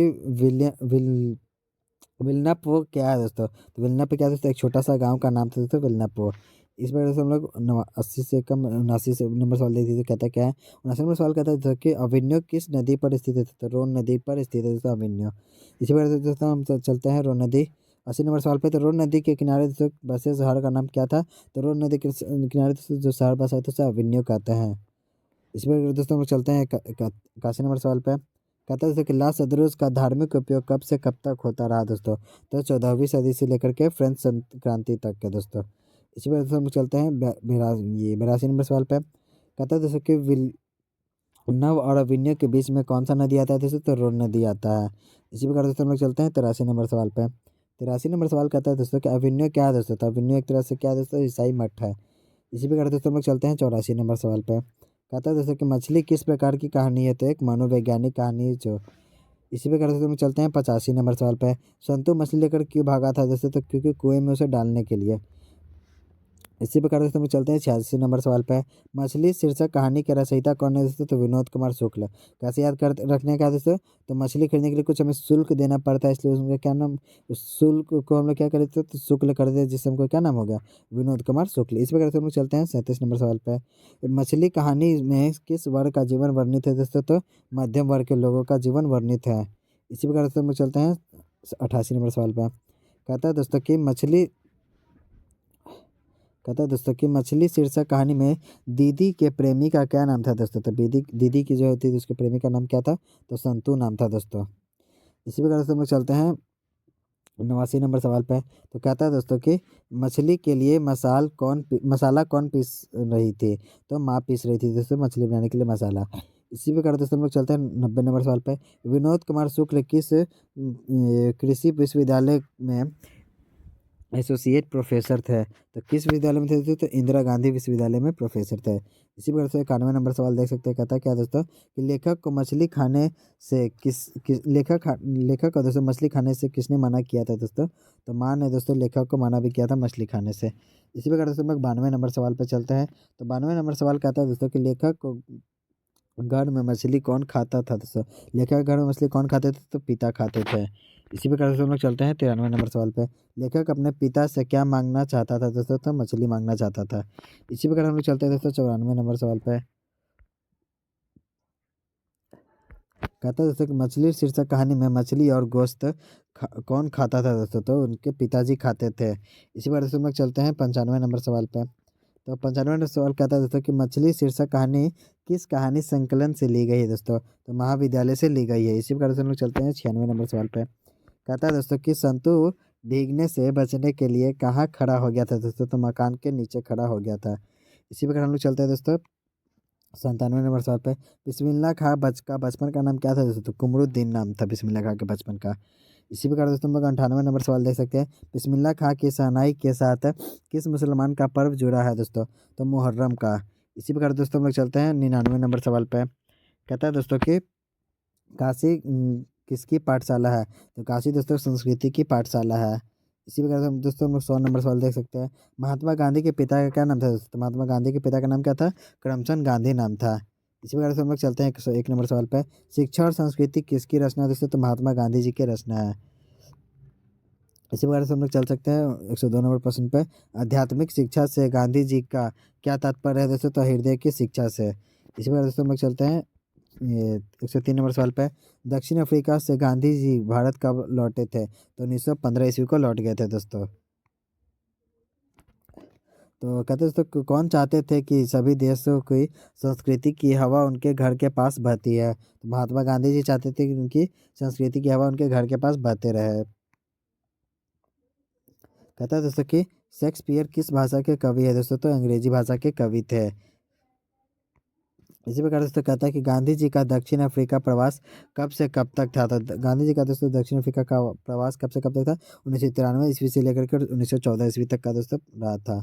विलनप वो क्या है दोस्तों? तो विलनप क्या है दोस्तों? एक छोटा सा गांव का नाम था दोस्तों विलनप वो। इस वजह से हम लोग 80 से कम 79 से नंबर सवाल देख दीजिए। कहता क्या है? 79 नंबर सवाल कहता है दोस्तों कि अभिन्यो किस नदी पर स्थित है? तो रोन नदी पर स्थित है दोस्तों अभिन्यो। इसी वजह से दोस्तों हम चलते हैं रोन नदी। 80 नंबर सवाल पे। तो रोन नदी के किनारे दोस्तों बसे शहर का नाम क्या था? तो रोन नदी के किनारे दोस्तों जो शहर बसा है तो उसे अभिन्यो कहते हैं। इस पर दोस्तों हम लोग चलते हैं 81 नंबर सवाल पे। कहता है दोस्तों कि ला सदरुज का धार्मिक उपयोग कब से कब तक होता रहा दोस्तों? तो 14वीं सदी से लेकर के फ्रेंच क्रांति तक के दोस्तों। इसी पर दोस्तों हम लोग चलते हैं ये 82 नंबर सवाल पे। कहता है दोस्तों कि नव और अभिनय के बीच में कौन सा नदी आता है दोस्तों? तो रोन नदी आता है। इसी प्रकार दोस्तों हम लोग चलते हैं 83 नंबर सवाल पे। 83 नंबर सवाल कहता है दोस्तों कि अभिनय क्या है दोस्तों? तो अभिनय एक तरह से क्या है दोस्तों? ईसाई मठ है। इसी प्रकार दोस्तों हम लोग चलते हैं 84 नंबर सवाल पे। कहता है दोस्तों कि मछली किस प्रकार की कहानी है? तो एक मनोवैज्ञानिक कहानी है जो। इसी प्रकार दोस्तों हम लोग चलते हैं 85 नंबर सवाल पे। संतु मछली लेकर क्यों भागा था दोस्तों? तो क्योंकि कुएं में उसे डालने के लिए। इसी प्रकार दोस्तों हम चलते हैं 86 नंबर सवाल पे। मछली शीर्षक कहानी के रचयिता कौन है दोस्तों? तो विनोद कुमार शुक्ल। कैसे याद कर रखने का है दोस्तों? तो मछली खरीदने के लिए कुछ हमें शुल्क देना पड़ता है, इसलिए उसका क्या नाम, उस शुल्क को हम लोग क्या करते तो शुक्ल कर दे, जिससे हमको क्या नाम हो गया? विनोद कुमार शुक्ल। इस प्रकार से हम लोग चलते हैं 37 नंबर सवाल पे। मछली कहानी में किस वर्ग का जीवन वर्णित है दोस्तों? तो मध्यम वर्ग के लोगों का जीवन वर्णित है। इसी प्रकार से हम लोग चलते हैं 88 नंबर सवाल पे। कहता है दोस्तों कि मछली कहता है दोस्तों कि मछली शीर्षक कहानी में दीदी के प्रेमी का क्या नाम था दोस्तों? तो दीदी दीदी की जो होती थी उसके प्रेमी का नाम क्या था? तो संतू नाम था दोस्तों। इसी प्रकार से हम लोग चलते हैं 89 नंबर सवाल पे। तो कहता है दोस्तों कि मछली के लिए मसाला कौन पीस रही थी? तो माँ पीस रही थी दोस्तों मछली बनाने के लिए मसाला। इसी प्रकार दोस्तों हम लोग चलते हैं 90 नंबर सवाल पे। विनोद कुमार शुक्ल किस कृषि विश्वविद्यालय में एसोसिएट प्रोफेसर थे? तो किस विश्वविद्यालय में थे तो इंदिरा गांधी विश्वविद्यालय में प्रोफेसर थे। इसी प्रकार से 91 नंबर सवाल देख सकते हैं। कहता है क्या दोस्तों कि लेखक को मछली खाने से लेखक को दोस्तों मछली खाने से किसने मना किया था दोस्तों? तो माँ ने दोस्तों लेखक को मना भी किया था मछली खाने से। इसी प्रकार दोस्तों हम लोग 92 नंबर सवाल पर चलते हैं। तो 92 नंबर सवाल कहता है दोस्तों कि लेखक को घर में मछली कौन खाता था दोस्तों? लेखक के घर में मछली कौन खाते थे? तो पिता खाते थे। इसी प्रकार से हम लोग चलते हैं 93 नंबर सवाल पे। लेखक अपने पिता से क्या मांगना चाहता था दोस्तों? तो मछली मांगना चाहता था। इसी प्रकार हम लोग चलते हैं दोस्तों 94 नंबर सवाल पे। कहता है दोस्तों कि मछली शीर्षक कहानी में मछली और गोश्त कौन खाता था दोस्तों? तो उनके पिताजी खाते थे। इसी प्रकार से हम लोग चलते हैं 95 नंबर सवाल पे। तो 95 सवाल कहता है दोस्तों कि मछली शीर्षक कहानी किस कहानी संकलन से ली गई है दोस्तों? तो महाविद्यालय से ली गई है। इसी प्रकार से हम लोग चलते हैं 96 नंबर सवाल पे। कहता है दोस्तों कि संतु भीगने से बचने के लिए कहाँ खड़ा हो गया था दोस्तों? तो मकान के नीचे खड़ा हो गया था। इसी प्रकार हम लोग चलते हैं दोस्तों 97 नंबर सवाल पे। बिस्मिल्लाह खां का बचपन का नाम क्या था दोस्तों? तो कुमरुद्दीन नाम था बिस्मिल्लाह खां के बचपन का। इसी प्रकार दोस्तों हम लोग 98 नंबर सवाल देख सकते हैं। बिस्मिल्लाह खां की शहनाई के साथ किस मुसलमान का पर्व जुड़ा है दोस्तों? तो मुहर्रम का। इसी प्रकार दोस्तों हम लोग चलते हैं 99 नंबर सवाल पे। कहता है दोस्तों कि काशी किसकी पाठशाला है? तो काशी दोस्तों संस्कृति की पाठशाला है। इसी प्रकार से हम दोस्तों हम लोग 100 नंबर सवाल देख सकते हैं। महात्मा गांधी के पिता का क्या नाम था दोस्तों? तो महात्मा गांधी के पिता का नाम क्या था? करमचंद गांधी नाम था। इसी प्रकार से हम लोग चलते हैं 101 नंबर सवाल पे। शिक्षा और संस्कृति किसकी रचना है दोस्तों? तो महात्मा गांधी जी की रचना है। इसी प्रकार से हम लोग चल सकते हैं 102 नंबर प्रश्न पे। आध्यात्मिक शिक्षा से गांधी जी का क्या तात्पर्य है दोस्तों? तो हृदय की शिक्षा से। इसी प्रकार दोस्तों हम लोग चलते हैं ये 103 नंबर सवाल पे। दक्षिण अफ्रीका से गांधी जी भारत कब लौटे थे? तो 1915 ईस्वी को लौट गए थे दोस्तों। तो कहते हैं दोस्तों कौन चाहते थे कि सभी देशों की संस्कृति की हवा उनके घर के पास बहती है? तो महात्मा गांधी जी चाहते थे कि उनकी संस्कृति की हवा उनके घर के पास बहते रहे। कहता है दोस्तों कि शेक्सपियर किस भाषा के कवि है दोस्तों? तो अंग्रेजी भाषा के कवि थे। इसी प्रकार दोस्तों कहता है कि गांधी जी का दक्षिण अफ्रीका प्रवास कब से कब तक था? तो गांधी जी का दोस्तों दक्षिण अफ्रीका का प्रवास कब से कब तक था? 1993 ईस्वी से लेकर के 1914 ईस्वी तक का दोस्तों रहा था।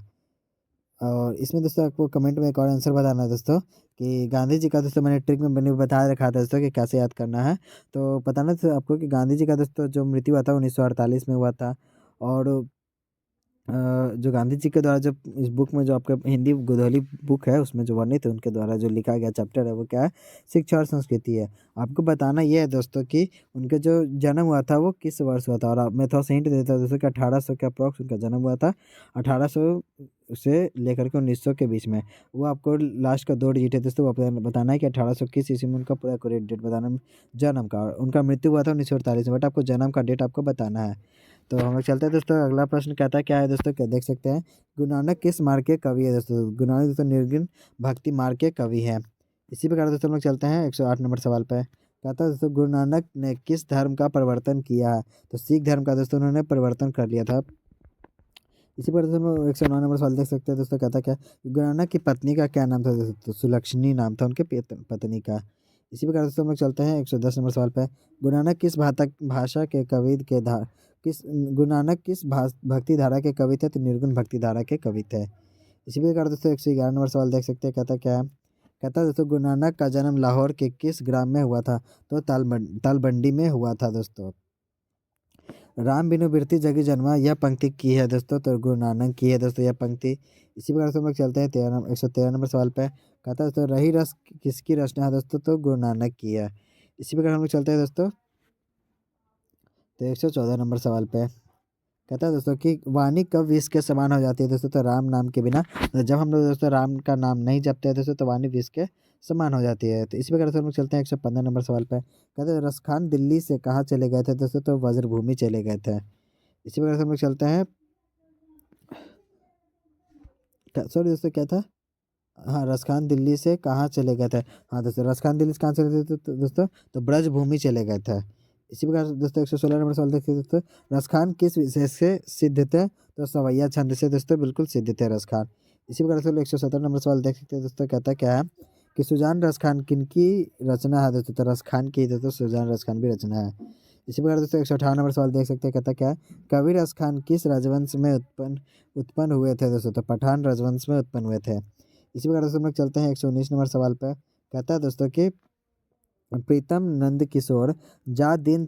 और इसमें दोस्तों आपको कमेंट में एक और आंसर बताना है दोस्तों कि गांधी जी का दोस्तों मैंने ट्रिक में मैंने बता रखा था दोस्तों कि कैसे याद करना है। तो बताना था आपको कि गांधी जी का दोस्तों जो मृत्यु हुआ था 1948 में हुआ था। और जो गांधी जी के द्वारा जो इस बुक में जो आपका हिंदी गोधौली बुक है उसमें जो वर्णित है उनके द्वारा जो लिखा गया चैप्टर है वो क्या है? शिक्षा और संस्कृति है। आपको बताना ये है दोस्तों कि उनका जो जन्म हुआ था वो किस वर्ष हुआ था? और मैं थोड़ा सा हिंट देता हूँ दोस्तों कि 1800 के अप्रॉक्स उनका जन्म हुआ था। 1800 से लेकर के 1900 के बीच में। वो आपको लास्ट का 2 डिजिट है दोस्तों, वो बताना है कि 1800 किस ईस्वी में उनका पूरा एक्यूरेट डेट बताना है जन्म का। और उनका मृत्यु हुआ था 1948 में, बट आपको जन्म का डेट आपको बताना है। तो हम लोग चलते हैं दोस्तों अगला प्रश्न कहता है क्या है दोस्तों? क्या देख सकते हैं। गुरु नानक किस मार्ग के कवि है दोस्तों? गुरु नानक दोस्तों निर्गुण भक्ति मार्ग के कवि हैं। इसी प्रकार दोस्तों हम लोग चलते हैं 108 नंबर सवाल पे। कहता है दोस्तों गुरु नानक ने किस धर्म का परिवर्तन किया है? तो सिख धर्म का दोस्तों उन्होंने परिवर्तन कर लिया था। इसी प्रकार से हम लोग 109 नंबर सवाल देख सकते हैं दोस्तों, कहता क्या गुरु नानक की पत्नी का क्या नाम था दोस्तों, तो सुलक्षणी नाम था उनके पत्नी का। इसी प्रकार से हम लोग चलते हैं 110 नंबर सवाल पे। गुरु नानक किस भाषा के कवि के धा किस गुरु नानक किस भक्ति धारा के कवि थे, तो निर्गुण भक्ति धारा के कवि थे। इसी प्रकार दोस्तों 111 नंबर सवाल देख सकते हैं, कहता क्या है, कहता है दोस्तों गुरु नानक का जन्म लाहौर के किस ग्राम में हुआ था, तो तालबंडी में हुआ था दोस्तों। राम बिनु बिरती जगी जन्मा, यह पंक्ति की है दोस्तों, तो गुरु नानक की है दोस्तों यह पंक्ति। इसी प्रकार से हम लोग चलते हैं 113 नंबर सवाल पे। कहता है दोस्तों रही रस किसकी रचना है दोस्तों, तो गुरु नानक की है। इसी प्रकार हम लोग चलते हैं दोस्तों तो 114 नंबर सवाल पे। कहता है दोस्तों कि वाणी कब विष के समान हो जाती है दोस्तों, तो राम नाम के बिना, तो जब हम लोग दोस्तों राम का नाम नहीं जपते हैं दोस्तों, तो वाणी विष के समान हो जाती है। तो इसी प्रकार से हम लोग चलते हैं 115 नंबर सवाल पे। कहते हैं रसखान दिल्ली से कहाँ चले गए थे दोस्तों, तो वज्रभूमि चले गए थे। इसी प्रकार से हम लोग चलते हैं, सॉरी दोस्तों क्या था, हाँ रसखान दिल्ली से कहाँ चले गए थे। हाँ दोस्तों रसखान दिल्ली से कहाँ चले गए थे तो दोस्तों, तो ब्रजभूमि चले गए थे। इसी प्रकार से दोस्तों 116 नंबर सवाल देखते हैं दोस्तों, रसखान किस विशेष से सिद्ध थे, तो सवैया छंद से दोस्तों बिल्कुल सिद्ध थे रसखान। इसी प्रकार से 117 नंबर सवाल देख सकते हैं दोस्तों, कहता क्या है कि सुजान रसखान किन की रचना है दोस्तों, तो रसखान की दोस्तों सुजान रसखान भी रचना है। इसी प्रकार दोस्तों 158 नंबर सवाल देख सकते हैं, कहता क्या है कबीर रसखान किस राजवंश में उत्पन्न उत्पन्न हुए थे दोस्तों, तो पठान राजवंश में उत्पन्न हुए थे। इसी प्रकार से हम लोग चलते हैं 119 नंबर सवाल पे। कहता है दोस्तों कि प्रीतम नंद किशोर जा दिन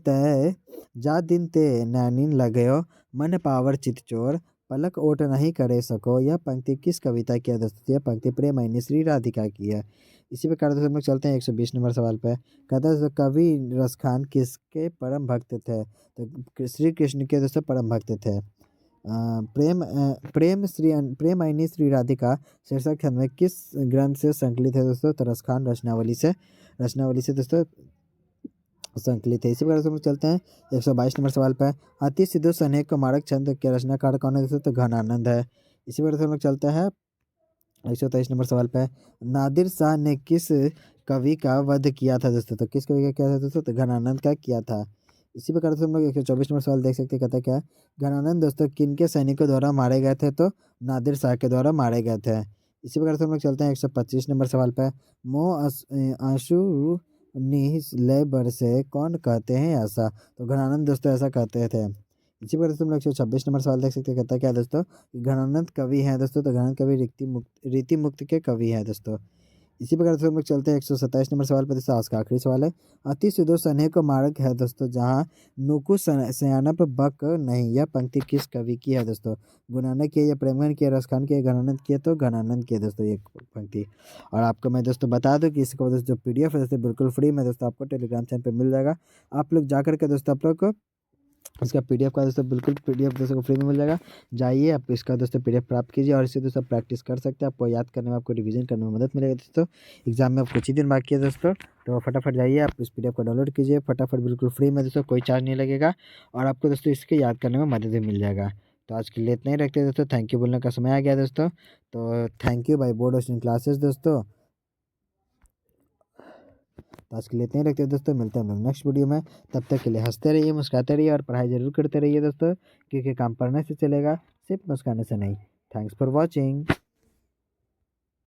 ते नैनीन लगयो, मन पावर चित चोर, पलक ओट नहीं करे सको, यह पंक्ति किस कविता की है दोस्तों, यह पंक्ति प्रेमयनी श्री राधिका की है। इसी प्रकार से हम लोग चलते हैं 120 नंबर सवाल पे। कहता है दोस्तों कवि रसखान किसके परम भक्त थे, तो श्री कृष्ण के दोस्तों परम भक्त थे। प्रेमयनी श्री राधिका शीर्षक छंद में किस ग्रंथ से संकलित है दोस्तों, तो रसखान रचनावली से दोस्तों संकलित है। इसी प्रकार से हम लोग चलते हैं 122 नंबर सवाल पर। अति सिद्धो सनेह को मारक छंद के रचनाकार कौन है दोस्तों, तो घनानंद है। इसी प्रकार से हम लोग चलते हैं 123 नंबर सवाल पे। नादिर शाह ने किस कवि का वध किया था दोस्तों, तो किस कवि का किया था दोस्तों, तो घनानंद का किया था। इसी प्रकार से हम लोग 124 नंबर सवाल देख सकते हैं, कहता क्या है घनानंद दोस्तों किन के सैनिकों द्वारा मारे गए थे, तो नादिर शाह के द्वारा मारे गए थे। इसी प्रकार से हम लोग चलते हैं 125 नंबर सवाल पे। आंसू लय बरसे कौन कहते हैं ऐसा, तो घनानंद दोस्तों ऐसा कहते थे। इसी प्रकार से हम लोग 126 नंबर सवाल देख सकते हैं, कहता क्या है दोस्तों घनानंद कवि हैं दोस्तों, तो घनानंद कवि रीति मुक्त के कवि हैं दोस्तों। इसी प्रकार से हम लोग चलते हैं 127 नंबर सवाल पर दोस्तों, आज का आखिरी सवाल है। अति सुदो सनेह को मार्ग है दोस्तों, जहाँ नुकु सयानप बक नहीं, यह पंक्ति किस कवि की है दोस्तों, गुरु नानक की है या प्रेमगन की है, रसखान की है, घनानंद की है, तो घनानंद की है दोस्तों ये पंक्ति। और आपको मैं दोस्तों बता दूं कि इसका दोस्तों जो PDF है दोस्तों बिल्कुल फ्री में दोस्तों आपको टेलीग्राम चैनल पर मिल जाएगा। आप लोग जाकर के दोस्तों आप लोग को इसका PDF का दोस्तों बिल्कुल PDF दोस्तों को फ्री में मिल जाएगा। जाइए आप इसका दोस्तों PDF प्राप्त कीजिए और इससे दोस्तों प्रैक्टिस कर सकते हैं। आपको याद करने में, आपको रिवीजन करने में मदद मिलेगा दोस्तों। एग्जाम में अब कुछ ही दिन बाकी है दोस्तों, तो फटाफट जाइए आप इस PDF को डाउनलोड कीजिए फटाफट, बिल्कुल फ्री में दोस्तों, कोई चार्ज नहीं लगेगा और आपको दोस्तों इसके याद करने में मदद भी मिल जाएगा। तो आज के लिए इतना ही रखते हैं दोस्तों, थैंक यू बोलने का समय आ गया दोस्तों। तो thank you by board hoisting classes दोस्तों। तो आज के लिए इतने ही रखते हैं दोस्तों, मिलते हैं हम लोग नेक्स्ट वीडियो में। तब तक के लिए हंसते रहिए, मुस्कुराते रहिए और पढ़ाई जरूर करते रहिए दोस्तों, क्योंकि काम पढ़ने से चलेगा, सिर्फ मुस्काने से नहीं। Thanks for watching.